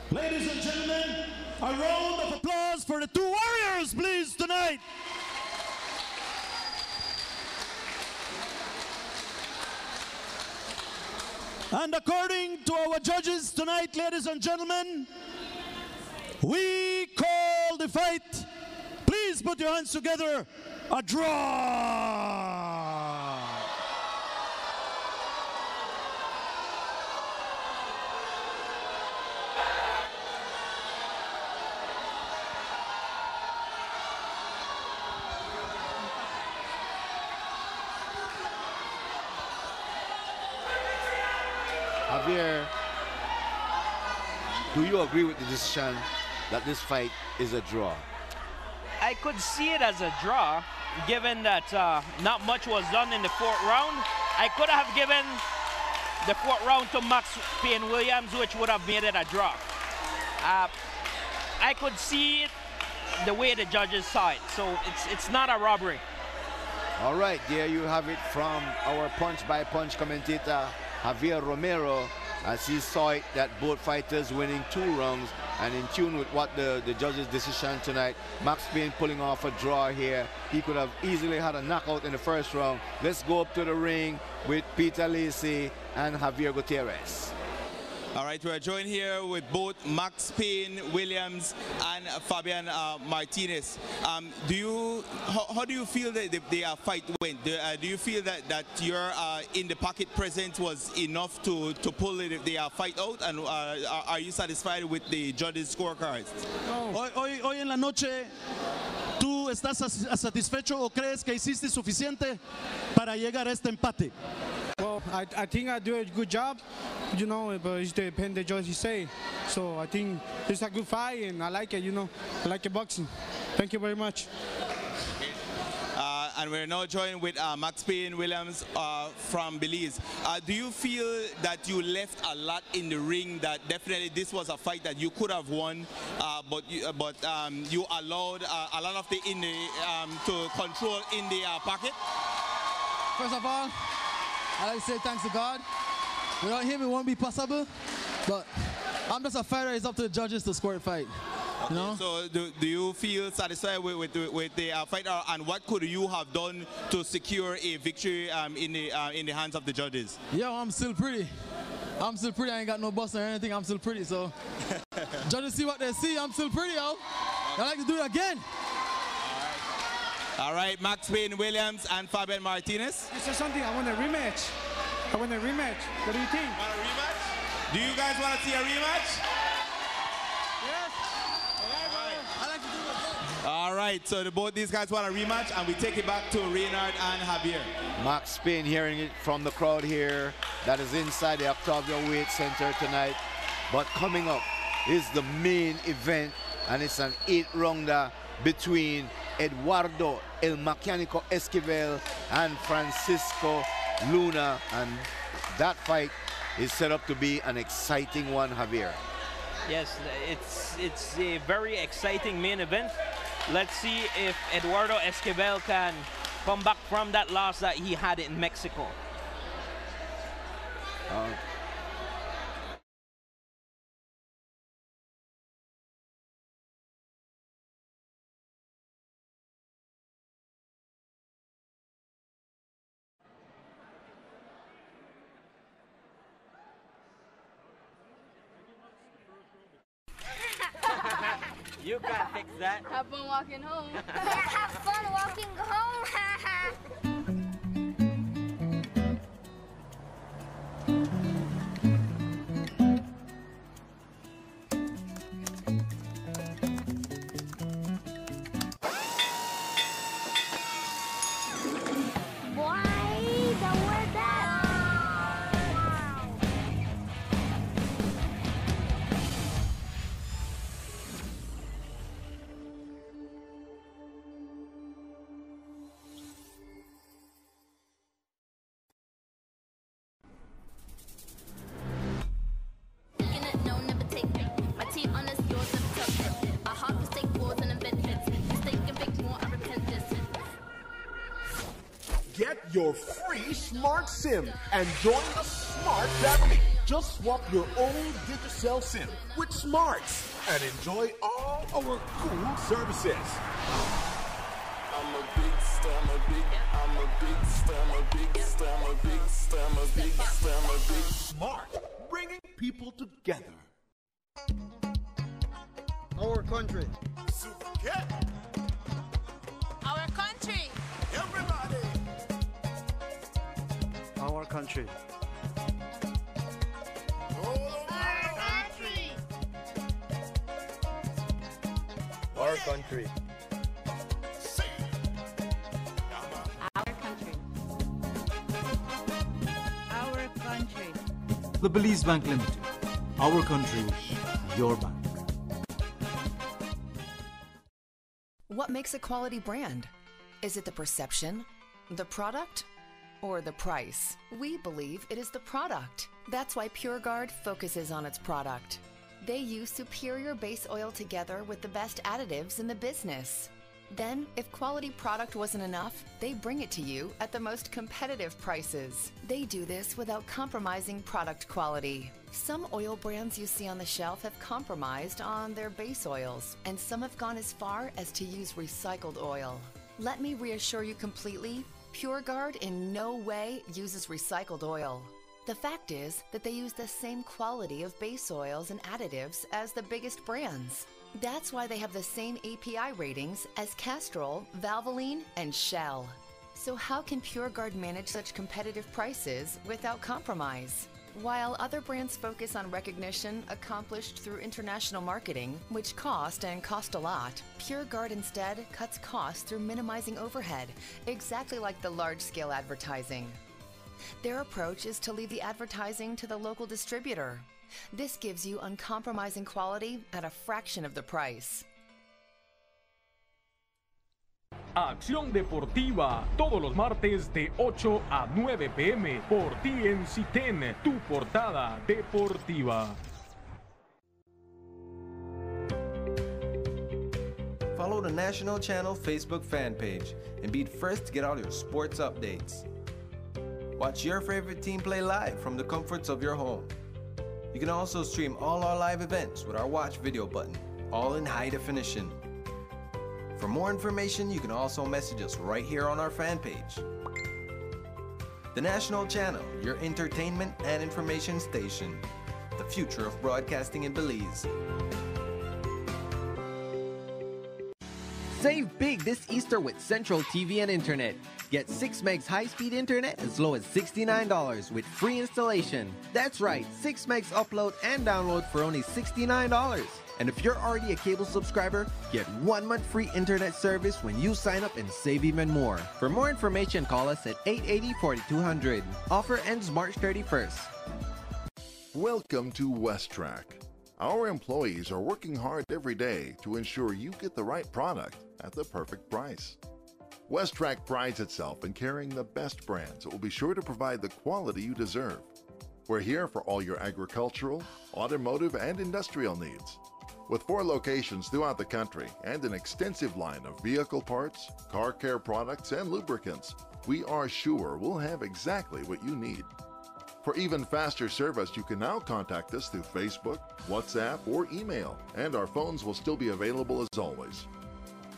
[SPEAKER 4] Ladies and gentlemen, a round of applause for the two warriors, please, tonight. And according to our judges tonight, ladies and gentlemen, we call the fight, please put your hands together, a draw.
[SPEAKER 2] Javier, do you agree with the decision that this fight is a draw?
[SPEAKER 3] I could see it as a draw, given that not much was done in the fourth round. I could have given the fourth round to Max Payne Williams, which would have made it a draw. I could see it the way the judges saw it, so it's not a robbery.
[SPEAKER 2] All right, there you have it from our punch-by-punch commentator, Javier Romero, as he saw it that both fighters winning 2 rounds, and in tune with what the judges' decision tonight. Max Payne pulling off a draw here. He could have easily had a knockout in the first round. Let's go up to the ring with Peter Lacey and Javier Gutierrez.
[SPEAKER 5] All right, we're joined here with both Max Payne Williams and Fabian Martinez. How do you feel that their fight went? Do you feel that your in the pocket presence was enough to pull their fight out? And are you satisfied with the judges' scorecards?
[SPEAKER 4] Hoy en la noche, ¿tú estás satisfecho o crees que hiciste suficiente para llegar a este empate?
[SPEAKER 8] Well, I think I do a good job, you know, but it depends the judges say. So I think it's a good fight, and I like it, you know. I like the boxing. Thank you very much.
[SPEAKER 5] And we're now joined with Max Payne Williams from Belize. Do you feel that you left a lot in the ring, that definitely this was a fight that you could have won, but you allowed a lot of the to control in the pocket?
[SPEAKER 14] First of all, I'd like to say thanks to God. Without him, it won't be possible. But I'm just a fighter. It's up to the judges to score a fight.
[SPEAKER 5] Okay, you know? So do you feel satisfied with the fight, and what could you have done to secure a victory in the hands of the judges?
[SPEAKER 14] Yo, I'm still pretty. I'm still pretty. I ain't got no bust or anything. I'm still pretty. So judges see what they see. I'm still pretty, yo. I'd like to do it again.
[SPEAKER 5] All right, Max Payne Williams and Fabian Martinez.
[SPEAKER 8] I said something. I want a rematch. I want a rematch. What do you think?
[SPEAKER 5] Want a rematch? Do you guys want to see a rematch?
[SPEAKER 8] Yes. I like to do it.
[SPEAKER 5] All right, so both these guys want a rematch, and we take it back to Reynard and Javier.
[SPEAKER 2] Max Payne hearing it from the crowd here that is inside the Octavia Weight Center tonight. But coming up is the main event, and it's an 8-rounder between Eduardo El Mecanico Esquivel and Francisco Luna, and that fight is set up to be an exciting one, Javier.
[SPEAKER 3] Yes, it's a very exciting main event. Let's see if Eduardo Esquivel can come back from that loss that he had in Mexico.
[SPEAKER 20] You can't fix that.
[SPEAKER 10] Have fun walking home. Have fun walking home.
[SPEAKER 7] your free smart SIM and join the smart family. Just swap your old Digicel SIM with Smarts and enjoy all our cool services.
[SPEAKER 1] I'm a big star, I'm a big star, I'm a big star, I'm a big star, I'm a big star, I'm a big
[SPEAKER 7] Smart, bringing people together.
[SPEAKER 9] Our country.
[SPEAKER 11] Our country.
[SPEAKER 7] Everybody.
[SPEAKER 9] Our country.
[SPEAKER 20] Our country.
[SPEAKER 11] Our country. Our country.
[SPEAKER 12] The Belize Bank Limited. Our country, your bank.
[SPEAKER 15] What makes a quality brand? Is it the perception, the product, or the price? We believe it is the product. That's why PureGuard focuses on its product. They use superior base oil together with the best additives in the business. Then, if quality product wasn't enough, they bring it to you at the most competitive prices. They do this without compromising product quality. Some oil brands you see on the shelf have compromised on their base oils, and some have gone as far as to use recycled oil. Let me reassure you completely, PureGuard in no way uses recycled oil. The fact is that they use the same quality of base oils and additives as the biggest brands. That's why they have the same API ratings as Castrol, Valvoline, and Shell. So how can PureGuard manage such competitive prices without compromise? While other brands focus on recognition accomplished through international marketing, which cost a lot, PureGuard instead cuts costs through minimizing overhead, exactly like the large-scale advertising. Their approach is to leave the advertising to the local distributor. This gives you uncompromising quality at a fraction of the price.
[SPEAKER 23] Acción Deportiva, todos los martes de 8 a 9 p.m. por TNC10, tu portada deportiva.
[SPEAKER 16] Follow the National Channel Facebook fan page and be first to get all your sports updates. Watch your favorite team play live from the comforts of your home. You can also stream all our live events with our watch video button, all in high definition. For more information, you can also message us right here on our fan page. The National Channel, your entertainment and information station. The future of broadcasting in Belize.
[SPEAKER 13] Save big this Easter with Central TV and Internet. Get 6 megs high-speed internet as low as $69 with free installation. That's right, 6 megs upload and download for only $69. And if you're already a cable subscriber, get 1 month free internet service when you sign up and save even more. For more information, call us at 880-4200. Offer ends March 31st.
[SPEAKER 22] Welcome to WestTrack. Our employees are working hard every day to ensure you get the right product at the perfect price. WestTrack prides itself in carrying the best brands that will be sure to provide the quality you deserve. We're here for all your agricultural, automotive, and industrial needs. With 4 locations throughout the country and an extensive line of vehicle parts, car care products, and lubricants, we are sure we'll have exactly what you need. For even faster service, you can now contact us through Facebook, WhatsApp, or email, and our phones will still be available as always.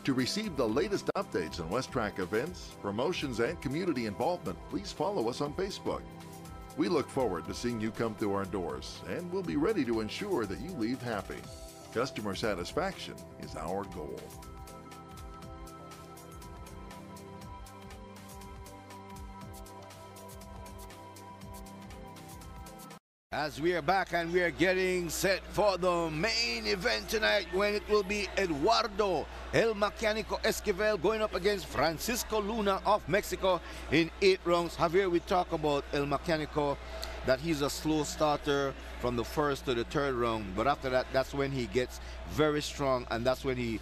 [SPEAKER 22] To receive the latest updates on WestTrack events, promotions, and community involvement, please follow us on Facebook. We look forward to seeing you come through our doors, and we'll be ready to ensure that you leave happy. Customer satisfaction is our goal.
[SPEAKER 2] As we are back and we are getting set for the main event tonight, when it will be Eduardo El Mecanico Esquivel going up against Francisco Luna of Mexico in 8 rounds. Javier, we talk about El Mecanico, that he's a slow starter from the 1st to the 3rd round, but after that, that's when he gets very strong, and that's when he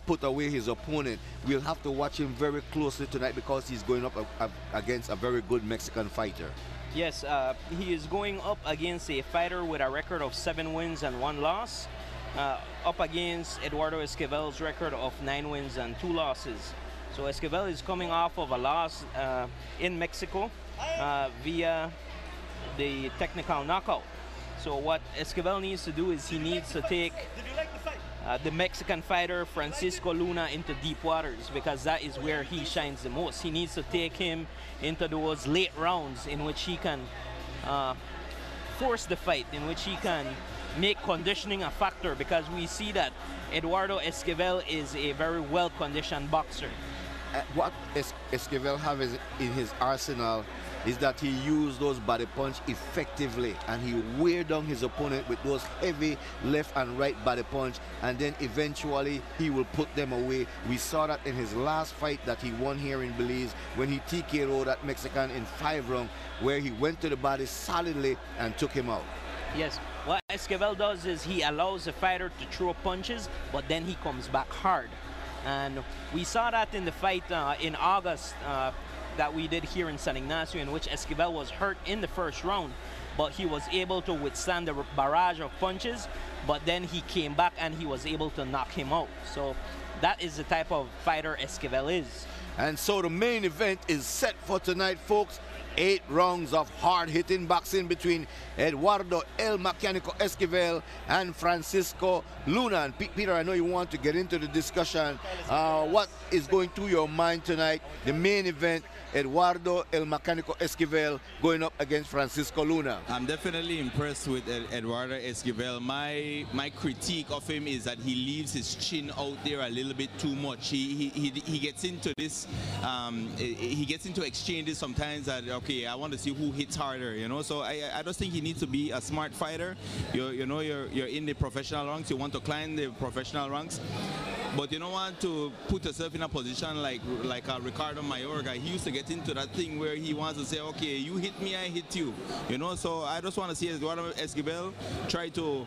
[SPEAKER 2] put away his opponent. We'll have to watch him very closely tonight because he's going up against a very good Mexican fighter.
[SPEAKER 3] Yes, he is going up against a fighter with a record of 7 wins and 1 loss, up against Eduardo Esquivel's record of 9 wins and 2 losses. So Esquivel is coming off of a loss in Mexico via the technical knockout. So what Esquivel needs to do is he needs to take the Mexican fighter Francisco Luna into deep waters, because that is where he shines the most. He needs to take him into those late rounds in which he can force the fight, in which he can make conditioning a factor, because we see that Eduardo Esquivel is a very well-conditioned boxer.
[SPEAKER 2] What Esquivel have in his arsenal is that he used those body punch effectively, and he wear down his opponent with those heavy left and right body punch, and then eventually he will put them away. We saw that in his last fight that he won here in Belize, when he TKO'd that Mexican in 5 rounds, where he went to the body solidly and took him out.
[SPEAKER 3] Yes, what Esquivel does is he allows the fighter to throw punches, but then he comes back hard. And we saw that in the fight in August that we did here in San Ignacio, in which Esquivel was hurt in the first round, but he was able to withstand the barrage of punches, but then he came back and he was able to knock him out. So that is the type of fighter Esquivel is.
[SPEAKER 2] And so the main event is set for tonight, folks. 8 rounds of hard-hitting boxing between Eduardo El Mecanico Esquivel and Francisco Luna. And Peter, I know you want to get into the discussion. What is going through your mind tonight? The main event, Eduardo El Mecanico Esquivel going up against Francisco Luna.
[SPEAKER 5] I'm definitely impressed with Eduardo Esquivel. My critique of him is that he leaves his chin out there a little bit too much. He gets into this, he gets into exchanges sometimes that, okay, I want to see who hits harder, you know. So I just think he needs to be a smart fighter. You're in the professional ranks. You want to climb the professional ranks, but you don't want to put yourself in a position like Ricardo Mayorga. He used to get into that thing where he wants to say, okay, you hit me, I hit you, you know. So I just want to see Eduardo Esquivel try to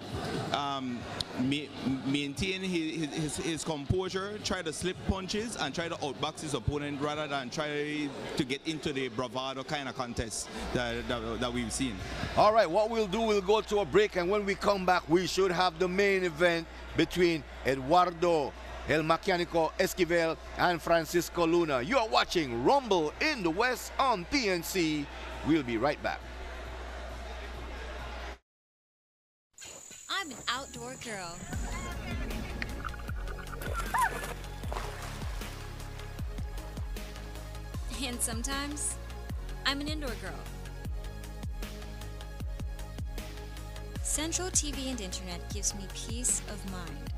[SPEAKER 5] maintain his composure, try to slip punches and try to outbox his opponent rather than try to get into the bravado kind of contest that we've seen.
[SPEAKER 2] All right, what we'll do, we'll go to a break, and when we come back, we should have the main event between Eduardo El Mecanico Esquivel and Francisco Luna. You are watching Rumble in the West on PNC. We'll be right back.
[SPEAKER 17] I'm an outdoor girl. And sometimes, I'm an indoor girl. Central TV and Internet gives me peace of mind.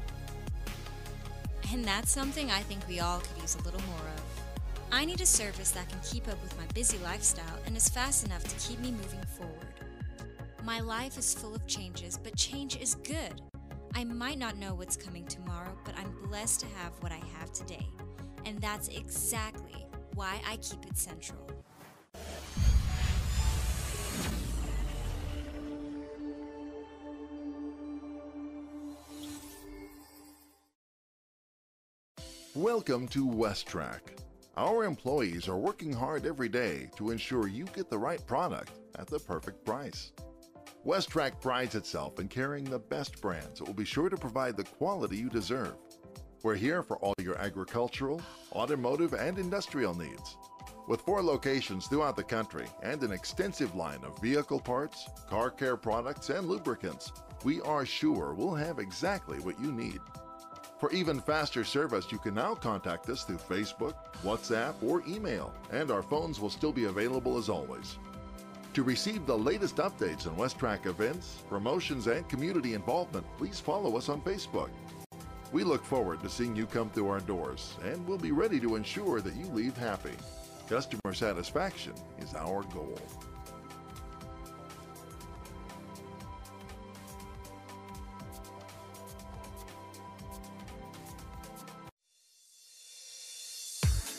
[SPEAKER 17] And that's something I think we all could use a little more of. I need a service that can keep up with my busy lifestyle and is fast enough to keep me moving forward. My life is full of changes, but change is good. I might not know what's coming tomorrow, but I'm blessed to have what I have today. And that's exactly why I keep it central.
[SPEAKER 22] Welcome to WestTrack. Our employees are working hard every day to ensure you get the right product at the perfect price. WestTrack prides itself in carrying the best brands that will be sure to provide the quality you deserve. We're here for all your agricultural, automotive, and industrial needs. With 4 locations throughout the country and an extensive line of vehicle parts, car care products, and lubricants, we are sure we'll have exactly what you need. For even faster service, you can now contact us through Facebook, WhatsApp, or email, and our phones will still be available as always. To receive the latest updates on WestTrack events, promotions, and community involvement, please follow us on Facebook. We look forward to seeing you come through our doors, and we'll be ready to ensure that you leave happy. Customer satisfaction is our goal.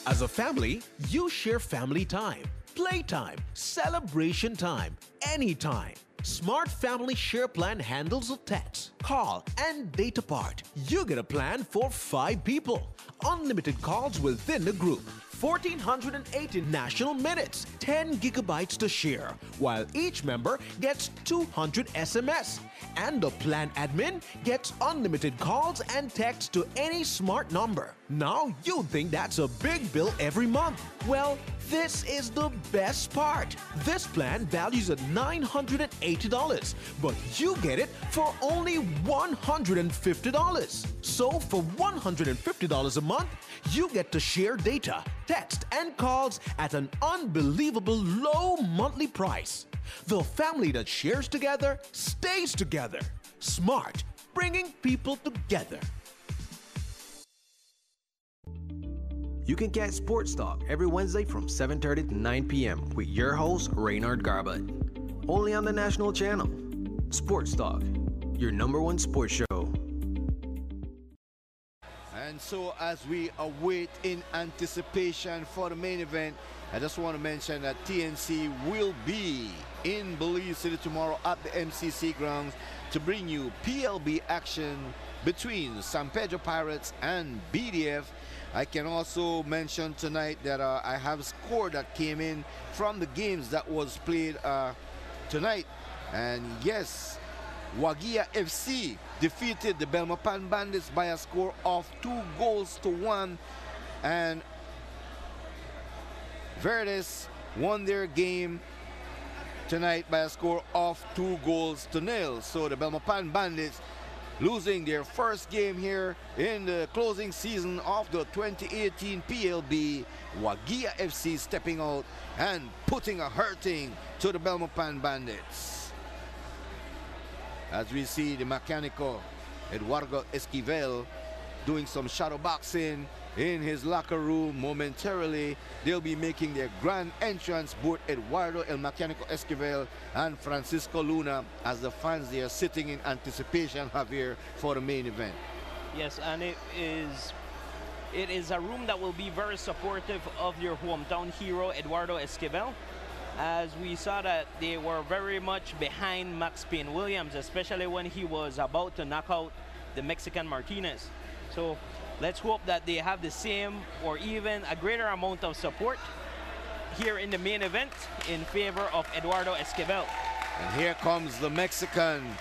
[SPEAKER 6] As a family, you share family time, playtime, celebration time, anytime. Smart Family Share Plan handles the texts, call and data part. You get a plan for 5 people. Unlimited calls within the group. 1,480 national minutes, 10 gigabytes to share, while each member gets 200 SMS. And the plan admin gets unlimited calls and texts to any smart number. Now you think that's a big bill every month. Well, this is the best part. This plan values at $980, but you get it for only $150. So for $150 a month, you get to share data, text, and calls at an unbelievable low monthly price. The family that shares together stays together. Smart, bringing people together.
[SPEAKER 13] You can catch Sports Talk every Wednesday from 7:30 to 9 p.m. with your host, Reynard Garbutt. Only on the national channel. Sports Talk, your #1 sports show.
[SPEAKER 2] And so as we await in anticipation for the main event, I just want to mention that TNC will be in Belize City tomorrow at the MCC grounds to bring you PLB action between San Pedro Pirates and BDF. I can also mention tonight that I have score that came in from the games that was played tonight. And yes, Wagia FC defeated the Belmopan Bandits by a score of 2-1, and Verdes won their game tonight by a score of 2-0. So the Belmopan Bandits losing their first game here in the closing season of the 2018 PLB. Wagia FC stepping out and putting a hurting to the Belmopan Bandits. As we see the Mecanico, Eduardo Esquivel, doing some shadow boxing in his locker room. Momentarily, they'll be making their grand entrance, both Eduardo El Mecanico Esquivel and Francisco Luna, as the fans there sitting in anticipation, Javier, for the main event.
[SPEAKER 3] Yes, and it is a room that will be very supportive of your hometown hero, Eduardo Esquivel, as we saw that they were very much behind Max Payne Williams, especially when he was about to knock out the Mexican Martinez. So let's hope that they have the same or even a greater amount of support here in the main event in favor of Eduardo Esquivel.
[SPEAKER 2] And here comes the Mexican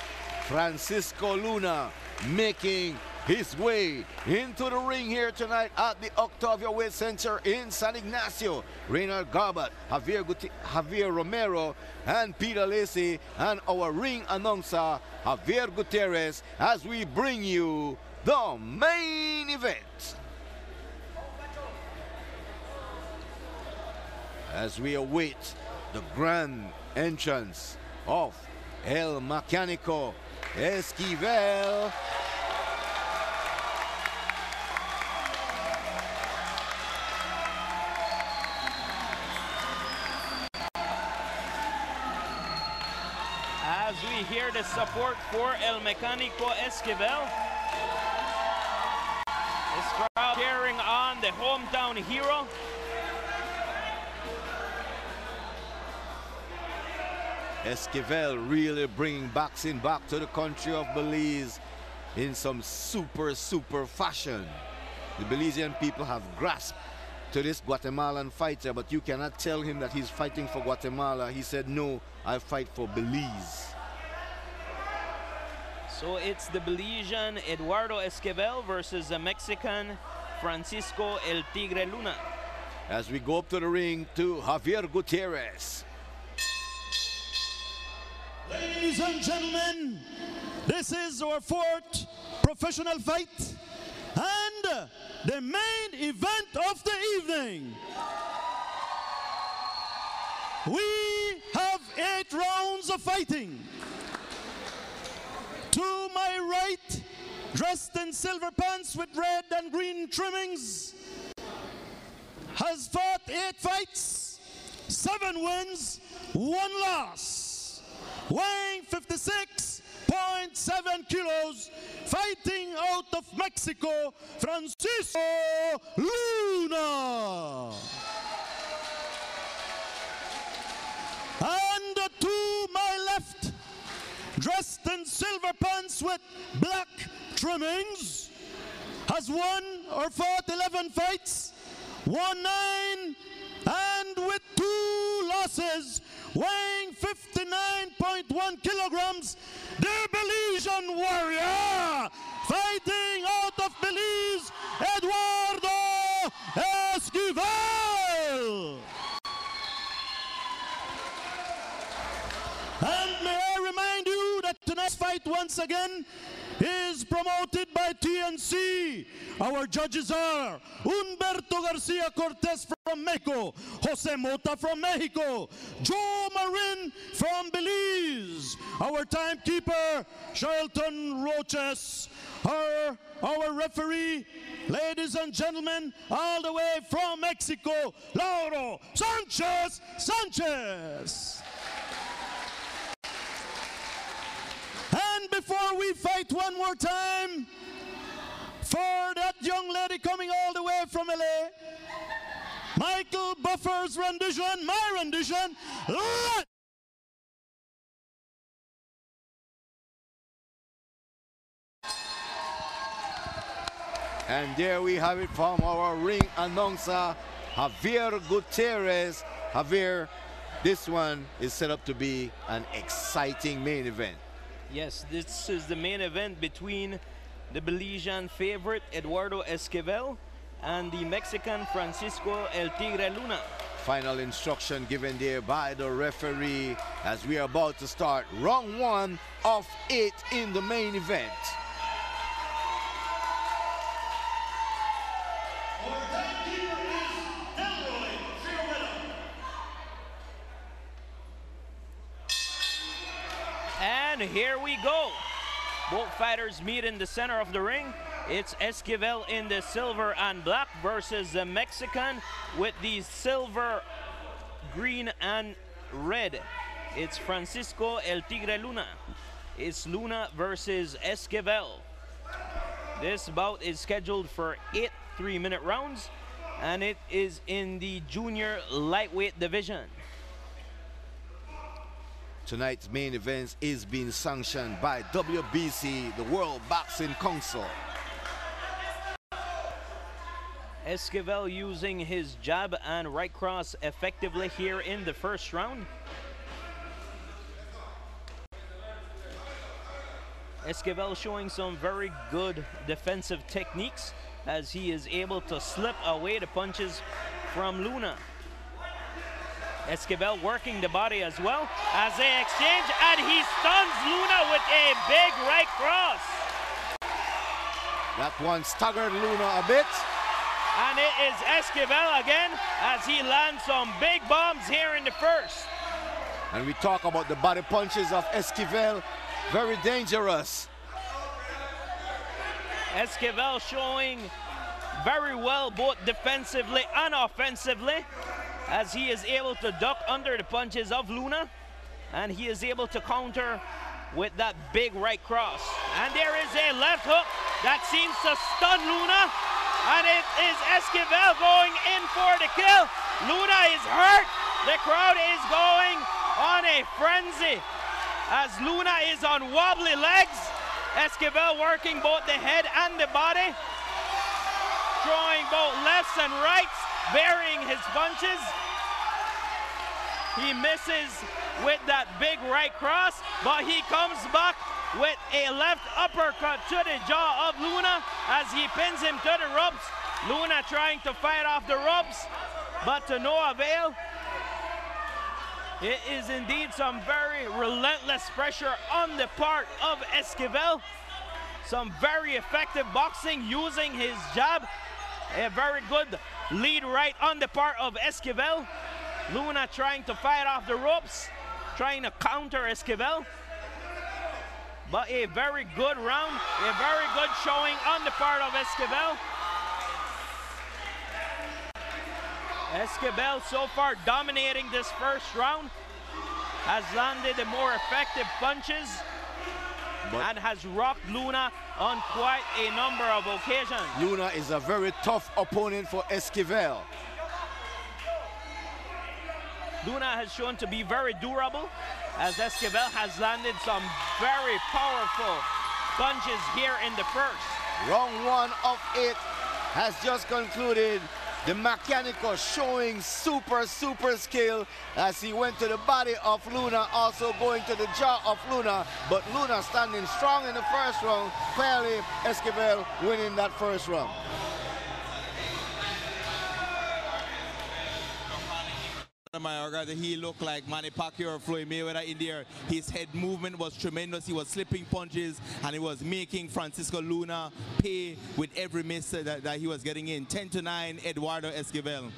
[SPEAKER 2] Francisco Luna making his way into the ring here tonight at the Octavia Weight Center in San Ignacio. Reynard Garbutt, Javier Romero, and Peter Lacey, and our ring announcer, Javier Gutierrez, as we bring you the main event. As we await the grand entrance of El Mecanico Esquivel.
[SPEAKER 3] As we hear the support for El Mecanico Esquivel, this crowd cheering on the hometown hero.
[SPEAKER 2] Esquivel really bringing boxing back to the country of Belize in some super fashion. The Belizean people have grasped to this Guatemalan fighter, but you cannot tell him that he's fighting for Guatemala. He said, no, I fight for Belize.
[SPEAKER 3] So it's the Belizean Eduardo Esquivel versus the Mexican Francisco El Tigre Luna.
[SPEAKER 2] As we go up to the ring to Javier Gutierrez.
[SPEAKER 4] Ladies and gentlemen, this is our 4th professional fight and the main event of the evening. We have 8 rounds of fighting. To my right, dressed in silver pants with red and green trimmings, has fought 8 fights, 7 wins, 1 loss, weighing 56.7 kilos, fighting out of Mexico, Francisco Luna. And to my left, dressed in silver pants with black trimmings, has won or fought 11 fights, won 9, and with 2 losses, weighing 59.1 kilograms, the Belizean warrior, fighting out of Belize, Eduardo Esquivel. And may I remind you that tonight's fight once again is promoted by TNC. Our judges are Humberto Garcia Cortez from Mexico, Jose Mota from Mexico, Joe Marin from Belize, our timekeeper, Charlton Roches, our referee, ladies and gentlemen, all the way from Mexico, Lauro Sanchez. And before we fight one more time, for that young lady coming all the way from LA, Michael Buffer's rendition, my rendition,
[SPEAKER 2] And there we have it from our ring announcer, Javier Gutierrez. Javier, this one is set up to be an exciting main event.
[SPEAKER 3] Yes, this is the main event between the Belizean favorite, Eduardo Esquivel, and the Mexican Francisco El Tigre Luna.
[SPEAKER 2] Final instruction given there by the referee as we are about to start round 1 of 8 in the main event.
[SPEAKER 3] And here we go. Both fighters meet in the center of the ring. It's Esquivel in the silver and black versus the Mexican with the silver, green, and red. It's Francisco El Tigre Luna. It's Luna versus Esquivel. This bout is scheduled for 8 3-minute rounds, and it is in the junior lightweight division.
[SPEAKER 2] Tonight's main event is being sanctioned by WBC, the World Boxing Council.
[SPEAKER 3] Esquivel using his jab and right cross effectively here in the first round. Esquivel showing some very good defensive techniques as he is able to slip away the punches from Luna. Esquivel working the body as well as they exchange, and he stuns Luna with a big right cross.
[SPEAKER 2] That one staggered Luna a bit.
[SPEAKER 3] And it is Esquivel again as he lands some big bombs here in the first.
[SPEAKER 2] And we talk about the body punches of Esquivel, very dangerous.
[SPEAKER 3] Esquivel showing very well both defensively and offensively, as he is able to duck under the punches of Luna, and he is able to counter with that big right cross. And there is a left hook that seems to stun Luna, and it is Esquivel going in for the kill. Luna is hurt. The crowd is going on a frenzy as Luna is on wobbly legs. Esquivel working both the head and the body, throwing both lefts and rights, varying his punches. He misses with that big right cross, but he comes back with a left uppercut to the jaw of Luna as he pins him to the ropes. Luna trying to fight off the ropes, but to no avail. It is indeed some very relentless pressure on the part of Esquivel. Some very effective boxing using his jab. A very good lead right on the part of Esquivel. Luna trying to fight off the ropes, trying to counter Esquivel. But a very good round, a very good showing on the part of Esquivel. Esquivel so far dominating this first round, has landed the more effective punches, and has rocked Luna on quite a number of occasions.
[SPEAKER 2] Luna is a very tough opponent for Esquivel.
[SPEAKER 3] Luna has shown to be very durable. as Esquivel has landed some very powerful punches here in the first.
[SPEAKER 2] Round 1 of 8 has just concluded. The Mecanico showing super skill as he went to the body of Luna, also going to the jaw of Luna, but Luna standing strong in the first round. Clearly, Esquivel winning that first round.
[SPEAKER 5] He looked like Manny Pacquiao or Floyd Mayweather in there. His head movement was tremendous. He was slipping punches and he was making Francisco Luna pay with every miss that he was getting in. 10-9, Eduardo Esquivel.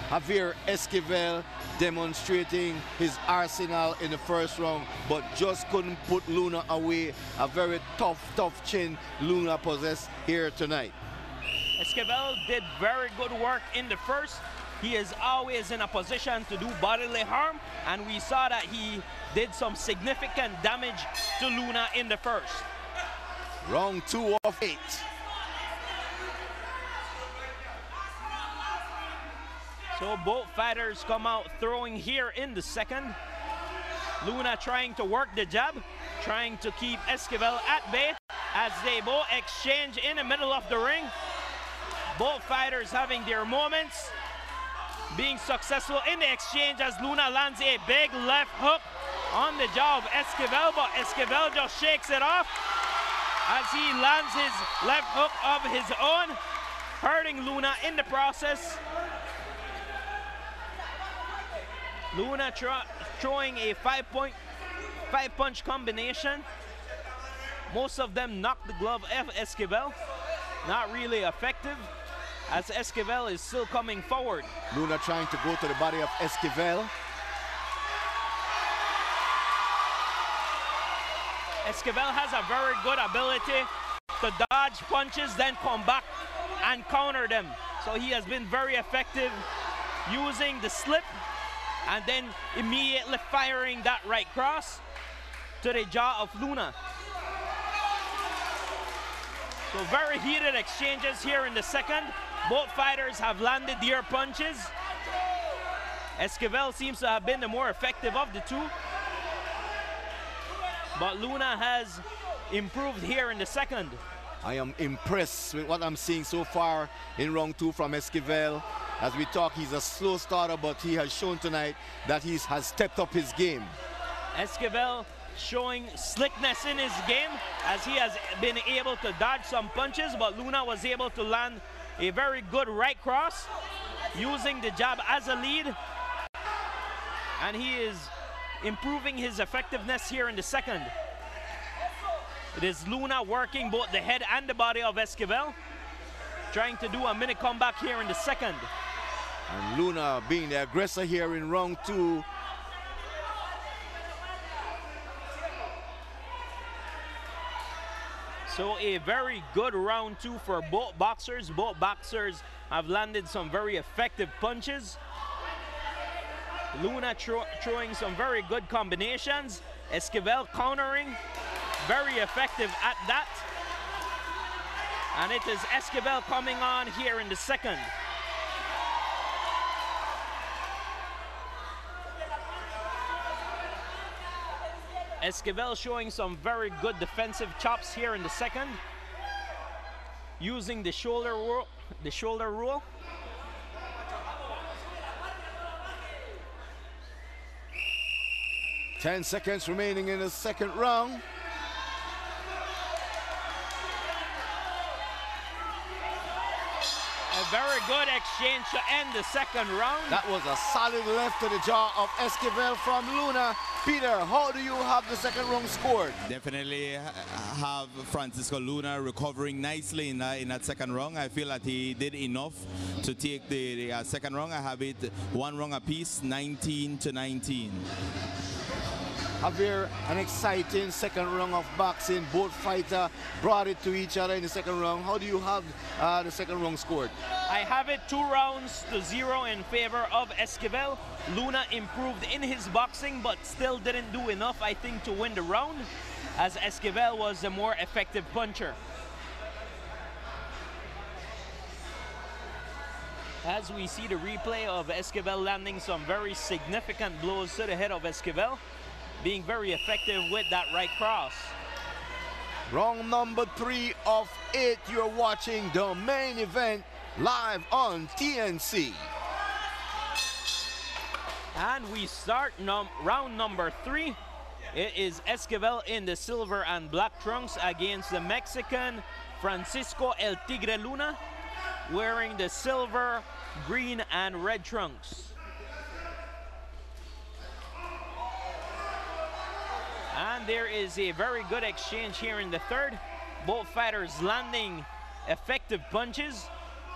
[SPEAKER 2] Javier Esquivel demonstrating his arsenal in the first round, but just couldn't put Luna away. A very tough chin Luna possessed here tonight.
[SPEAKER 3] Esquivel did very good work in the first. He is always in a position to do bodily harm, and we saw that he did some significant damage to Luna in the first.
[SPEAKER 2] Round 2 of 8.
[SPEAKER 3] So both fighters come out throwing here in the second. Luna trying to work the jab, trying to keep Esquivel at bay as they both exchange in the middle of the ring. Both fighters having their moments, being successful in the exchange as Luna lands a big left hook on the jaw of Esquivel, but Esquivel just shakes it off as he lands his left hook of his own, hurting Luna in the process. Luna throwing a 5-punch combination. Most of them knock the glove of Esquivel. Not really effective, as Esquivel is still coming forward.
[SPEAKER 2] Luna trying to go to the body of Esquivel.
[SPEAKER 3] Esquivel has a very good ability to dodge punches, then come back and counter them. So he has been very effective using the slip and then immediately firing that right cross to the jaw of Luna. So very heated exchanges here in the second. Both fighters have landed their punches. Esquivel seems to have been the more effective of the two, but Luna has improved here in the second.
[SPEAKER 2] I am impressed with what I'm seeing so far in round 2 from Esquivel. As we talk, he's a slow starter, but he has shown tonight that he has stepped up his game.
[SPEAKER 3] Esquivel showing slickness in his game as he has been able to dodge some punches, but Luna was able to land a very good right cross using the jab as a lead, and he is improving his effectiveness here in the second. It is Luna working both the head and the body of Esquivel, trying to do a mini comeback here in the second.
[SPEAKER 2] And Luna being the aggressor here in round 2.
[SPEAKER 3] So a very good round 2 for both boxers. Both boxers have landed some very effective punches. Luna throwing some very good combinations. Esquivel countering, very effective at that. And it is Esquivel coming on here in the second. Esquivel showing some very good defensive chops here in the second, using the shoulder rule.
[SPEAKER 2] Ten seconds remaining in the second round.
[SPEAKER 3] A very good exchange to end the second round.
[SPEAKER 2] That was a solid left to the jaw of Esquivel from Luna. Peter, how do you have the second round scored?
[SPEAKER 5] Definitely have Francisco Luna recovering nicely in that second round. I feel that he did enough to take the second round. I have it 1 round apiece, 19-19.
[SPEAKER 2] Javier, an exciting second round of boxing. Both fighters brought it to each other in the second round. How do you have the second round scored?
[SPEAKER 3] I have it 2-0 in favor of Esquivel. Luna improved in his boxing, but still didn't do enough, I think, to win the round, as Esquivel was the more effective puncher. As we see the replay of Esquivel landing some very significant blows to the head of Esquivel. being very effective with that right cross.
[SPEAKER 2] Round number 3 of 8. You're watching the main event live on TNC.
[SPEAKER 3] And we start round number 3. It is Esquivel in the silver and black trunks against the Mexican Francisco El Tigre Luna, wearing the silver, green, and red trunks. And there is a very good exchange here in the third. Both fighters landing effective punches.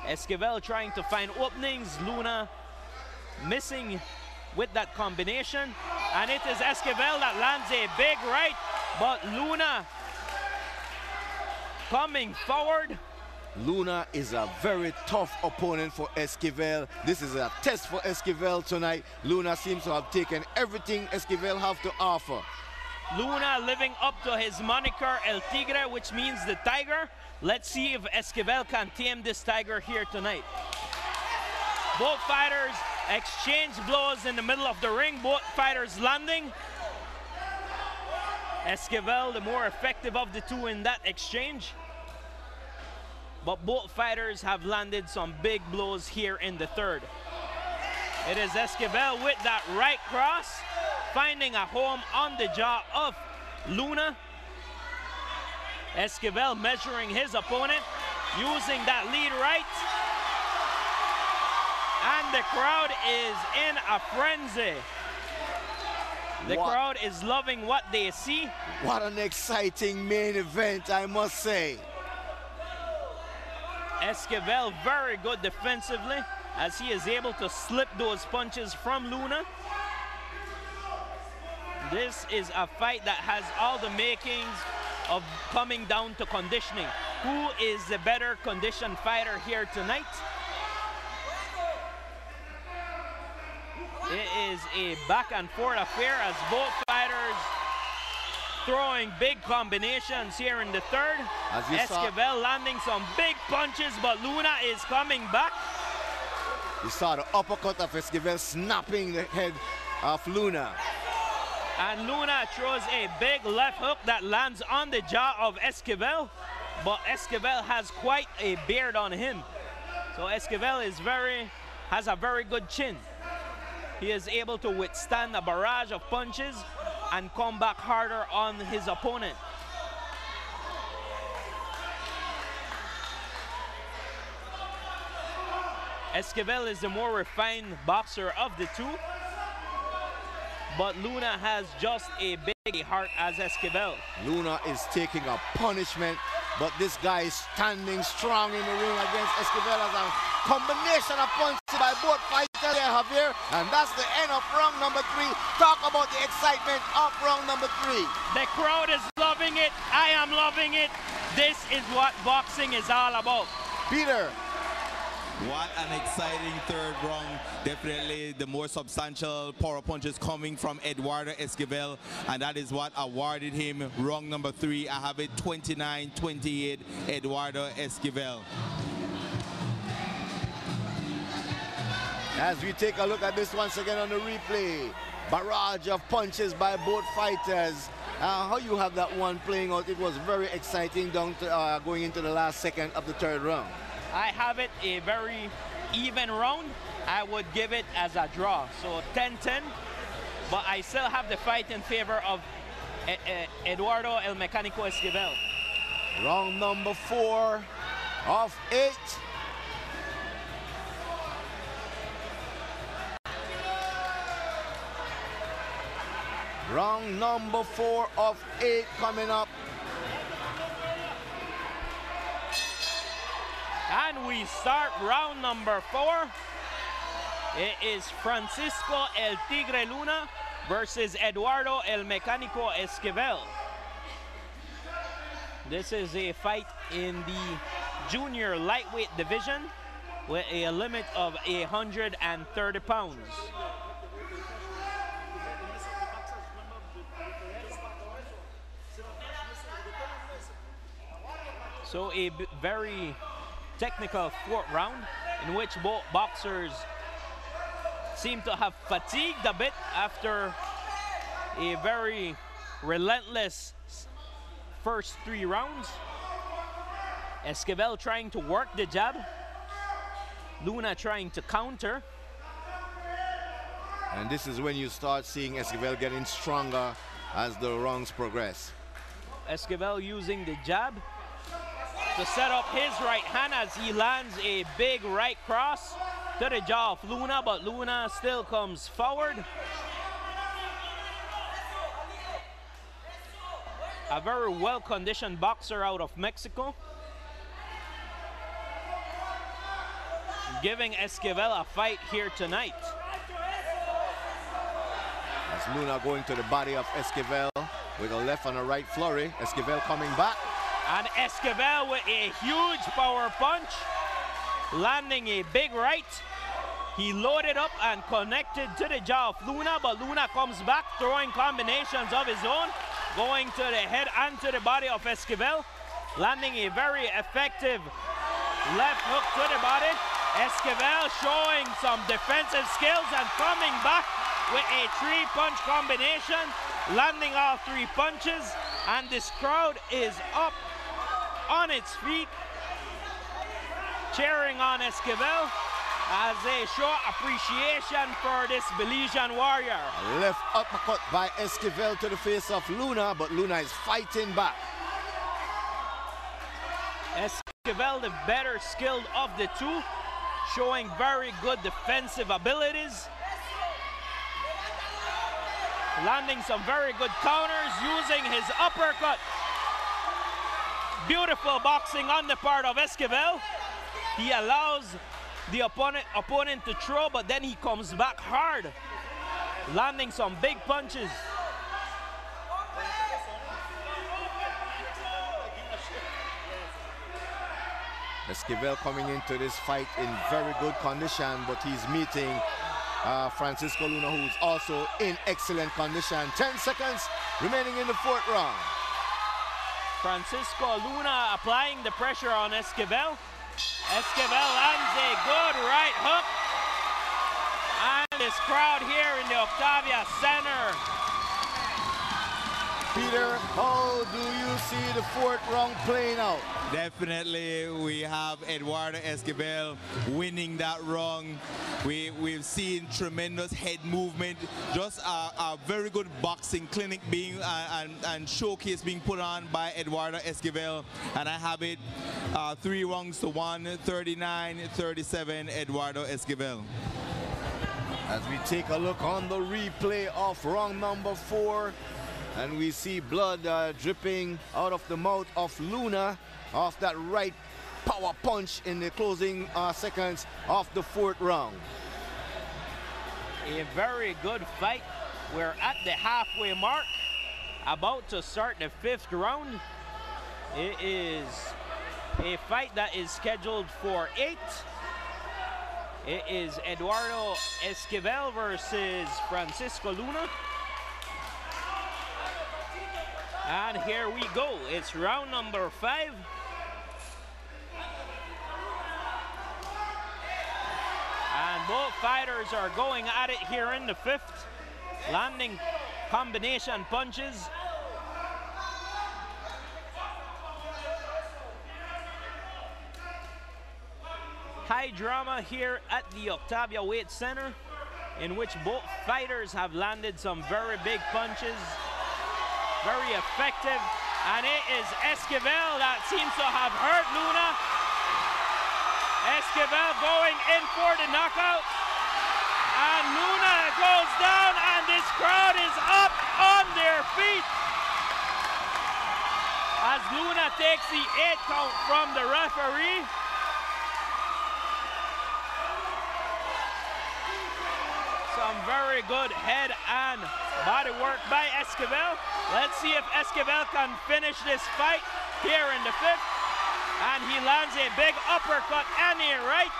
[SPEAKER 3] Esquivel trying to find openings. Luna missing with that combination. And it is Esquivel that lands a big right, but Luna coming forward.
[SPEAKER 2] Luna is a very tough opponent for Esquivel. This is a test for Esquivel tonight. Luna seems to have taken everything Esquivel have to offer.
[SPEAKER 3] Luna living up to his moniker El Tigre, which means the tiger. Let's see if Esquivel can tame this tiger here tonight. Both fighters exchange blows in the middle of the ring. Both fighters landing. Esquivel the more effective of the two in that exchange. But both fighters have landed some big blows here in the third. It is Esquivel with that right cross, finding a home on the jaw of Luna. Esquivel measuring his opponent, using that lead right. And the crowd is in a frenzy. The crowd is loving what they see.
[SPEAKER 2] What an exciting main event, I must say.
[SPEAKER 3] Esquivel very good defensively, as he is able to slip those punches from Luna. This is a fight that has all the makings of coming down to conditioning. Who is the better conditioned fighter here tonight? It is a back and forth affair as both fighters throwing big combinations here in the third. Esquivel landing some big punches, but Luna is coming back.
[SPEAKER 2] You saw the uppercut of Esquivel snapping the head of Luna.
[SPEAKER 3] And Luna throws a big left hook that lands on the jaw of Esquivel, but Esquivel has quite a beard on him. So Esquivel has a very good chin. He is able to withstand a barrage of punches and come back harder on his opponent. Esquivel is the more refined boxer of the two, but Luna has just a big heart as Esquivel.
[SPEAKER 2] Luna is taking a punishment, but this guy is standing strong in the ring against Esquivel as a combination of punches by both fighters there, Javier. And that's the end of round number 3. Talk about the excitement of round number 3.
[SPEAKER 3] The crowd is loving it. I am loving it. This is what boxing is all about.
[SPEAKER 2] Peter.
[SPEAKER 5] What an exciting third round. Definitely the more substantial power punches coming from Eduardo Esquivel, and that is what awarded him round number 3. I have it 29-28 Eduardo Esquivel.
[SPEAKER 2] As we take a look at this once again on the replay, barrage of punches by both fighters. How you have that one playing out? It was very exciting down to, going into the last second of the third round.
[SPEAKER 3] I have it a very even round. I would give it as a draw, so 10-10. But I still have the fight in favor of Eduardo El Mecanico Esquivel.
[SPEAKER 2] Round number 4 of 8. Round number 4 of 8 coming up.
[SPEAKER 3] And we start round number 4. It is Francisco El Tigre Luna versus Eduardo El Mecanico Esquivel. This is a fight in the junior lightweight division with a limit of 130 pounds. So a very technical fourth round in which both boxers seem to have fatigued a bit after a very relentless first 3 rounds. Esquivel trying to work the jab. Luna trying to counter.
[SPEAKER 2] And this is when you start seeing Esquivel getting stronger as the rounds progress.
[SPEAKER 3] Esquivel using the jab to set up his right hand as he lands a big right cross to the jaw of Luna, but Luna still comes forward. A very well-conditioned boxer out of Mexico. Giving Esquivel a fight here tonight.
[SPEAKER 2] As Luna going to the body of Esquivel with a left and a right flurry. Esquivel coming back.
[SPEAKER 3] And Esquivel with a huge power punch, landing a big right. He loaded up and connected to the jaw of Luna, but Luna comes back, throwing combinations of his own, going to the head and to the body of Esquivel, landing a very effective left hook to the body. Esquivel showing some defensive skills and coming back with a 3-punch combination, landing all 3 punches, and this crowd is up on its feet, cheering on Esquivel as they show appreciation for this Belizean warrior.
[SPEAKER 2] A left uppercut by Esquivel to the face of Luna, but Luna is fighting back.
[SPEAKER 3] Esquivel, the better skilled of the two, showing very good defensive abilities, landing some very good counters, using his uppercut. Beautiful boxing on the part of Esquivel. He allows the opponent to throw, but then he comes back hard, landing some big punches.
[SPEAKER 2] Esquivel coming into this fight in very good condition, but he's meeting Francisco Luna, who's also in excellent condition. 10 seconds remaining in the 4th round.
[SPEAKER 3] Francisco Luna applying the pressure on Esquivel. Esquivel lands a good right hook. And this crowd here in the Octavia Center.
[SPEAKER 2] Peter, how do you see the 4th round playing out?
[SPEAKER 5] Definitely, we have Eduardo Esquivel winning that round. We've seen tremendous head movement, just a very good boxing clinic being and showcase being put on by Eduardo Esquivel, and I have it 3 rounds to 1, 39-37, Eduardo Esquivel.
[SPEAKER 2] As we take a look on the replay of round number 4, and we see blood dripping out of the mouth of Luna off that right power punch in the closing seconds of the 4th round.
[SPEAKER 3] A very good fight. We're at the halfway mark, about to start the 5th round. It is a fight that is scheduled for 8. It is Eduardo Esquivel versus Francisco Luna. And here we go. It's round number 5. And both fighters are going at it here in the 5th, landing combination punches. High drama here at the Octavia Weight Center, in which both fighters have landed some very big punches. Very effective, and it is Esquivel that seems to have hurt Luna. Esquivel going in for the knockout, and Luna goes down, and this crowd is up on their feet as Luna takes the 8 count from the referee. Some very good head and body work by Esquivel. Let's see if Esquivel can finish this fight here in the 5th. And he lands a big uppercut and a right.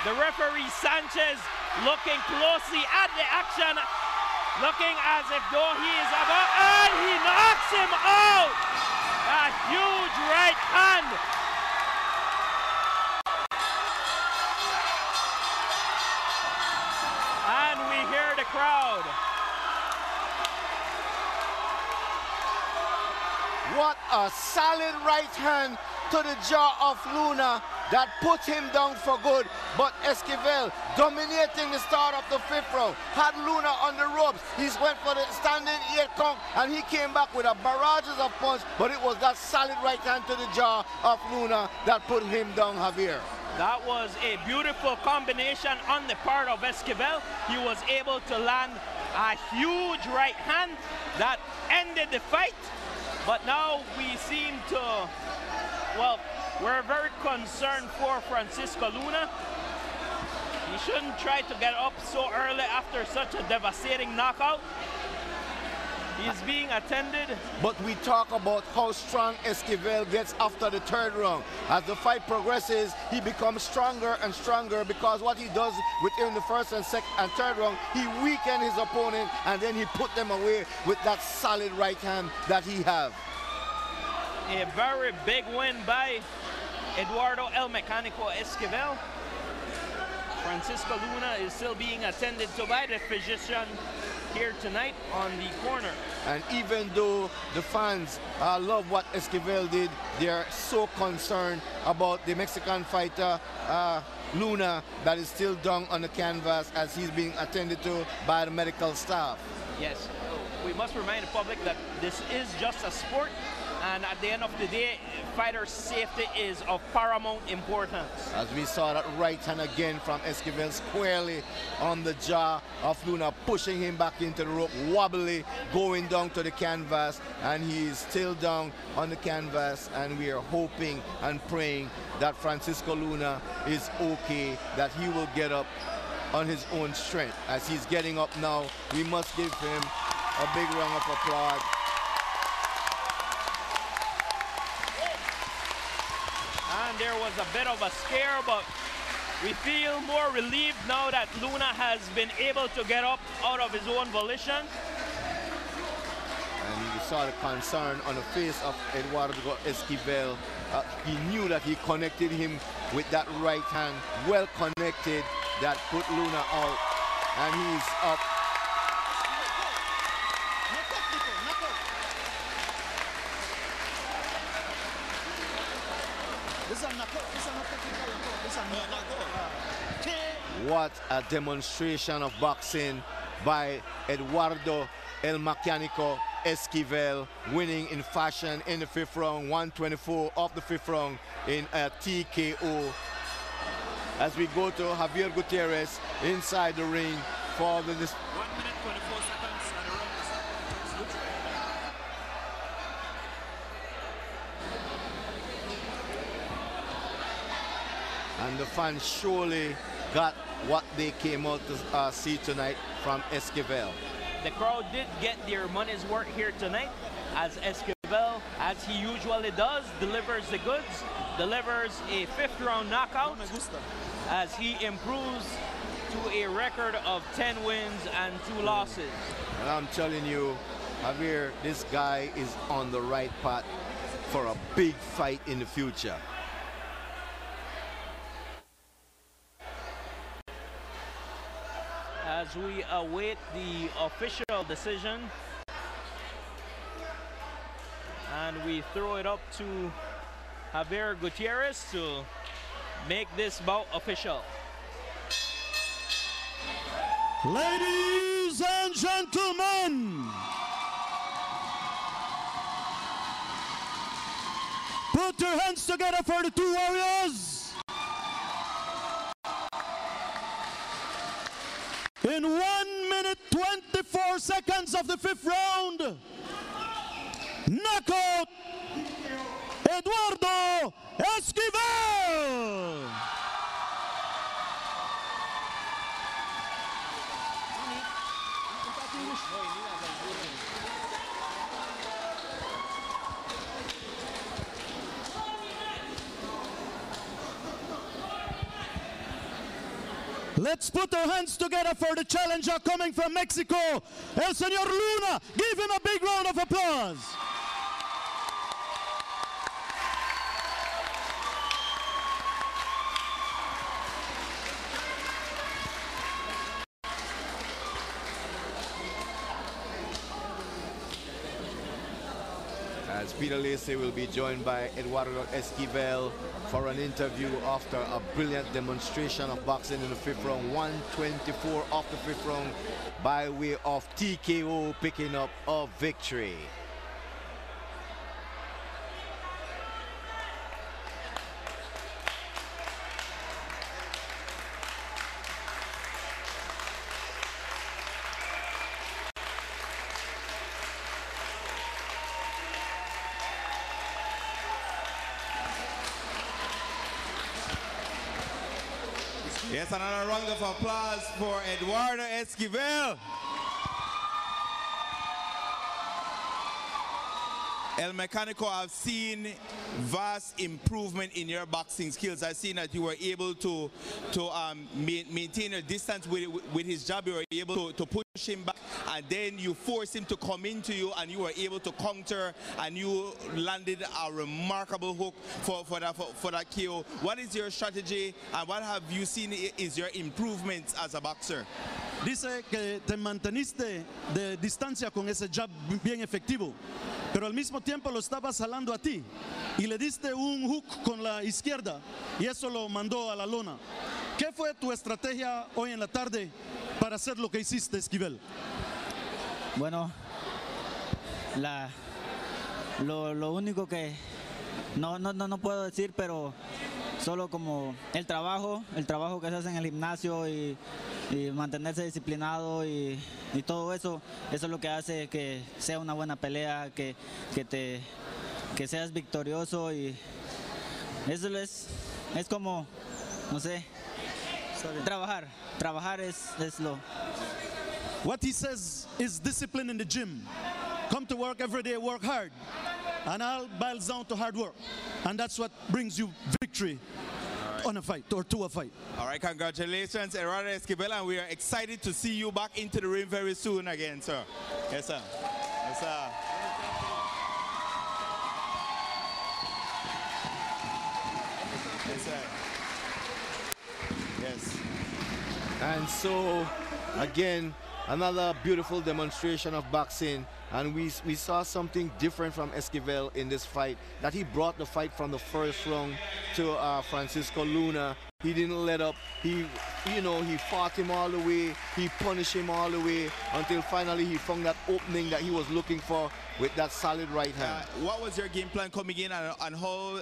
[SPEAKER 3] The referee Sanchez looking closely at the action, looking as if though he is about, and he knocks him out. A huge right hand. And we hear the crowd
[SPEAKER 2] what a solid right hand to the jaw of Luna that put him down for good. But Esquivel dominating the start of the 5th round, had Luna on the ropes. He went for the standing 8 count and he came back with a barrages of punch, but it was that solid right hand to the jaw of Luna that put him down, Javier.
[SPEAKER 3] That was a beautiful combination on the part of Esquivel. He was able to land a huge right hand that ended the fight. But now we seem to, well, we're very concerned for Francisco Luna. He shouldn't try to get up so early after such a devastating knockout. He's being attended.
[SPEAKER 2] But we talk about how strong Esquivel gets after the 3rd round. As the fight progresses, he becomes stronger and stronger because what he does within the 1st and 2nd and 3rd round, he weakened his opponent and then he put them away with that solid right hand that he have.
[SPEAKER 3] A very big win by Eduardo El Mecanico Esquivel. Francisco Luna is still being attended to by the physician here tonight on the corner.
[SPEAKER 2] And even though the fans love what Esquivel did, they're so concerned about the Mexican fighter Luna that is still down on the canvas as he's being attended to by the medical staff.
[SPEAKER 3] Yes, we must remind the public that this is just a sport, and at the end of the day, fighter safety is of paramount importance.
[SPEAKER 2] As we saw that right hand again from Esquivel squarely on the jaw of Luna, pushing him back into the rope, wobbly, going down to the canvas, and he's still down on the canvas, and we are hoping and praying that Francisco Luna is okay, that he will get up on his own strength. As he's getting up now, we must give him a big round of applause.
[SPEAKER 3] And there was a bit of a scare, but we feel more relieved now that Luna has been able to get up out of his own volition.
[SPEAKER 2] And you saw the concern on the face of Eduardo Esquivel. He knew that he connected him with that right hand, well connected, that put Luna out. And he's up. What a demonstration of boxing by Eduardo El Mecanico Esquivel, winning in fashion in the 5th round, 124 of the 5th round in a TKO. As we go to Javier Gutierrez inside the ring for the
[SPEAKER 18] 1 minute 24 seconds and the round is
[SPEAKER 2] and the fans surely got what they came out to see tonight from Esquivel.
[SPEAKER 3] The crowd did get their money's worth here tonight, as Esquivel, as he usually does, delivers the goods, delivers a 5th round knockout, as he improves to a record of 10 wins and 2 losses.
[SPEAKER 2] And I'm telling you, Javier, this guy is on the right path for a big fight in the future.
[SPEAKER 3] As we await the official decision, and we throw it up to Javier Gutierrez to make this bout official.
[SPEAKER 4] Ladies and gentlemen, put your hands together for the 2 warriors. In 1 minute 24 seconds of the 5th round, knockout, Eduardo Esquivel. Let's put our hands together for the challenger coming from Mexico, El Señor Luna. Give him a big round of applause.
[SPEAKER 2] As Peter Lacey will be joined by Eduardo Esquivel for an interview after a brilliant demonstration of boxing in the 5th round. 124 off the 5th round by way of TKO, picking up a victory.
[SPEAKER 5] Yes, another round of applause for Eduardo Esquivel. El Mecanico, I've seen vast improvement in your boxing skills. I've seen that you were able to maintain a distance with his jab. You were able to push him back, and then you forced him to come into you, and you were able to counter, and you landed a remarkable hook for that KO. What is your strategy, and what have you seen is your improvements as a boxer?
[SPEAKER 4] Dice que te manteniste de distancia con ese jab bien efectivo, pero al mismo tiempo lo estabas jalando a ti y le diste un hook con la izquierda y eso lo mandó a la lona. ¿Qué fue tu estrategia hoy en la tarde para hacer lo que hiciste, Esquivel?
[SPEAKER 14] Bueno, lo único que no puedo decir, pero solo como el trabajo que se hace en el gimnasio y mantenerse disciplinado y todo eso, eso es lo que hace que sea una buena pelea, que seas victorioso, y eso es como, no sé, trabajar es lo.
[SPEAKER 4] What he says is discipline in the gym. Come to work every day, work hard, and all boils down to hard work, and that's what brings you victory on a fight or to a fight.
[SPEAKER 5] All right, congratulations, Eduardo Esquivel, and we are excited to see you back into the ring very soon again, sir. Yes, sir. Yes, sir. Yes, sir. Yes.
[SPEAKER 2] And so, again, another beautiful demonstration of boxing. And we saw something different from Esquivel in this fight, that he brought the fight from the first round to Francisco Luna. He didn't let up. He fought him all the way. He punished him all the way until finally he found that opening that he was looking for with that solid right hand.
[SPEAKER 5] What was your game plan coming in, and how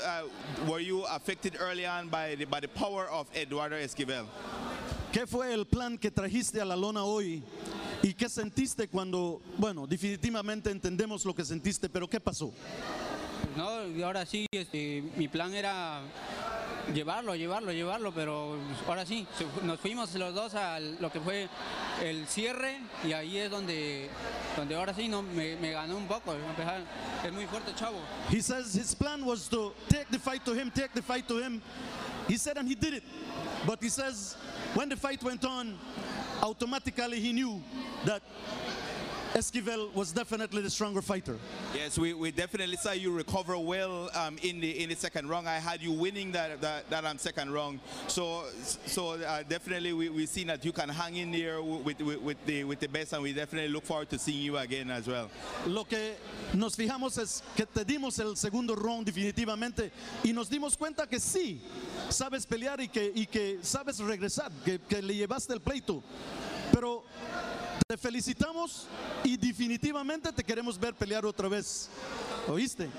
[SPEAKER 5] were you affected early on by the power of Eduardo Esquivel?
[SPEAKER 4] ¿Qué fue el plan que trajiste a la lona hoy? ¿Y qué sentiste cuando, bueno, definitivamente entendemos lo que sentiste, pero qué pasó?
[SPEAKER 19] No, ahora sí, mi plan era llevarlo, pero ahora sí, nos fuimos los dos a lo que fue el cierre, y ahí es donde ahora sí me ganó un poco. Es muy fuerte, chavo.
[SPEAKER 4] He says his plan was to take the fight to him. He said, and he did it. But he says when the fight went on, automatically he knew that Esquivel was definitely the stronger fighter.
[SPEAKER 5] Yes, we definitely saw you recover well in the second round. I had you winning that second round. So definitely we've seen that you can hang in there with the best, and we definitely look forward to seeing you again as well.
[SPEAKER 4] Lo que nos fijamos es que te dimos el segundo round definitivamente, y nos dimos cuenta que sí sabes pelear y que sabes regresar, que le llevaste el pleito. Pero te felicitamos y definitivamente te queremos ver pelear otra vez. ¿Oíste?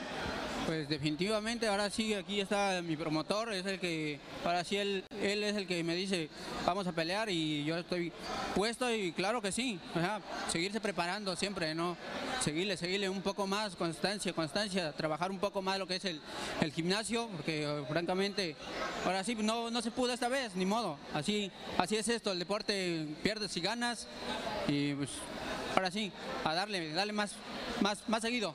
[SPEAKER 19] Pues definitivamente, ahora sí, aquí está mi promotor, es el que, ahora sí él es el que me dice, vamos a pelear, y yo estoy puesto, y claro que sí, seguirse preparando siempre, ¿no? Seguirle un poco más, constancia, trabajar un poco más lo que es el gimnasio, porque francamente, ahora sí, no se pudo esta vez, ni modo, así es esto, el deporte, pierdes y ganas, y pues ahora sí, a darle más seguido.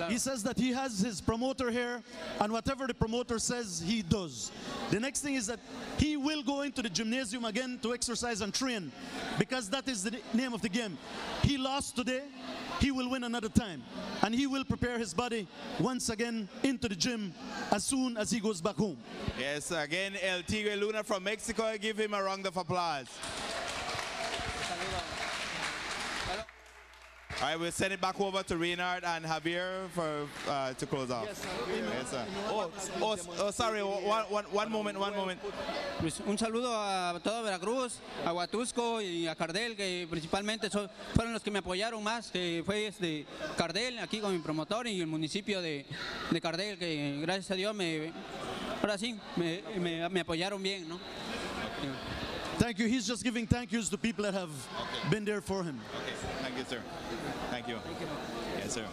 [SPEAKER 4] He says that he has his promoter here, and whatever the promoter says, he does. The next thing is that he will go into the gymnasium again to exercise and train, because that is the name of the game. He lost today, he will win another time, and he will prepare his body once again into the gym as soon as he goes back home.
[SPEAKER 5] Yes, again, El Tigre Luna from Mexico. Give him a round of applause. All right, we'll send it back over to Reynard and Javier for to close off. Yes, sir. Oh, sorry. One moment.
[SPEAKER 19] Pues un saludo a toda Veracruz, a Huatusco y a Cardel, que principalmente fueron los que me apoyaron más, que fue Cardel, aquí con mi promotor, y el municipio de Cardel, que gracias a Dios ahora sí me apoyaron bien, ¿no?
[SPEAKER 4] Thank you. He's just giving thank yous to people that have been there for him.
[SPEAKER 5] Okay. Thank you, sir. Thank you. Yes, sir.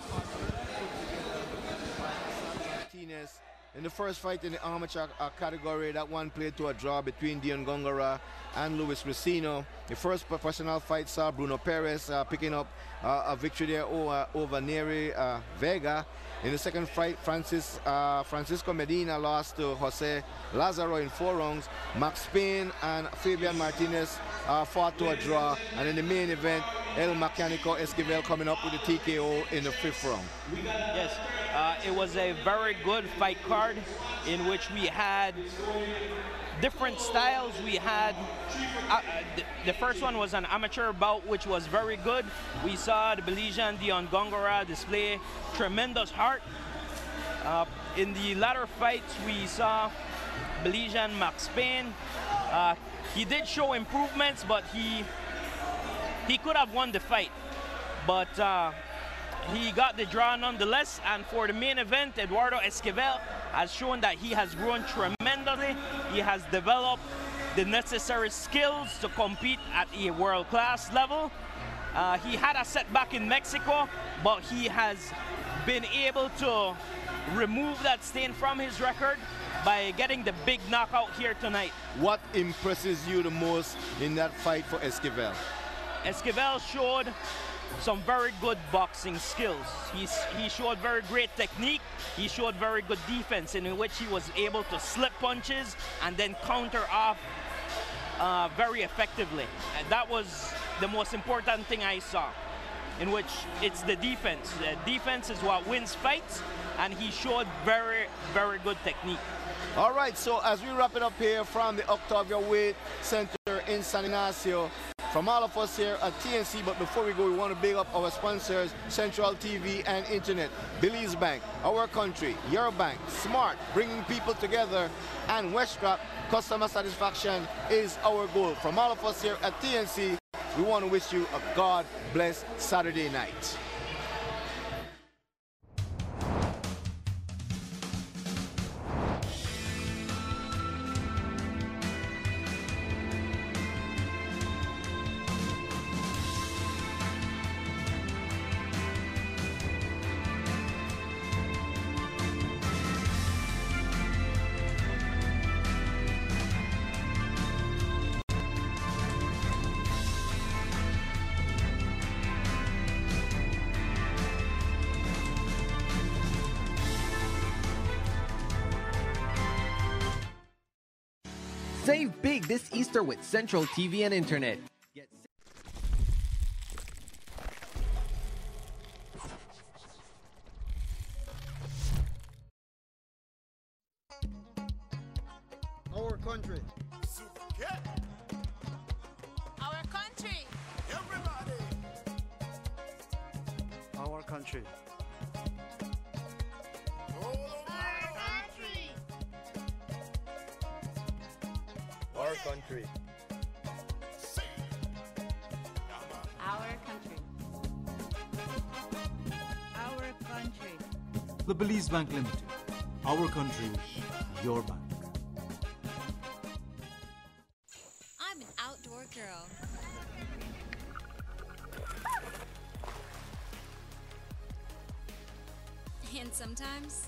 [SPEAKER 2] Martinez. In the first fight in the amateur category, that one played to a draw between Dion Gongora and Luis Racino. The first professional fight saw Bruno Perez picking up a victory there over Neri Vega. In the second fight, Francisco Medina lost to Jose Lazaro in 4 rounds. Max Payne and Fabian Martinez fought to a draw. And in the main event, El Mecanico Esquivel coming up with a TKO in the 5th round.
[SPEAKER 3] Yes, it was a very good fight card in which we had different styles. We had the first one was an amateur bout, which was very good. We saw the Belizean Dion Gongora display tremendous heart. In the latter fights, we saw Belizean Max Payne. He did show improvements, but he could have won the fight. But he got the draw nonetheless. And for the main event, Eduardo Esquivel has shown that he has grown tremendously. He has developed the necessary skills to compete at a world-class level. He had a setback in Mexico, but he has been able to remove that stain from his record by getting the big knockout here tonight.
[SPEAKER 2] What impresses you the most in that fight for Esquivel?
[SPEAKER 3] Esquivel showed some very good boxing skills. He showed very great technique. He showed very good defense in which he was able to slip punches and then counter off very effectively. And that was the most important thing I saw, in which it's the defense. The defense is what wins fights, and he showed very, very good technique.
[SPEAKER 2] All right, so as we wrap it up here from the Octavia Waight Center in San Ignacio, from all of us here at TNC, but before we go, we want to big up our sponsors, Central TV and Internet, Belize Bank, Our Country, Your Bank, Smart, bringing people together, and Weststrap, customer satisfaction is our goal. From all of us here at TNC, we want to wish you a God-blessed Saturday night.
[SPEAKER 13] Save big this Easter with Central TV and Internet.
[SPEAKER 9] Our country.
[SPEAKER 11] Our country.
[SPEAKER 1] Everybody.
[SPEAKER 9] Our country.
[SPEAKER 20] Our country.
[SPEAKER 11] Our country. Our country.
[SPEAKER 12] The Belize Bank Limited. Our country, your bank.
[SPEAKER 17] I'm an outdoor girl. And sometimes,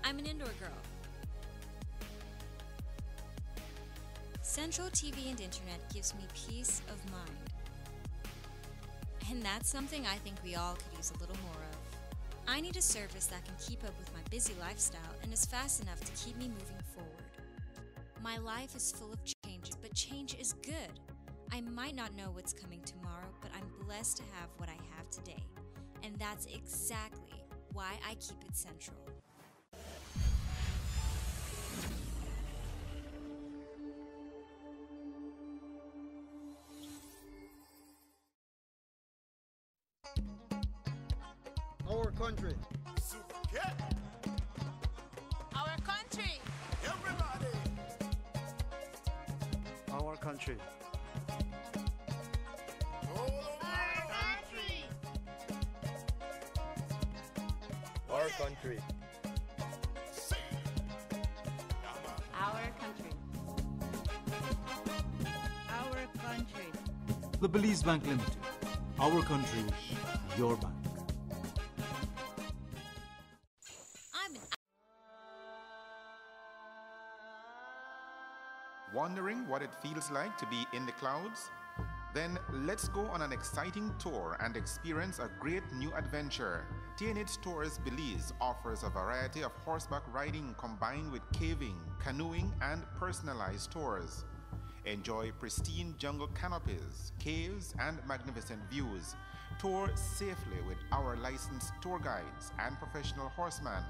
[SPEAKER 17] I'm an indoor girl. Central TV and Internet gives me peace of mind. And that's something I think we all could use a little more of. I need a service that can keep up with my busy lifestyle and is fast enough to keep me moving forward. My life is full of change, but change is good. I might not know what's coming tomorrow, but I'm blessed to have what I have today. And that's exactly why I keep it central.
[SPEAKER 9] country.
[SPEAKER 11] Our country.
[SPEAKER 1] Everybody.
[SPEAKER 9] Our country.
[SPEAKER 20] Our country.
[SPEAKER 11] Our country. Our country.
[SPEAKER 12] The Belize Bank Limited. Our country, your bank.
[SPEAKER 8] Wondering what it feels like to be in the clouds? Then let's go on an exciting tour and experience a great new adventure. TNH Tours Belize offers a variety of horseback riding combined with caving, canoeing, and personalized tours. Enjoy pristine jungle canopies, caves, and magnificent views. Tour safely with our licensed tour guides and professional horsemen.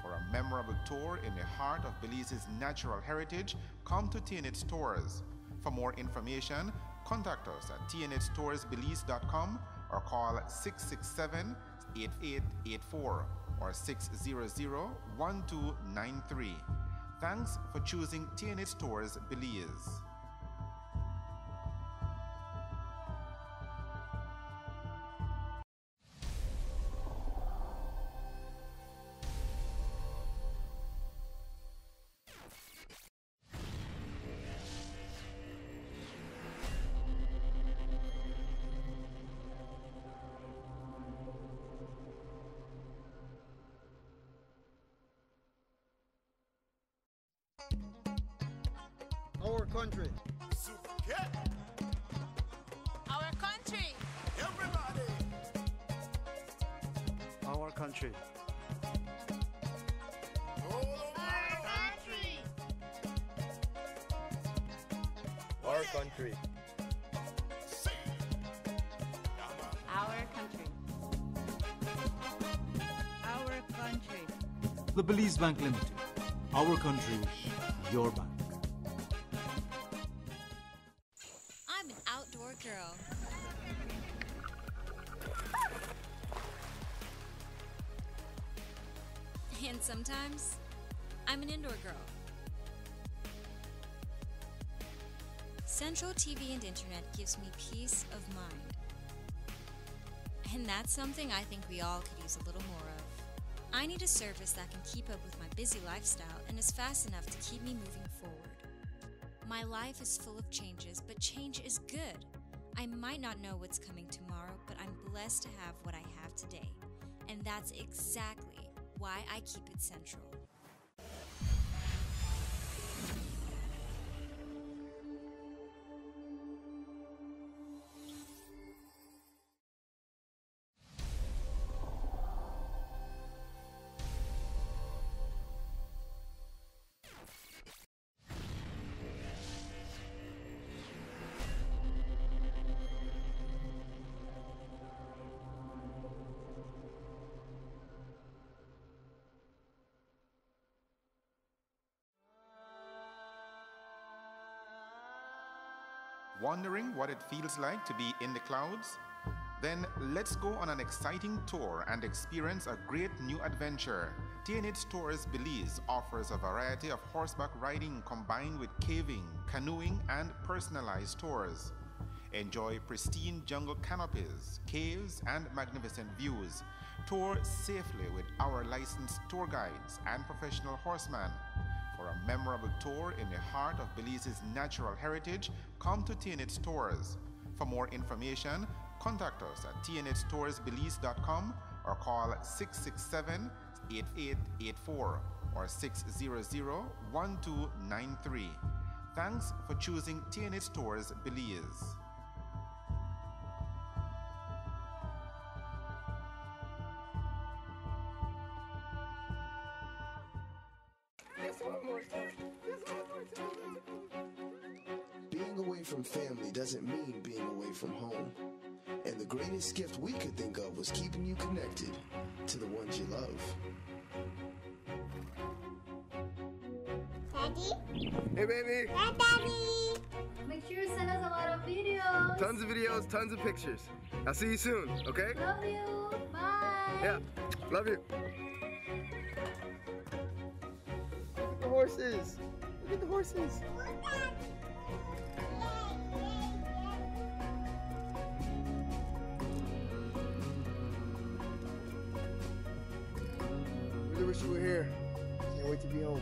[SPEAKER 8] For a memorable tour in the heart of Belize's natural heritage, come to TNH Tours. For more information, contact us at tnhtoursbelize.com or call 667-8884 or 600-1293. Thanks for choosing TNH Tours Belize.
[SPEAKER 9] Our country.
[SPEAKER 11] Our country.
[SPEAKER 1] Everybody.
[SPEAKER 9] Our country.
[SPEAKER 20] Our country.
[SPEAKER 11] Our country. Our country.
[SPEAKER 12] The Belize Bank Limited. Our country, your bank.
[SPEAKER 17] I'm an outdoor girl. And sometimes, I'm an indoor girl. Central TV and internet gives me peace of mind. And that's something I think we all could use a little more of. I need a service that can keep up with my busy lifestyle and is fast enough to keep me moving forward. My life is full of changes, but change is good. I might not know what's coming tomorrow, but I'm blessed to have what I have today. And that's exactly why I keep it central.
[SPEAKER 8] Wondering what it feels like to be in the clouds? Then let's go on an exciting tour and experience a great new adventure. TNH Tours Belize offers a variety of horseback riding combined with caving, canoeing, and personalized tours. Enjoy pristine jungle canopies, caves, and magnificent views. Tour safely with our licensed tour guides and professional horsemen. For a memorable tour in the heart of Belize's natural heritage, come to TNH Tours. For more information, contact us at tnhtoursbelize.com or call 667-8884 or 600-1293. Thanks for choosing TNH Tours Belize.
[SPEAKER 10] Being away from family doesn't mean being away from home. And the greatest gift we could think of was keeping you connected to the ones you love.
[SPEAKER 21] Daddy?
[SPEAKER 10] Hey, baby.
[SPEAKER 21] Hey, Daddy. Make sure you send us a lot of videos.
[SPEAKER 10] Tons of videos, tons of pictures. I'll see you soon, okay?
[SPEAKER 21] Love you. Bye.
[SPEAKER 20] Yeah, love you. Look at the horses. Look at the horses. Really wish you were here. Can't wait to be home.